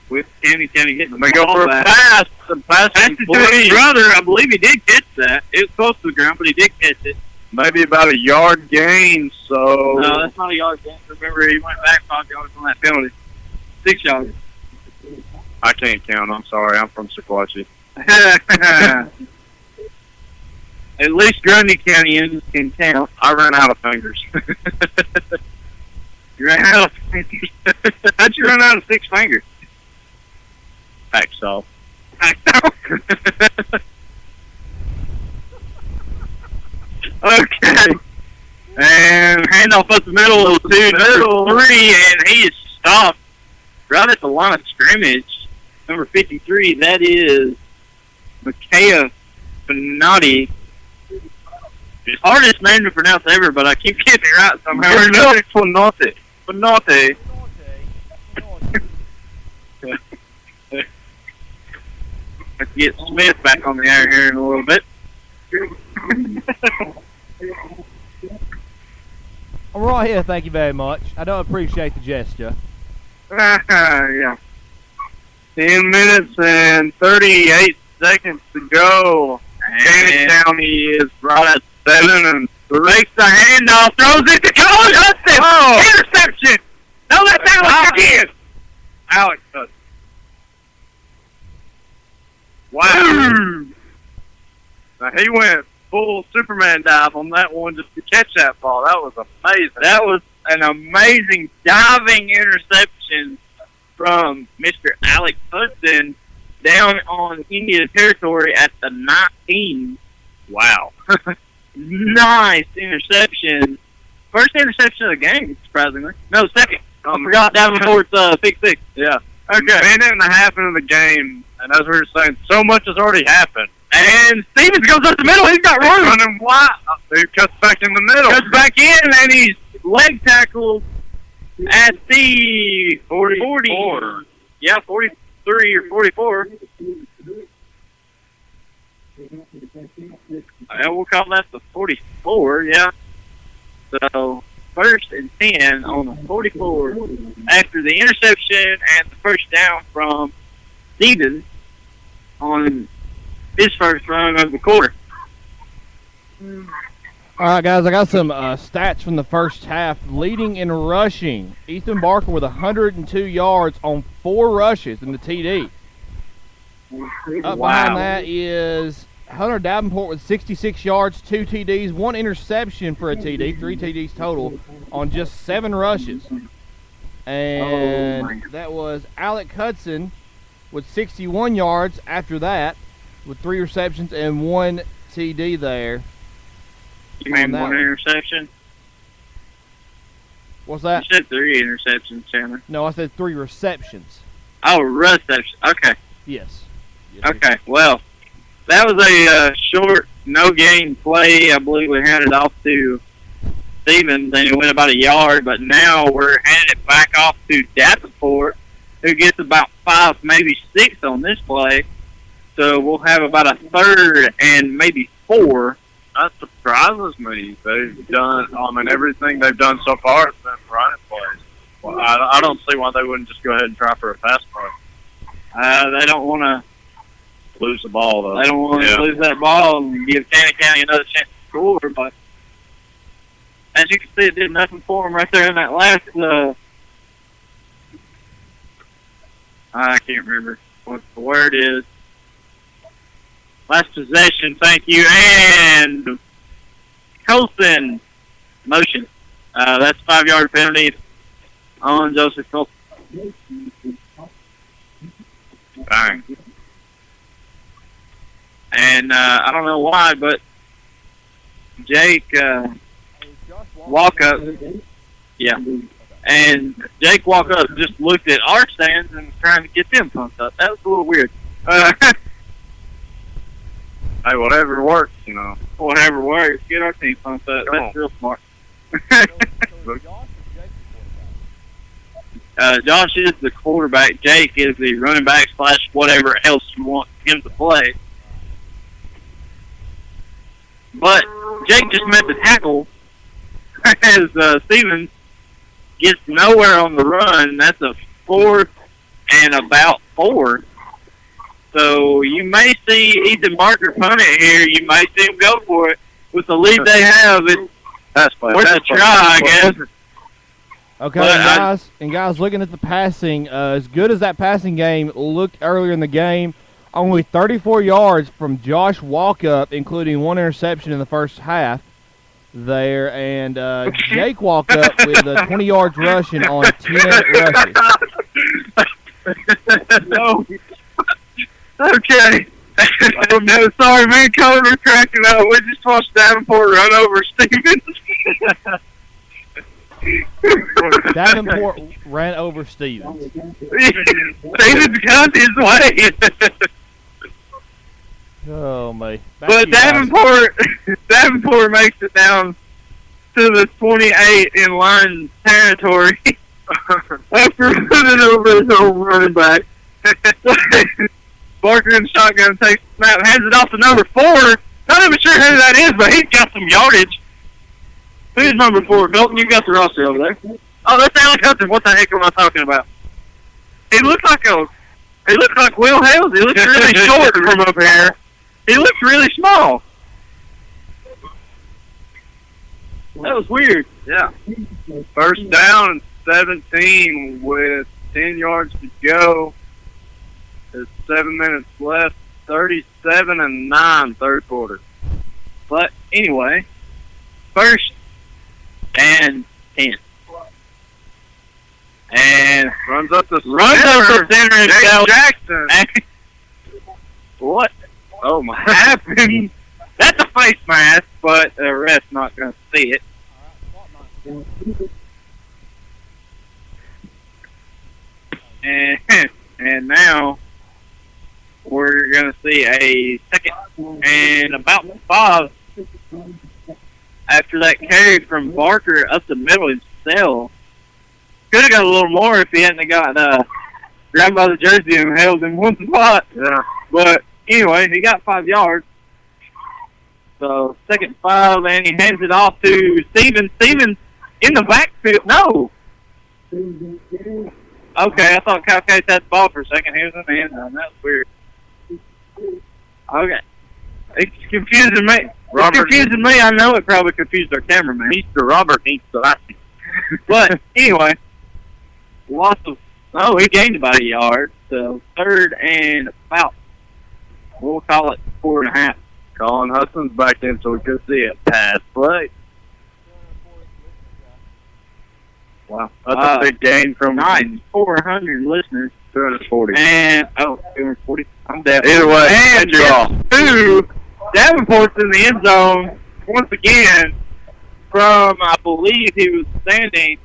with Kenny getting They go for a pass. The pass to his brother. I believe he did catch that. It was close to the ground, but he did catch it. Maybe about a yard gain, so... No, that's not a yard gain. Remember, he went back 5 yards on that penalty. 6 yards. I can't count. I'm sorry. I'm from Sequatchie. At least Grundy County can count. I ran out of fingers. You ran out of fingers. How'd you run out of 6 fingers? Hacksaw. Okay. And handoff up the middle of 2, number 3, and he is stopped right at the line of scrimmage. Number 53, that is Micaiah Finati. Hardest name to pronounce ever, but I keep getting it right somehow. Finati. Finati. Let's get Smith back on the air here in a little bit. I'm right here, thank you very much. I don't appreciate the gesture. Yeah. 10 minutes and 38 seconds to go. Cannon County is right at 7 and Makes the handoff, throws it to Colin Hudson. Oh. Interception. No, that's Alex again. Alex Hudson. Wow. Now he went full Superman dive on that one just to catch that ball. That was amazing. That was an amazing diving interception from Mr. Alex Hudson down on Indian territory at the 19. Wow. Nice interception. First interception of the game, surprisingly. No, second. I forgot Davenport's pick 6. Yeah. Okay. Minute and a half into the game, and as we were saying, so much has already happened. And Stevens goes up the middle. He's got room. Running wide. He cuts back in the middle. Cuts back in, and he's leg tackled at the 44. Yeah, 43 or 44. We'll call that the 44, yeah. So, 1st and 10 on the 44 after the interception and the first down from Stevens on his first run of the quarter. All right, guys, I got some stats from the first half. Leading in rushing, Ethan Barker with 102 yards on 4 rushes in the TD. Up behind that is Hunter Davenport with 66 yards, 2 TDs, 1 interception for a TD, 3 TDs total on just 7 rushes. And that was Alec Hudson with 61 yards after that with 3 receptions and 1 TD there. You mean 1 interception? What's that? You said 3 interceptions, Chandler. No, I said 3 receptions. Oh, reception. Okay. Yes. Okay, well, that was a short, no-gain play. I believe we handed off to Stevens, and it went about a yard, but now we're handing it back off to Davenport, who gets about 5, maybe 6 on this play. So we'll have about a 3rd and maybe 4. That surprises me. They've done, everything they've done so far has been running plays. Well, I don't see why they wouldn't just go ahead and try for a pass play. They don't want to lose the ball, though. They don't want to lose that ball and give Cannon County another chance to score, but as you can see, it did nothing for them right there in that last, I can't remember what the word is. Last possession, thank you, and Colson, motion. That's a 5-yard penalty on Joseph Colson. Bang. And I don't know why, but Jake Walkup, yeah, and Jake Walkup just looked at our stands and was trying to get them pumped up. That was a little weird. Hey, whatever works, you know. Whatever works, get our team pumped up. That's real smart. Josh is the quarterback. Jake is the running back / whatever else you want him to play. But Jake just met the tackle as Stevens gets nowhere on the run. That's a 4th and about 4. So you may see Ethan Barker punt it here. You may see him go for it. With the lead they have, it's worth a try, I guess. Okay, But and guys, looking at the passing, as good as that passing game looked earlier in the game, only 34 yards from Josh Walkup, including 1 interception in the first half there, and Jake Walkup with 20 yards rushing on 10 rushes. No. Okay. Oh, no, sorry, man. Colin, we're cracking up. We just watched Davenport run over Stevens. Davenport ran over Stevens. Stevens got his way. Oh, my. But Davenport makes it down to the 28 in line territory after running over his own running back. Barker in shotgun takes the snap, hands it off to number 4. Not even sure who that is, but he's got some yardage. Who's number 4? Milton, you got the roster over there. Oh, that's Alec Hudson. What the heck am I talking about? He looks like Will Hales. He looks really short from up here. He looks really small. That was weird. Yeah. First down, 17 with 10 yards to go. There's 7 minutes left. 37-9 third quarter. But anyway, 1st and 10. And runs up the center himself. Jackson. What? Oh my! Happened? That's a face mask, but the ref's not going to see it. And now we're going to see a 2nd and about 5 after that carry from Barker up the middle himself. Could have got a little more if he hadn't got grabbed by the jersey and held in one spot. Yeah. But anyway, he got 5 yards. So 2nd 5, and he hands it off to Stevens. Stevens in the backfield. No. Okay, I thought Kyle Case had the ball for a second. He was in the end zone. That was weird. Okay. It's confusing me. It's confusing me. I know it probably confused our cameraman. Mr. Robert needs the last. But anyway, lots of. Oh, he gained about a yard. So 3rd and about. We'll call it 4.5. Colin Hudson's back in, so we could see a pass play. Wow, that's a big gain from 400 listeners. 240. And 240. I'm down. Either way, and Davenport's in the end zone once again. From I believe he was standing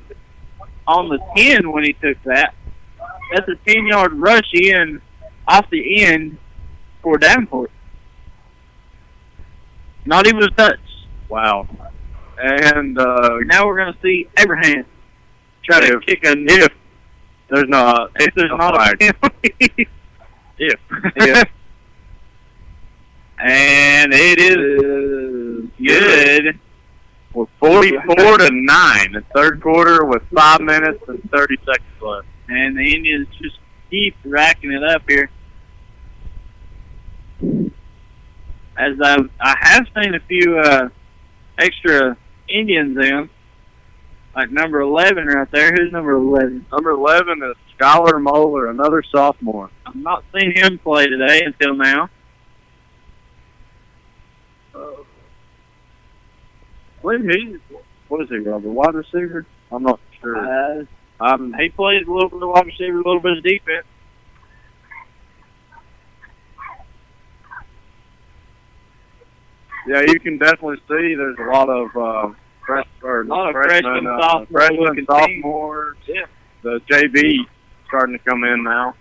on the 10 when he took that. That's a 10-yard rush in off the end for Davenport. Not even a touch. Wow. And now we're going to see Abraham try to kick a if there's not a penalty. if. And it is good. We're 44-9 in third quarter with 5 minutes and 30 seconds left. And the Indians just keep racking it up here. As I have seen a few extra Indians in, like number 11 right there. Who's number 11? Number 11 is Skylar Moeller, another sophomore. I've not seen him play today until now. What is he, Robert? Wide receiver? I'm not sure. He plays a little bit of wide receiver, a little bit of defense. Yeah, you can definitely see there's a lot of freshmen, sophomores. Yeah. The JV starting to come in now.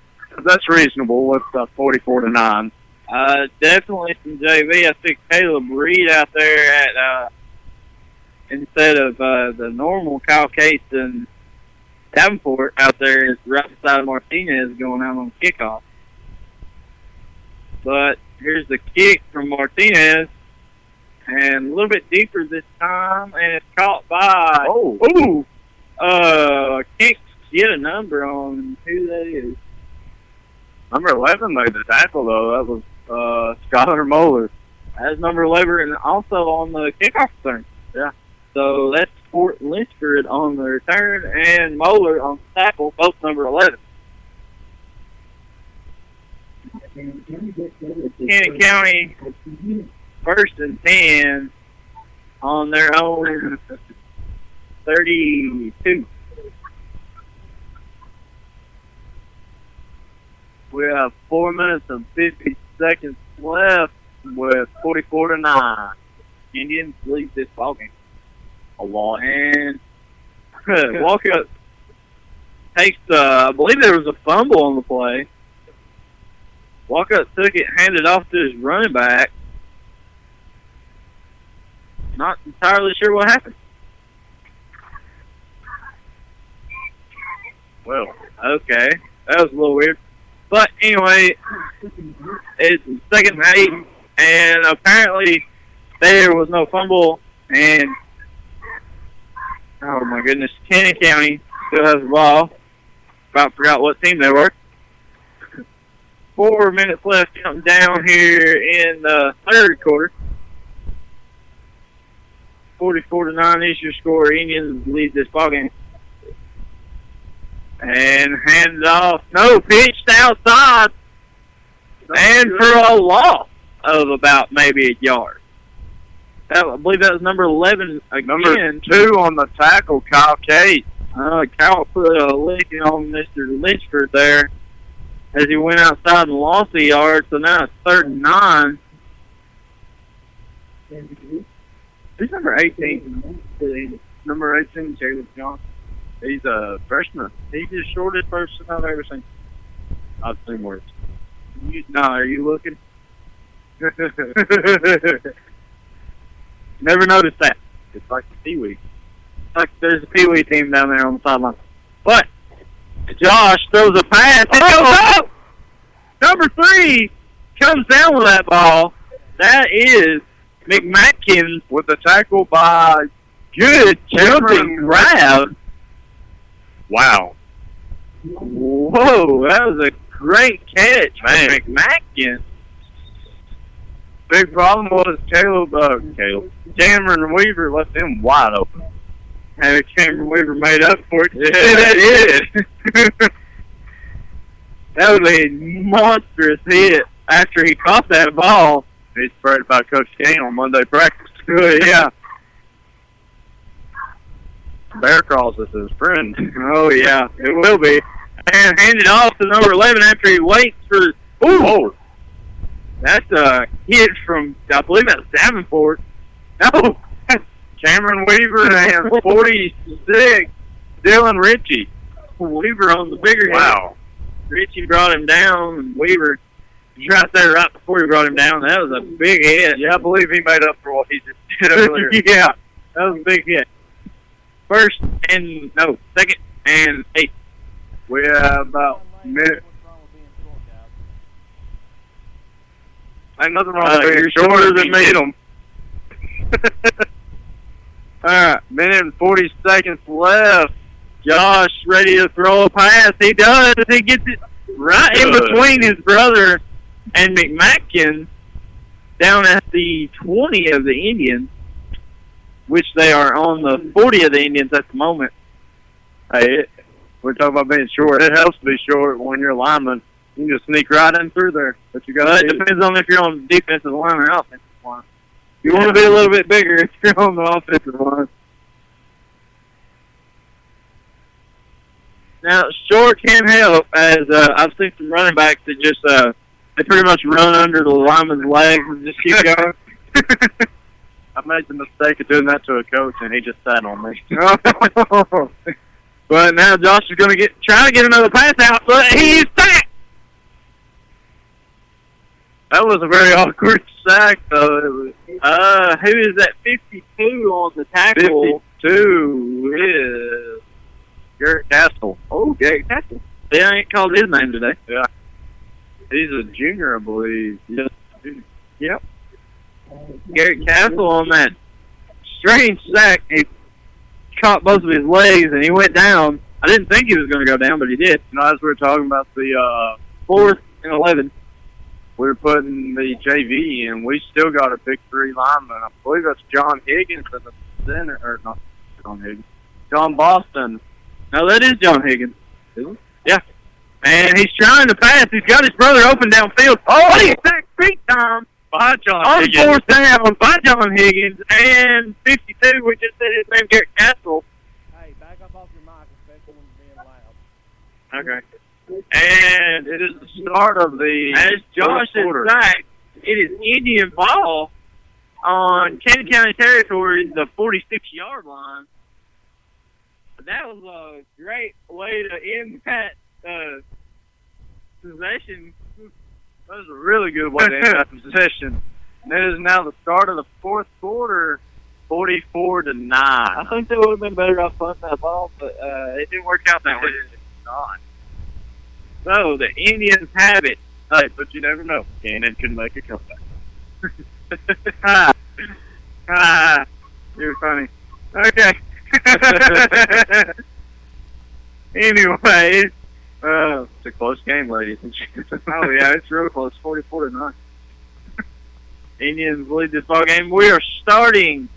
That's reasonable with 44-9. Definitely some JV. I see Caleb Reed out there at instead of the normal Kyle Case and Davenport out there is right beside Martinez going out on kickoff. But here's the kick from Martinez. and a little bit deeper this time, and it's caught by. Can't get a number on who that is. Number 11 made the tackle, though. That was Skylar Moeller. That's number 11, and also on the kickoff return. Yeah. So that's Fort Lynchford on the return, and Moeller on the tackle, both number 11. Cannon County, 1st and 10 on their own 32. We have 4 minutes and 50 seconds left with 44-9. Indians lead this ballgame a lot. And Walkup takes I believe there was a fumble on the play. Walkup took it, handed off to his running back. Not entirely sure what happened. Well, okay. That was a little weird. But anyway, it's 2nd and 8, and apparently there was no fumble, and oh my goodness, Cannon County still has the ball. About forgot what team they were. 4 minutes left, counting down here in the 3rd quarter. 44-9 is your score. Indians lead this ballgame. And hand it off. No, pitched outside. And for a loss of about maybe a yard. I believe that was number 11 again. Number 2 on the tackle, Kyle Cate. Kyle put a licking on Mr. Lynchford there as he went outside and lost a yard. So now it's 3rd and 9. Who's number 18? Number 18, Caleb Johnson. He's a freshman. He's the shortest person I've ever seen. I've seen worse. Are you looking? Never noticed that. It's like the Pee-wee. Like there's a Pee-wee team down there on the sideline. But Josh throws a pass. It goes up! Number 3 comes down with that ball. That is McMackins with the tackle by good jumping grab. Wow. Whoa, that was a great catch, man. McMackins. Big problem was Cameron Weaver left him wide open. And Cameron Weaver made up for it. Yeah, that did. That was a monstrous hit after he caught that ball. He's sprayed by Coach Kane on Monday practice. Yeah. Bear calls us his friend. Oh, yeah, it will be. And handed off to number 11 after he waits for... Ooh! That's a hit from, I believe that's Davenport. No! Cameron Weaver and 46, Dylan Ritchie. Weaver on the bigger hit. Wow. Ritchie brought him down, and Weaver was right there right before he brought him down. That was a big hit. Yeah, I believe he made up for what he just did earlier. Yeah, that was a big hit. 2nd and 8. We have about a minute. Ain't nothing wrong with being shorter than me. Alright, minute and 40 seconds left. Josh ready to throw a pass. He does. He gets it right in between his brother and McMackins down at the 20 of the Indians, which they are on the 40 of the Indians at the moment. Hey, we're talking about being short. It helps to be short when you're a lineman. You can just sneak right in through there. But you got. It depends on if you're on the defensive line or offensive line. You want to be a little bit bigger if you're on the offensive line. Now, short can help, as I've seen some running backs that just they pretty much run under the lineman's legs and just keep going. I made the mistake of doing that to a coach, and he just sat on me. But now Josh is going to try to get another pass out, but he's sacked. That was a very awkward sack, though. Who is that 52 on the tackle? 52 is Garrett Castle. Oh, Garrett Castle. They ain't called his name today. Yeah. He's a junior, I believe. Yes. Yep. Garrett Castle on that strange sack. He caught both of his legs and he went down. I didn't think he was going to go down, but he did. You know, as we were talking about the 4th and 11. we were putting the JV in, we still got a big 3 lineman. I believe that's John Higgins at the center, or not John Higgins, John Boston. No, that is John Higgins. Yeah. And he's trying to pass. He's got his brother open downfield. Oh, he's sacked big time. By John On Higgins. 4th down by John Higgins. And 52, we just said his name, Garrett Castle. Hey, back up off your mic, especially when you're being loud. Okay. And it is the start of the As Josh fourth is quarter. sacked, it is Indian ball on Cannon County territory, the 46-yard line. That was a great way to end that possession. That was a really good way to end that possession. And it is now the start of the fourth quarter, 44-9. I think they would have been better off punting that ball, but it didn't work out that way. Not. So the Indians have it. Hey, but you never know. Cannon can make a comeback. You're funny. Okay. Anyways, It's a close game, ladies and gentlemen. oh yeah, it's real close, 44-9. Indians lead this ball game. We are starting.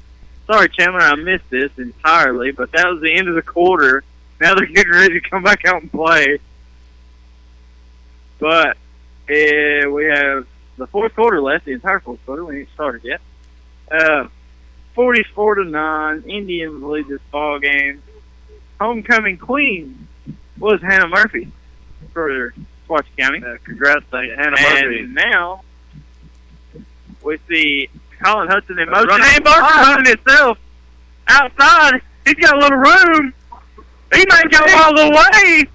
Sorry, Chandler, I missed this entirely, but that was the end of the quarter. Now they're getting ready to come back out and play. But we have the fourth quarter left, the entire fourth quarter. We ain't started yet. 44-9. Indians lead this ball game. Homecoming queen was Hannah Murphy for Squatch County. Congrats to Hannah Murphy. And now we see Colin Hudson in motion. Running. And Barker Hudson himself outside. He's got a little room. He might go all the way.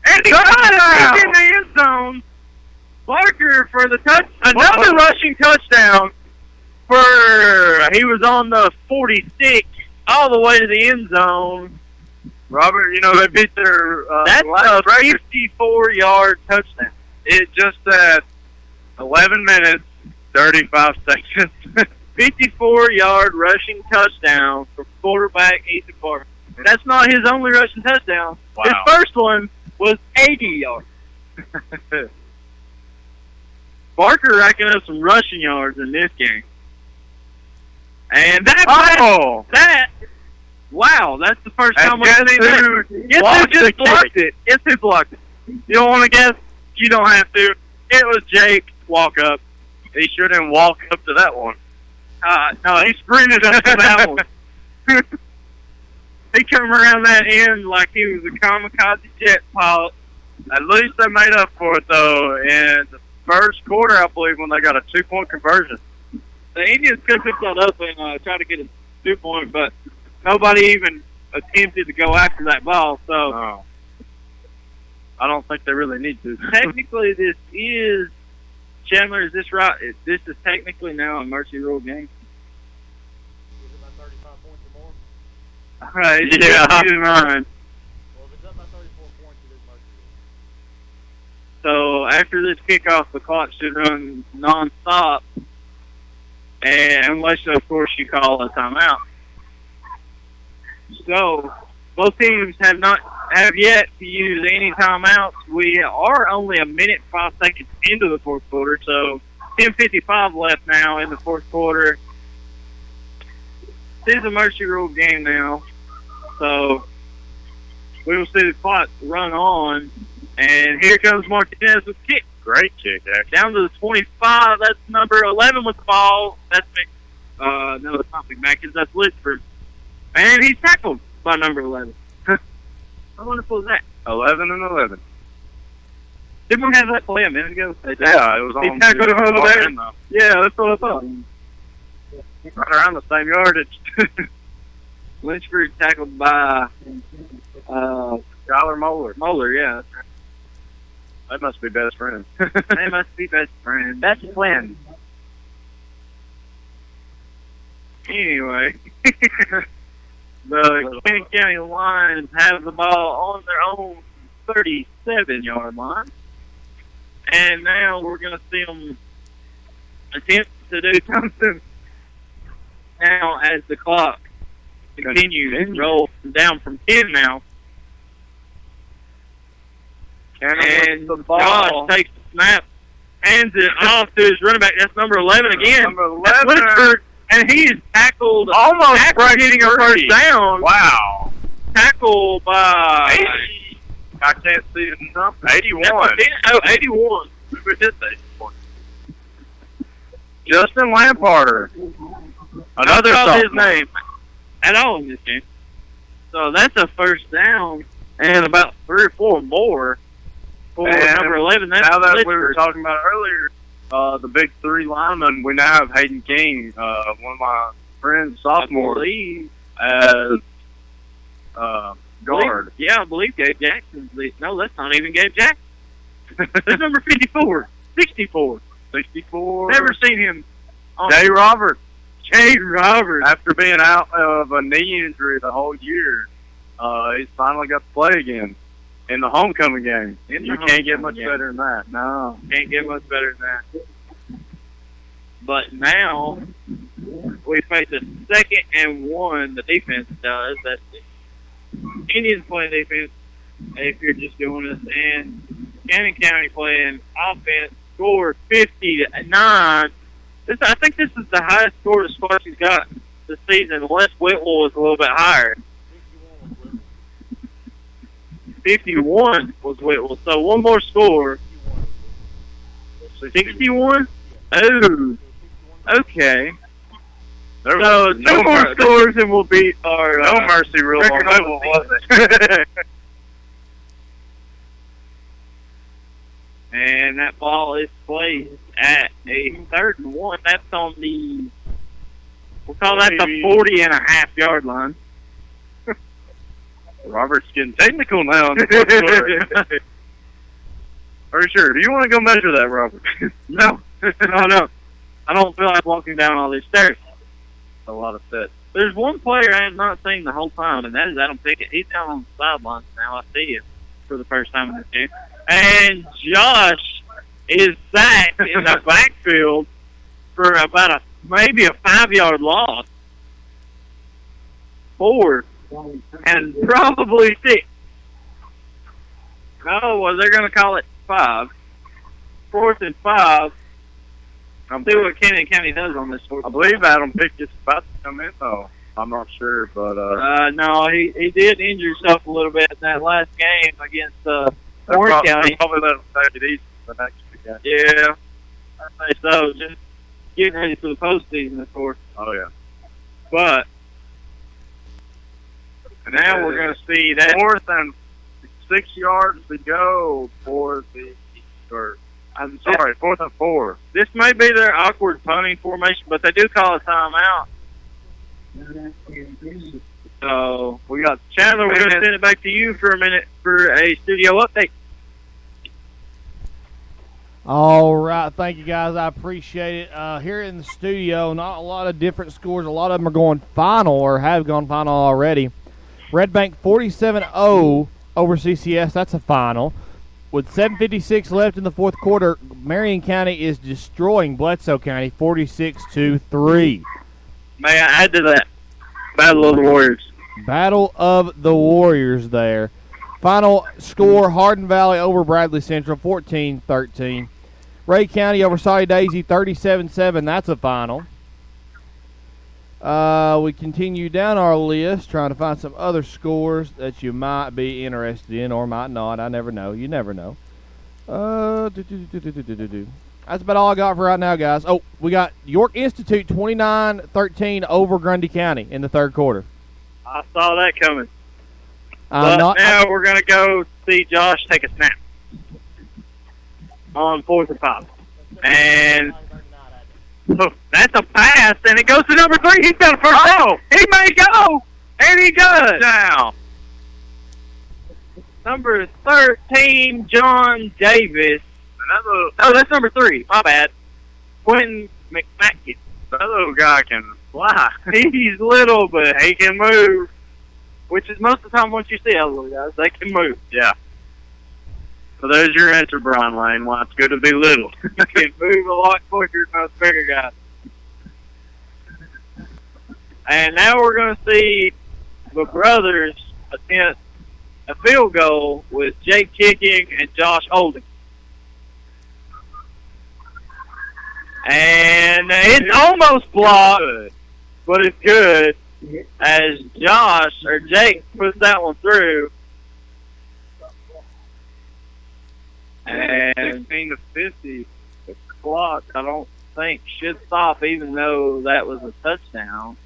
And he's in the end zone. Barker for the another rushing touchdown. He was on the 46 all the way to the end zone. Robert, you know, they beat their That's last a 54-yard touchdown. It just said 11 minutes, 35 seconds. 54-yard rushing touchdown for quarterback Ethan Barker. That's not his only rushing touchdown. Wow. His first one was 80 yards. Barker racking up some rushing yards in this game. And wow, that's the first time we've seen that. Guess who just blocked it? Guess who blocked it? You don't want to guess? You don't have to. It was Jake Walkup. He sure didn't walk up to that one. No, he sprinted up to that one. He come around that end like he was a kamikaze jet pilot. At least they made up for it, though, in the first quarter, I believe, when they got a 2-point conversion. The Indians could pick that up and try to get a 2-point, but nobody even attempted to go after that ball. So I don't think they really need to. technically, this is Chandler. Is this right? This is technically now a mercy rule game. Is it by 35 points or more? All right, Yeah. keep in mind. Well, if it's up by 34 points, it is mercy. So after this kickoff, the clock should run nonstop, and unless, of course, you call a timeout. So both teams have yet to use any timeouts. We are only a minute 5 seconds into the fourth quarter, so 10:55 left now in the fourth quarter. This is a mercy rule game now, so we will see the clock run on. And here comes Martinez with kick. Great kick, actually. Down to the 25. That's number 11 with the ball. That's no, it's not McMackins. That's Litchford. And he's tackled by number 11. How wonderful is that? 11 and 11. Didn't we have that play a minute ago? Yeah, it was on. He tackled him over there. though. Yeah, that's what I thought. Right around the same yardage. Lynchford tackled by Skylar Moeller. Moeller, yeah. That's right. They must be best friends. They must be best friends. That's Flynn. Anyway, the Cannon County Lions have the ball on their own 37-yard line. And now we're going to see them attempt to to do something now as the clock continues to roll down from 10 now. And Josh takes the snap, hands it off to his running back. That's number 11 again. Number 11. That's Whitaker, and he's tackled Almost after getting a first down. Wow. Tackled by 80. I can't see the number. 81. 81. Who is this 81? Justin Lamparter. Another That's his sophomore. name at all in this game. So that's a first down and about 3 or 4 more for And number 11. That's now that we Whitaker. were talking about earlier, the big 3 linemen, we now have Hayden King, one of my friends, sophomore, as guard. I believe Gabe Jackson. No, that's not even Gabe Jackson. That's number 54. 64. 64. Never seen him. Jay Roberts. Jay Roberts. After being out of a knee injury the whole year, he's finally got to play again in the homecoming game. You can't get much better than that. No. Can't get much better than that. But now we face a 2nd and 1. The defense does. That's the Indians playing defense. If you're just doing this, and Cannon County playing offense. Score 50-9. I think this is the highest score the Sparky's got this season. Les Whitwell is a little bit higher. 51 was Whitwell. So one more score. 61? Oh. Okay. So two more scores and we'll beat our no mercy rule on that one, was it? And that ball is placed at a 3rd and 1. That's on the, we'll call that the 40.5-yard line. Robert's getting technical now. Are you sure? Do you want to go measure that, Robert? No. No. I don't feel like walking down all these stairs. A lot of sets. There's one player I have not seen the whole time, and that is Adam Pickett. He's down on the sidelines now. I see him for the first time in this game. And Josh is sacked in the backfield for about maybe a 5-yard loss. 4 and probably 6. Oh, well, they're going to call it 5. 4th and 5. I'll see what Cannon County does on this 4th. I believe Adam Pickett's about to come in, though. I'm not sure, but no, he did injure himself a little bit in that last game against Orange County. Probably let him take it easy the next weekend. Yeah, I say so. Just getting ready for the postseason, of course. Oh yeah. But now we're going to see that 4th and 6 yards to go for the. Or I'm sorry, 4th and 4. This may be their awkward punting formation, but they do call a timeout. So we got Chandler. We're going to send it back to you for a minute for a studio update. All right, thank you guys. I appreciate it. Here in the studio, not a lot of different scores. A lot of them are going final or have gone final already. Red Bank 47-0 over CCS. That's a final. With 7:56 left in the 4th quarter, Marion County is destroying Bledsoe County 46-3. May I add to that? Battle of the Warriors. Battle of the Warriors there. Final score, Hardin Valley over Bradley Central 14-13. Ray County over Saudi Daisy 37-7. That's a final. We continue down our list, trying to find some other scores that you might be interested in or might not. I never know. You never know. That's about all I got for right now, guys. Oh, we got York Institute 29-13 over Grundy County in the 3rd quarter. I saw that coming. But now we're going to go see Josh take a snap on 4th and 5. And that's a pass, and it goes to number 3. He's got a first down. He may go, and he does. Now, number 13, John Davis. Oh, that's number 3. My bad. Quentin McMacken. that little guy can fly. He's little, but he can move. Which is most of the time once you see other little guys, they can move. Yeah. So there's your answer, Brian Lane. Why it's good to be little. You can move a lot quicker than those bigger guys. And now we're going to see the brothers attempt a field goal with Jake kicking and Josh holding. And it's almost blocked, but it's good as Jake puts that one through. And 16 to 50, the clock, I don't think, should stop, even though that was a touchdown.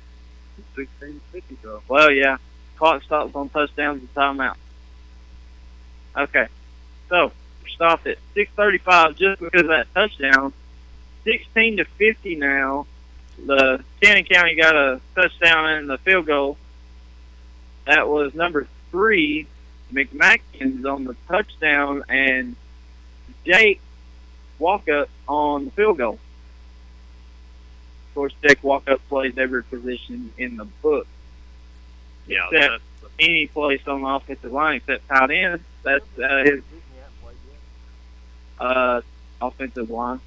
16 to 50, though. Well, yeah. Clock stops on touchdowns and timeout. Okay. So, we stopped at 6:35 just because of that touchdown. 16 to 50 now. The Cannon County got a touchdown and the field goal. That was number 3. McMackins on the touchdown and Jake Walkup on the field goal. Of course, Jake Walkup plays every position in the book. Yeah, except any place on the offensive line except tight end. That's his offensive line.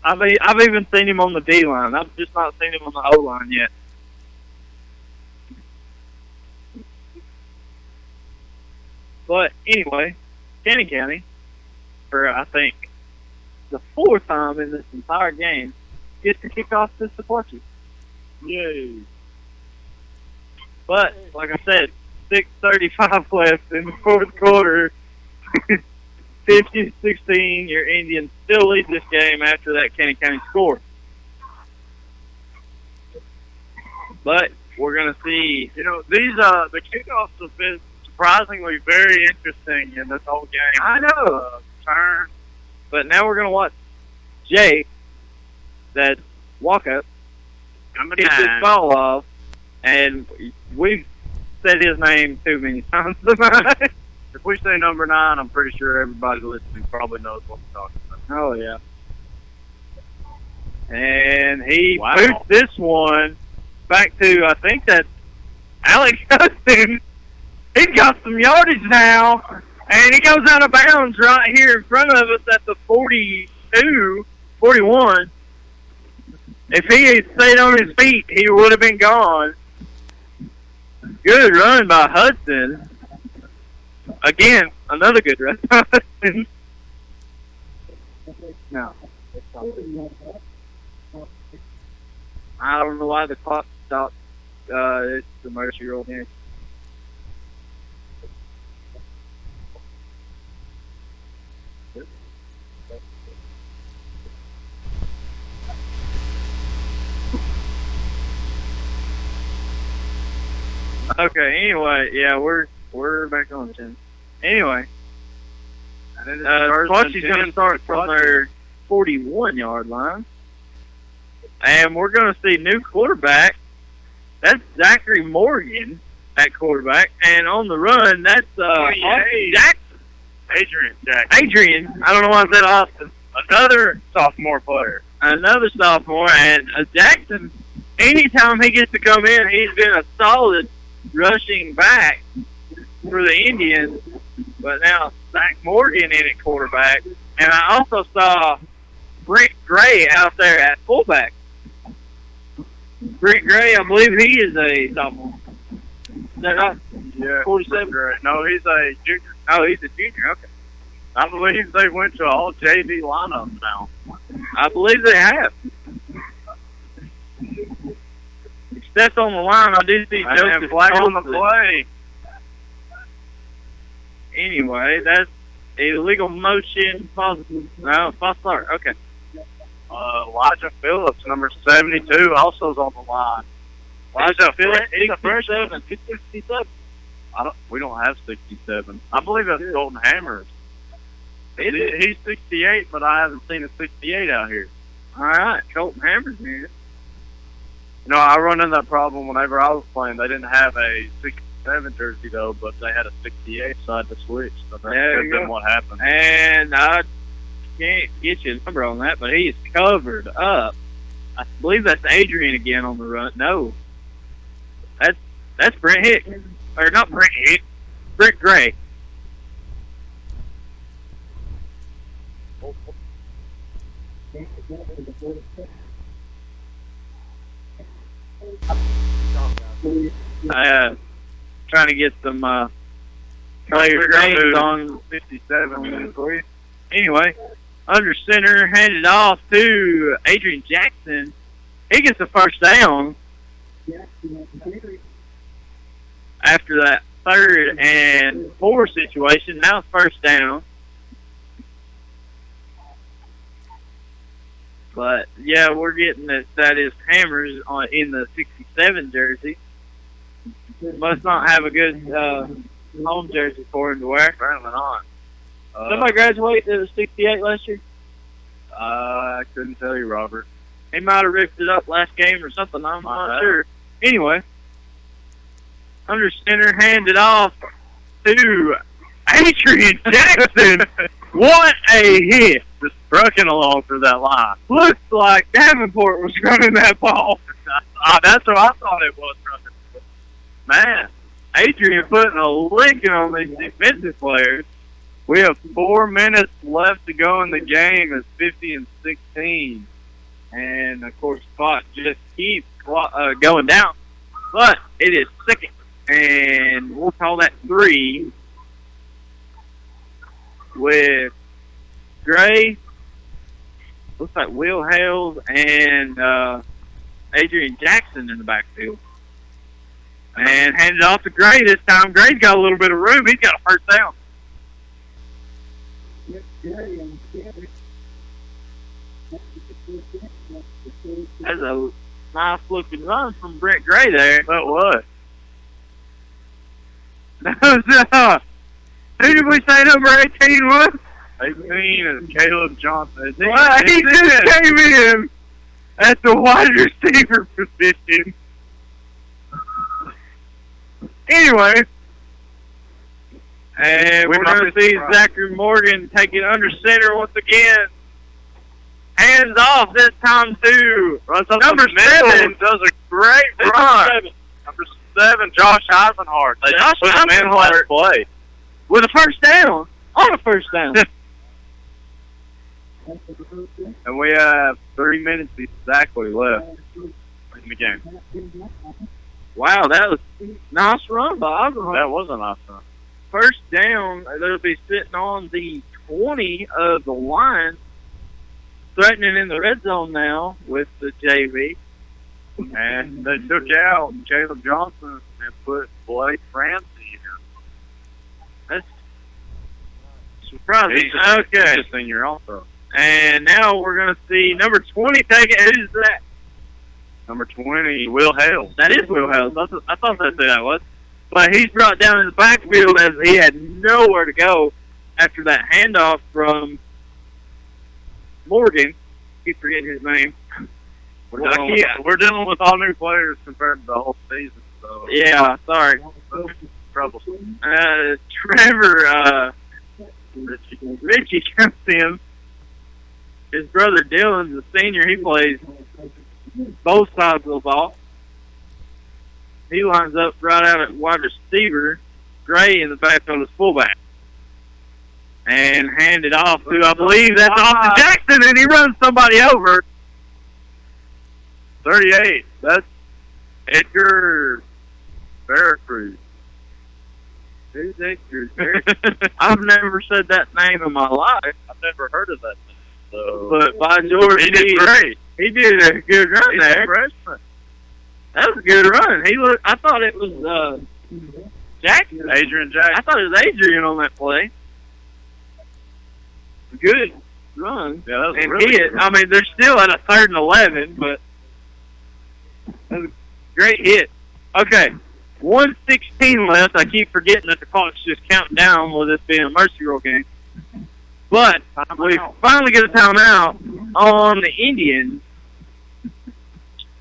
I've even seen him on the D line. I've just not seen him on the O line yet. But anyway, Cannon County, for I think the 4th time in this entire game, gets to kick off this Sequatchie. Yay! But like I said, 6:35 left in the 4th quarter. 50-16, your Indians still lead this game after that Cannon County score. But we're going to see. You know, these the kickoffs have been surprisingly very interesting in this whole game. I know. Turn. But now we're going to watch Jake, that Walkup, get this ball off, and we've said his name too many times tonight. If we say number 9, I'm pretty sure everybody listening probably knows what we're talking about. Oh, yeah. And he boots this one back to, I think that's Alex Hudson. He's got some yardage now, and he goes out of bounds right here in front of us at the 41. If he had stayed on his feet, he would have been gone. Good run by Hudson. Again, another good run by Hudson. No. I don't know why the clock stopped. It's the Mercy roll here. Okay, anyway, yeah, we're back on, Tim. Anyway, Sequatchie's going to start from their 41-yard line. And we're going to see new quarterback. That's Zachary Morgan at quarterback. And on the run, that's Austin Jackson. Adrian. I don't know why I said Austin. Another sophomore player. Another sophomore. And Jackson, anytime he gets to come in, he's been a solid rushing back for the Indians. But now Zach Morgan in at quarterback. And I also saw Brent Gray out there at fullback. Brent Gray, I believe he is a sophomore. Is that right? Yeah. 47? No, he's a junior. Oh, he's a junior. Okay. I believe they went to all JV lineups now. I believe they have. Steps on the line. I do see Joseph flag on the play. Anyway, that's illegal motion. No, false start. Okay. Elijah Phillips, number 72, also is on the line. Elijah Phillips, he's a freshman, 67. We don't have 67. I believe that's Golden Hammers. He's 68, but I haven't seen a 68 out here. All right, Colton Hammers here. You know, I run into that problem whenever I was playing. They didn't have a 67 jersey, though, but they had a 68 side to switch. So that could have been what happened. And I can't get you a number on that, but he is covered up. I believe that's Adrian again on the run. No. That's Brent Hicks. Or not Brent Hicks. Brent Gray. Trying to get some players' names on 57 for you. Anyway, under center, handed off to Adrian Jackson. He gets the first down after that 3rd and 4 situation. Now it's first down. But, yeah, we're getting that is Hammers in the 67 jersey. Must not have a good home jersey for him to wear. Apparently not. Somebody graduate to 68 last year? I couldn't tell you, Robert. He might have ripped it up last game or something. I'm not sure. Anyway, under center, handed off to Adrian Jackson. What a hit. Just trucking along through that line. Looks like Davenport was running that ball. That's what I thought it was. Man, Adrian putting a licking on these defensive players. We have 4 minutes left to go in the game. It's 50-16. And, of course, clock just keeps going down. But it is 2nd. And we'll call that 3 with Gray. Looks like Will Hales and Adrian Jackson in the backfield. And handed off to Gray this time. Gray's got a little bit of room. He's got a first down. That's a nice looking run from Brent Gray there. That was. Who did we say number 18 was? 18 is Caleb Johnson. Well, he just came in at the wide receiver position. Anyway, and we're going to see Zachary Morgan take it under center once again. Hands off this time to number 7. Does a great run. Number 7, Josh Eisenhart. They just put him in last play. With a first down. On a first down. And we have 3 minutes exactly left in the game. Wow, that was a nice run by Eisenhart. That was a nice run. First down, they'll be sitting on the 20 of the line, threatening in the red zone now with the JV. And they took out Caleb Johnson and put Blake Ramsey in. That's surprising. He's okay. a senior also. And now we're going to see number 20 take it. Who's that? Number 20, Will Hales. That is Will Hales. I thought that's who that was. But he's brought down in the backfield as he had nowhere to go after that handoff from Morgan. Keep forgetting his name. We're dealing with all new players compared to the whole season. So yeah, sorry. Troublesome. Trevor Richie comes in. His brother Dylan's a senior. He plays both sides of the ball. He lines up right out at wide receiver. Gray in the backfield is fullback. And handed off to, I believe that's off to Jackson, and he runs somebody over. 38. That's Edgar Veracruz. Who's Edgar Veracruz? I've never said that name in my life. I've never heard of that name. So. But by George, he did great. He did a good run He's there. a freshman. That was a good run. I thought it was Jackson. Adrian Jackson. I thought it was Adrian on that play. Good run. Yeah, that was and really hit. good. I mean, they're still at a 3rd and 11, but that was a great hit. Okay, 1:16 left. I keep forgetting that the clock's just counting down with this being a Mercy Rule game. But we finally get a timeout on the Indians.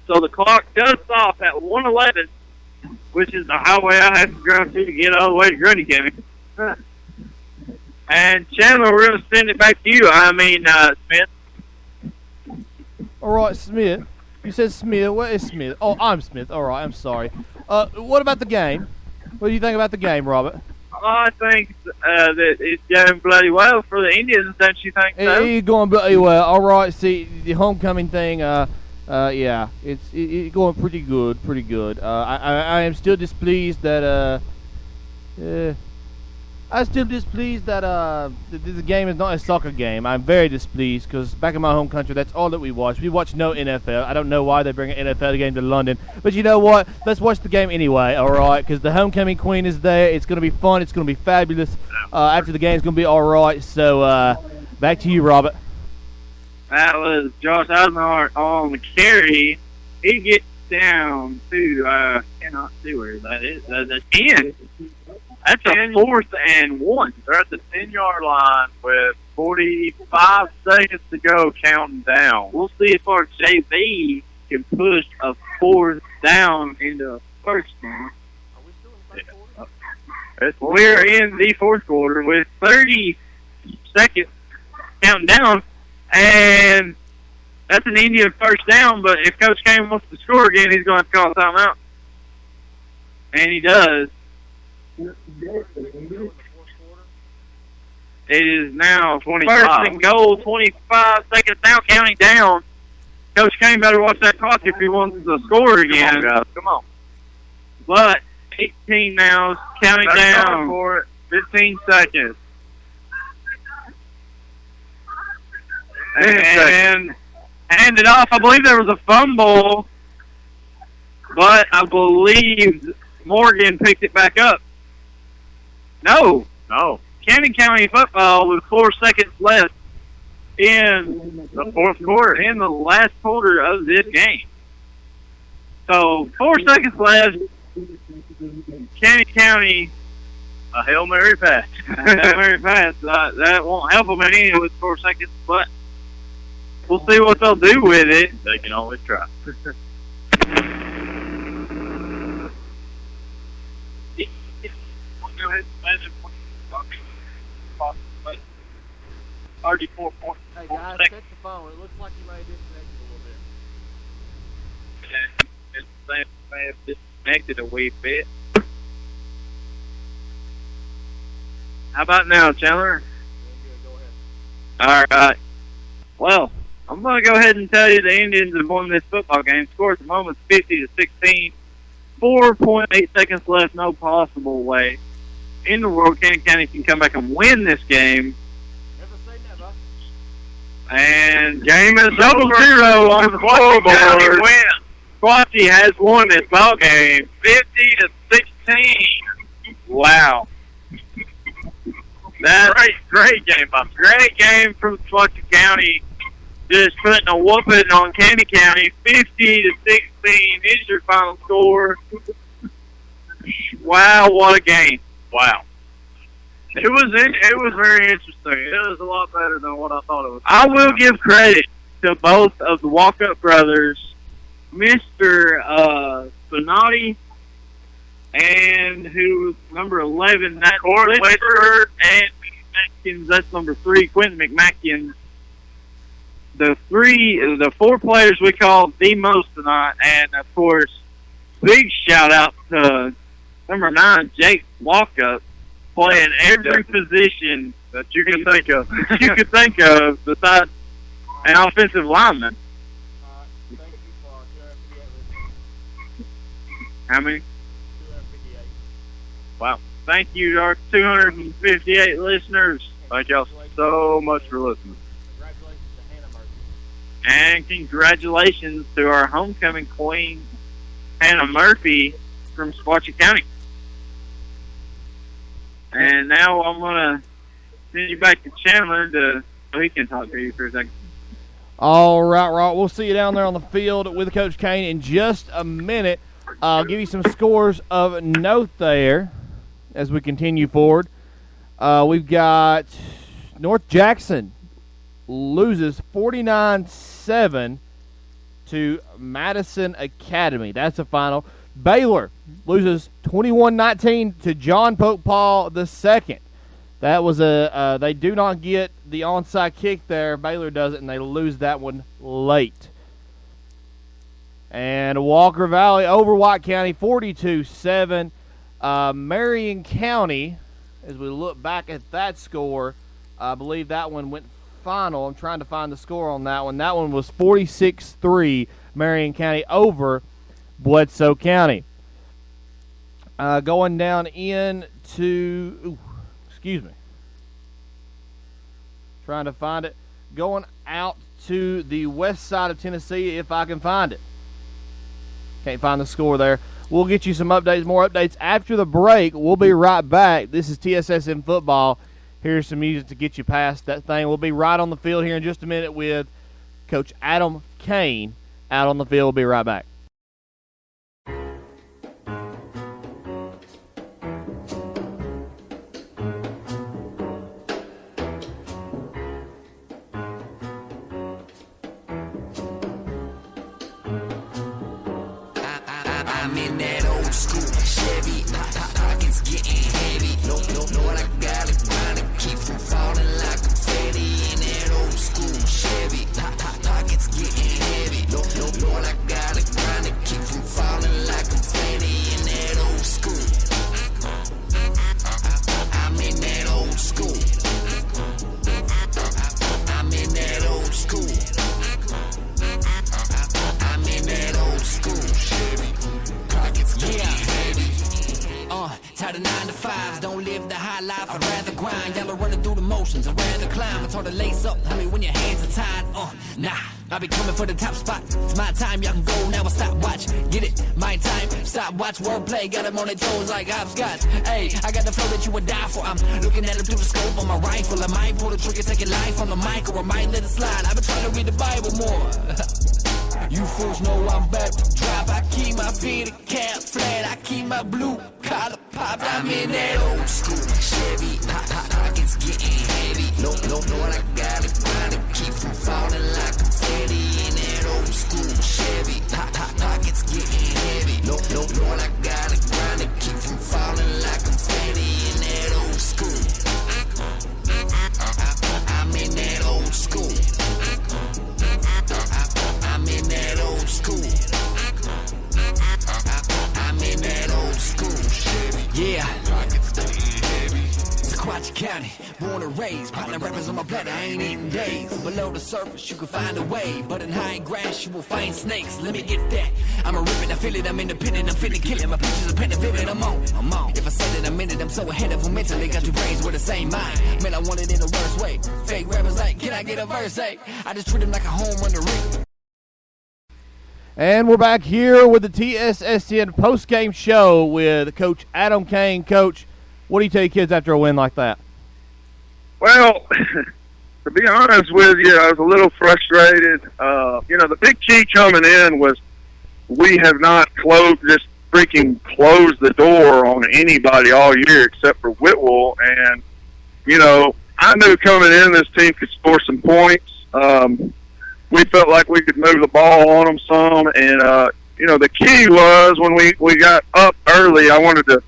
So the clock does stop at 1:11, which is the highway I have to drive to get all the way to Grundy County. And Chandler, we're going to send it back to you. Smith. All right, Smith. You said Smith. What is Smith? Oh, I'm Smith. All right, I'm sorry. What about the game? What do you think about the game, Robert? I think that it's going bloody well for the Indians, don't you think so? It's going bloody well. All right, see, the homecoming thing, Yeah, it's going pretty good, pretty good. I am still displeased that I'm still displeased that this game is not a soccer game. I'm very displeased because back in my home country, that's all that we watch. We watch no NFL. I don't know why they bring an NFL game to London, but you know what? Let's watch the game anyway, all right? Because the homecoming queen is there. It's going to be fun. It's going to be fabulous. After the game, it's going to be all right. So back to you, Robert. That was Josh Eisenhart on the carry. He gets down to, cannot see where that is. That's 10. That's a 4th and 1. They're at the 10-yard line with 45 seconds to go, counting down. We'll see if our JV can push a 4th down into a first down. We're in the 4th quarter with 30 seconds counting down, and that's an Indian first down, but if Coach Kane wants to score again, he's going to have to call a timeout. And he does. It is now 25. First and goal, 25 seconds now, counting down. Coach Kane better watch that clock if he wants to score again. Come on, guys. Come on. But 18 now, counting down. For it. 15 seconds. And hand it off. I believe there was a fumble, but I believe Morgan picked it back up. No. Cannon County football with 4 seconds left in the 4th quarter, in the last quarter of this game. So 4 seconds left. Cannon County, a Hail Mary pass. That won't help them any with 4 seconds, but we'll see what they'll do with it. They can always try. Go ahead and 34 points. Hey guys, check the phone. It looks like you may have disconnected a little bit. It may have disconnected a wee bit. How about now, Chandler? Go ahead. All right. Well, I'm going to go ahead and tell you the Indians have won this football game. Score at the moment 50-16. 4.8 seconds left. No possible way in the world Cannon County can come back and win this game. Never say never. And game is 0-0 on the scoreboard. Squatchy has won this ball game 50-16. Wow. That's great game, Bob. Great game from Squatchy County. Just putting a whooping on Candy County. 50-16 is your final score. Wow, what a game. Wow. It was very interesting. It was a lot better than what I thought it was. I will give credit to both of the Walkup brothers, Mr. Sonati and who was number 11, that's Litchford, and McMackins, that's number 3, Quentin McMackins. The 4 players we called the most tonight, and of course, big shout out to number 9, Jake Walkup, playing every position that you can think of. Besides an offensive lineman. Thank you for 258 listeners. How many? 258. Wow. Thank you to our 258 listeners. Thank y'all so much for listening. Congratulations to Hannah Murphy. And congratulations to our homecoming queen, Hannah Murphy from Squatchy County. And now I'm going to send you back to Chandler so he can talk to you for a second. All right, Rob. We'll see you down there on the field with Coach Kane in just a minute. I'll give you some scores of note there as we continue forward. We've got North Jackson loses 49-7 to Madison Academy. That's the final. Baylor loses 21-19 to John Pope Paul II. That was they do not get the onside kick there. Baylor does it, and they lose that one late. And Walker Valley over White County 42-7. Marion County, as we look back at that score, I believe that one went final. I'm trying to find the score on that one. That one was 46-3, Marion County over Bledsoe County. Going down into, excuse me. Trying to find it. Going out to the west side of Tennessee, if I can find it. Can't find the score there. We'll get you some updates, more updates after the break. We'll be right back. This is TSSN Football. Here's some music to get you past that thing. We'll be right on the field here in just a minute with Coach Adam Kane out on the field. We'll be right back. I'm in that old school Chevy, pockets getting heavy. No, what I got it trying to keep from falling like confetti. In that old school Chevy, pockets getting heavy. No, what I got it trying to keep from falling like confetti. In that old school, I'm in that old school. I'm in that old school. I'm in that old school Chevy. Tired of 9 to 5s, don't live the high life, I'd rather grind. Y'all are running through the motions, I'd rather climb. It's hard to lace up, when your hands are tied. Nah, I be coming for the top spot. It's my time, y'all can go now, I stop watch. Get it, my time, stop watch, wordplay. Got them on their toes like hopscotch. Hey, I got the flow that you would die for. I'm looking at them through the scope on my rifle. I might pull the trigger, take your life on the mic, or I might let it slide. I've been trying to read the Bible more. You fools know I'm back to drop. I keep my feet a cap flat. I keep my blue collar popped. I'm in that old school Chevy. Pockets getting heavy. No, what I got it trying to keep from falling like confetti. In that old school Chevy. Pockets getting heavy. No, what I got it trying to keep from falling like confetti. In that old school. I'm in that old school. I'm in that old school. I'm in that old school. Yeah. Sequatchie County, born and raised. Partner rappers on my platter, I ain't eating days. Below the surface, you can find a way. But in high grass, you will find snakes. Let me get that. I'm a rip it, I feel it, I'm independent, I'm finna kill it. My pictures are painted vivid, I'm on. If I said it, I'm in it, I'm so ahead of them mentally. Got two brains with the same mind. Man, I want it in the worst way. Fake rappers like, can I get a verse, hey? I just treat them like a home run to ring. And we're back here with the TSSN post-game show with Coach Adam Kane. Coach, what do you tell your kids after a win like that? Well, to be honest with you, I was a little frustrated. The big key coming in was we have not closed the door on anybody all year except for Whitwell. And, I knew coming in this team could score some points. We felt like we could move the ball on them some, and the key was when we got up early. I wanted to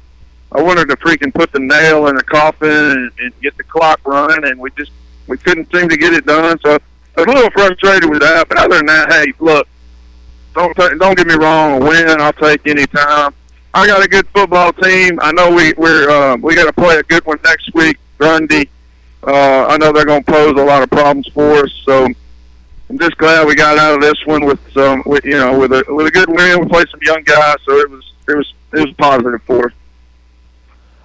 freaking put the nail in the coffin and get the clock running, and we couldn't seem to get it done. So I was a little frustrated with that. But other than that, hey, look, don't get me wrong, a win I'll take any time. I got a good football team. I know we got to play a good one next week, Grundy. I know they're going to pose a lot of problems for us, so I'm just glad we got out of this one with a good win. We played some young guys, so it was positive for us.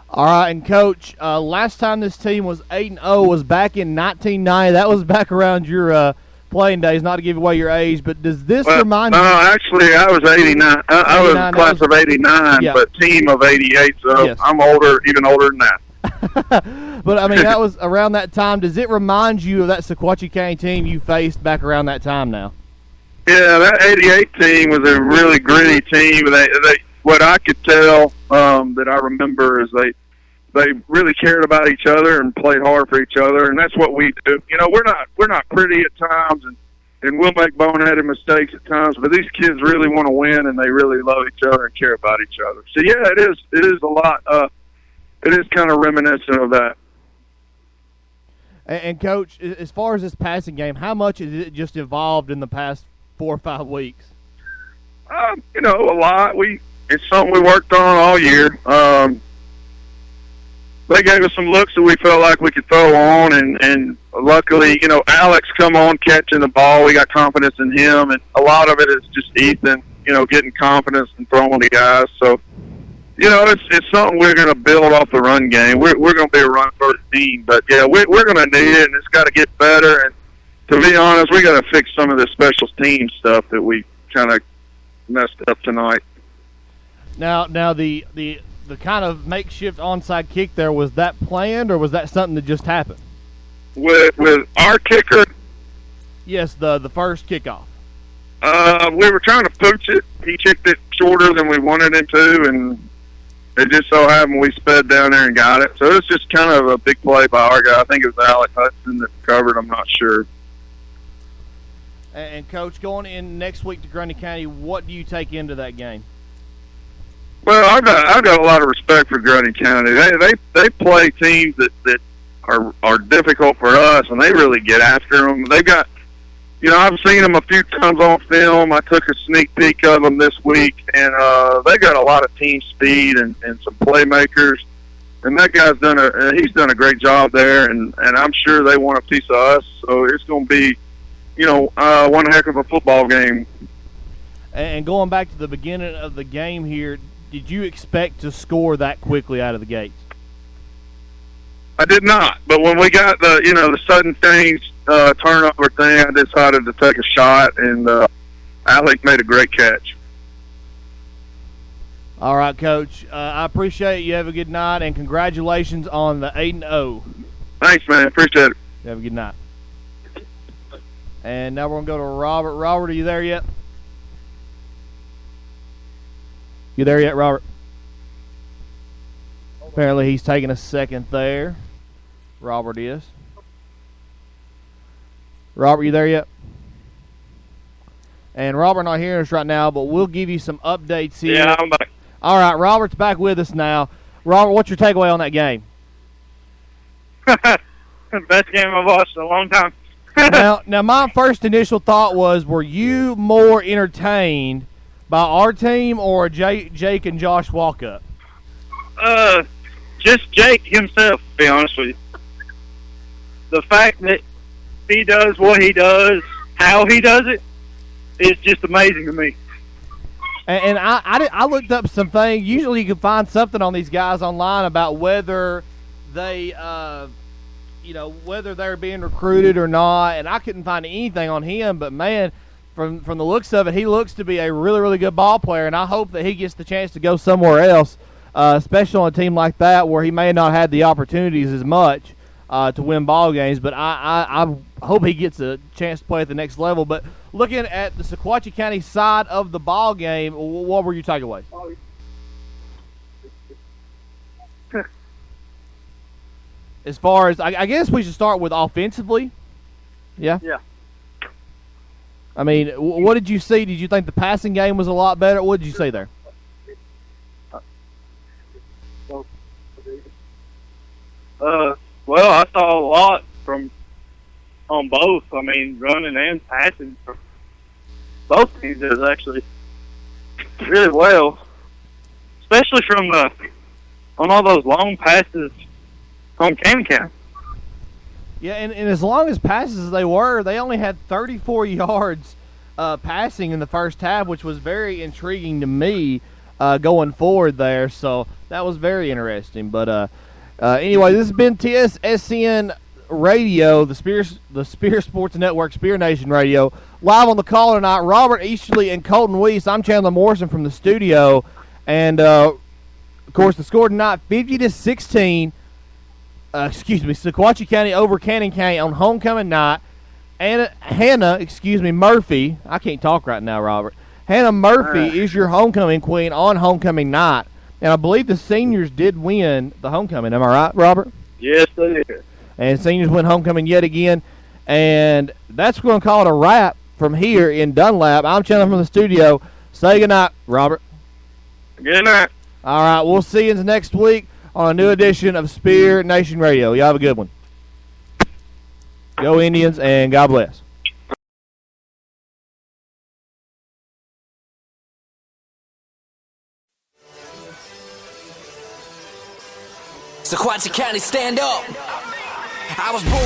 All right, and Coach, last time this team was 8-0 was back in 1990. That was back around your playing days. Not to give away your age, but does this remind you? No, actually, I was 89. I was class of 89, yeah. But team of 88. So yes. I'm even older than that. But, that was around that time. Does it remind you of that Sequatchie County team you faced back around that time now? Yeah, that 88 team was a really gritty team. They what I could tell that I remember is they really cared about each other and played hard for each other, and that's what we do. We're not pretty at times, and we'll make boneheaded mistakes at times, but these kids really want to win, and they really love each other and care about each other. So, yeah, it is a lot. It is kind of reminiscent of that. And Coach, as far as this passing game, how much has it just evolved in the past 4 or 5 weeks? A lot. It's something we worked on all year. they gave us some looks that we felt like we could throw on, and luckily, you know, Alex come on catching the ball. We got confidence in him, and a lot of it is just Ethan, you know, getting confidence and throwing the guys. So, you know, it's something we're going to build off the run game. We're going to be a run-first team, but, yeah, we're going to need it, and it's got to get better. And to be honest, we got to fix some of the special team stuff that we kind of messed up tonight. Now the kind of makeshift onside kick there, was that planned or was that something that just happened? With our kicker, yes, the first kickoff. We were trying to pooch it. He kicked it shorter than we wanted him to, and it just so happened we sped down there and got it. So it was just kind of a big play by our guy. I think it was Alex Hudson that covered. I'm not sure. And Coach, going in next week to Grundy County, what do you take into that game? Well, I've got a lot of respect for Grundy County. They play teams that are difficult for us, and they really get after them. They've got, you know, I've seen them a few times on film. I took a sneak peek of them this week, and they got a lot of team speed and some playmakers. And that guy's he's done a great job there, and I'm sure they want a piece of us. So it's going to be, you know, one heck of a football game. And going back to the beginning of the game here, did you expect to score that quickly out of the gates? I did not, but when we got the sudden change turnover thing, I decided to take a shot, and Alec made a great catch. All right, Coach. I appreciate it. You have a good night, and congratulations on the 8-0. Thanks, man. Appreciate it. You have a good night. And now we're going to go to Robert. Robert, are you there yet? You there yet, Robert? Apparently he's taking a second there. Robert is. Robert, you there yet? And Robert not hearing us right now, but we'll give you some updates here. Yeah, I'm back. All right, Robert's back with us now. Robert, what's your takeaway on that game? Best game I've watched in a long time. now, my first initial thought was, were you more entertained by our team or Jake and Josh walk-up? Just Jake himself, to be honest with you. The fact that he does what he does, how he does it, is just amazing to me. And I looked up some things. Usually you can find something on these guys online about whether they, whether they're being recruited or not, and I couldn't find anything on him, but man, from the looks of it, he looks to be a really, really good ball player, and I hope that he gets the chance to go somewhere else, especially on a team like that where he may not have the opportunities as much to win ball games. But I hope he gets a chance to play at the next level. But looking at the Sequatchie County side of the ball game, what were your takeaways? As far as, I guess we should start with offensively. Yeah? Yeah. I mean, what did you see? Did you think the passing game was a lot better? What did you see there? Well, I saw a lot on both. I mean, running and passing. Both teams did actually really well, especially from on all those long passes on Can-Can. Yeah, and as long as passes as they were, they only had 34 yards passing in the first half, which was very intriguing to me going forward there. So that was very interesting. But anyway, this has been TSSN Radio, the Spear Sports Network, Spear Nation Radio. Live on the call tonight, Robert Easterly and Colton Weiss. I'm Chandler Morrison from the studio. And, of course, the score tonight, 50-16. Sequatchie County over Cannon County on homecoming night. And Hannah Murphy, I can't talk right now, Robert. Hannah Murphy is your homecoming queen on homecoming night. And I believe the seniors did win the homecoming. Am I right, Robert? Yes, they did. And seniors win homecoming yet again. And that's going to call it a wrap from here in Dunlap. I'm Chandler from the studio. Say goodnight, Robert. Good night. All right, we'll see you next week on a new edition of Spear Nation Radio. Y'all have a good one. Go Indians, and God bless. Sequatchie County, stand up. I was born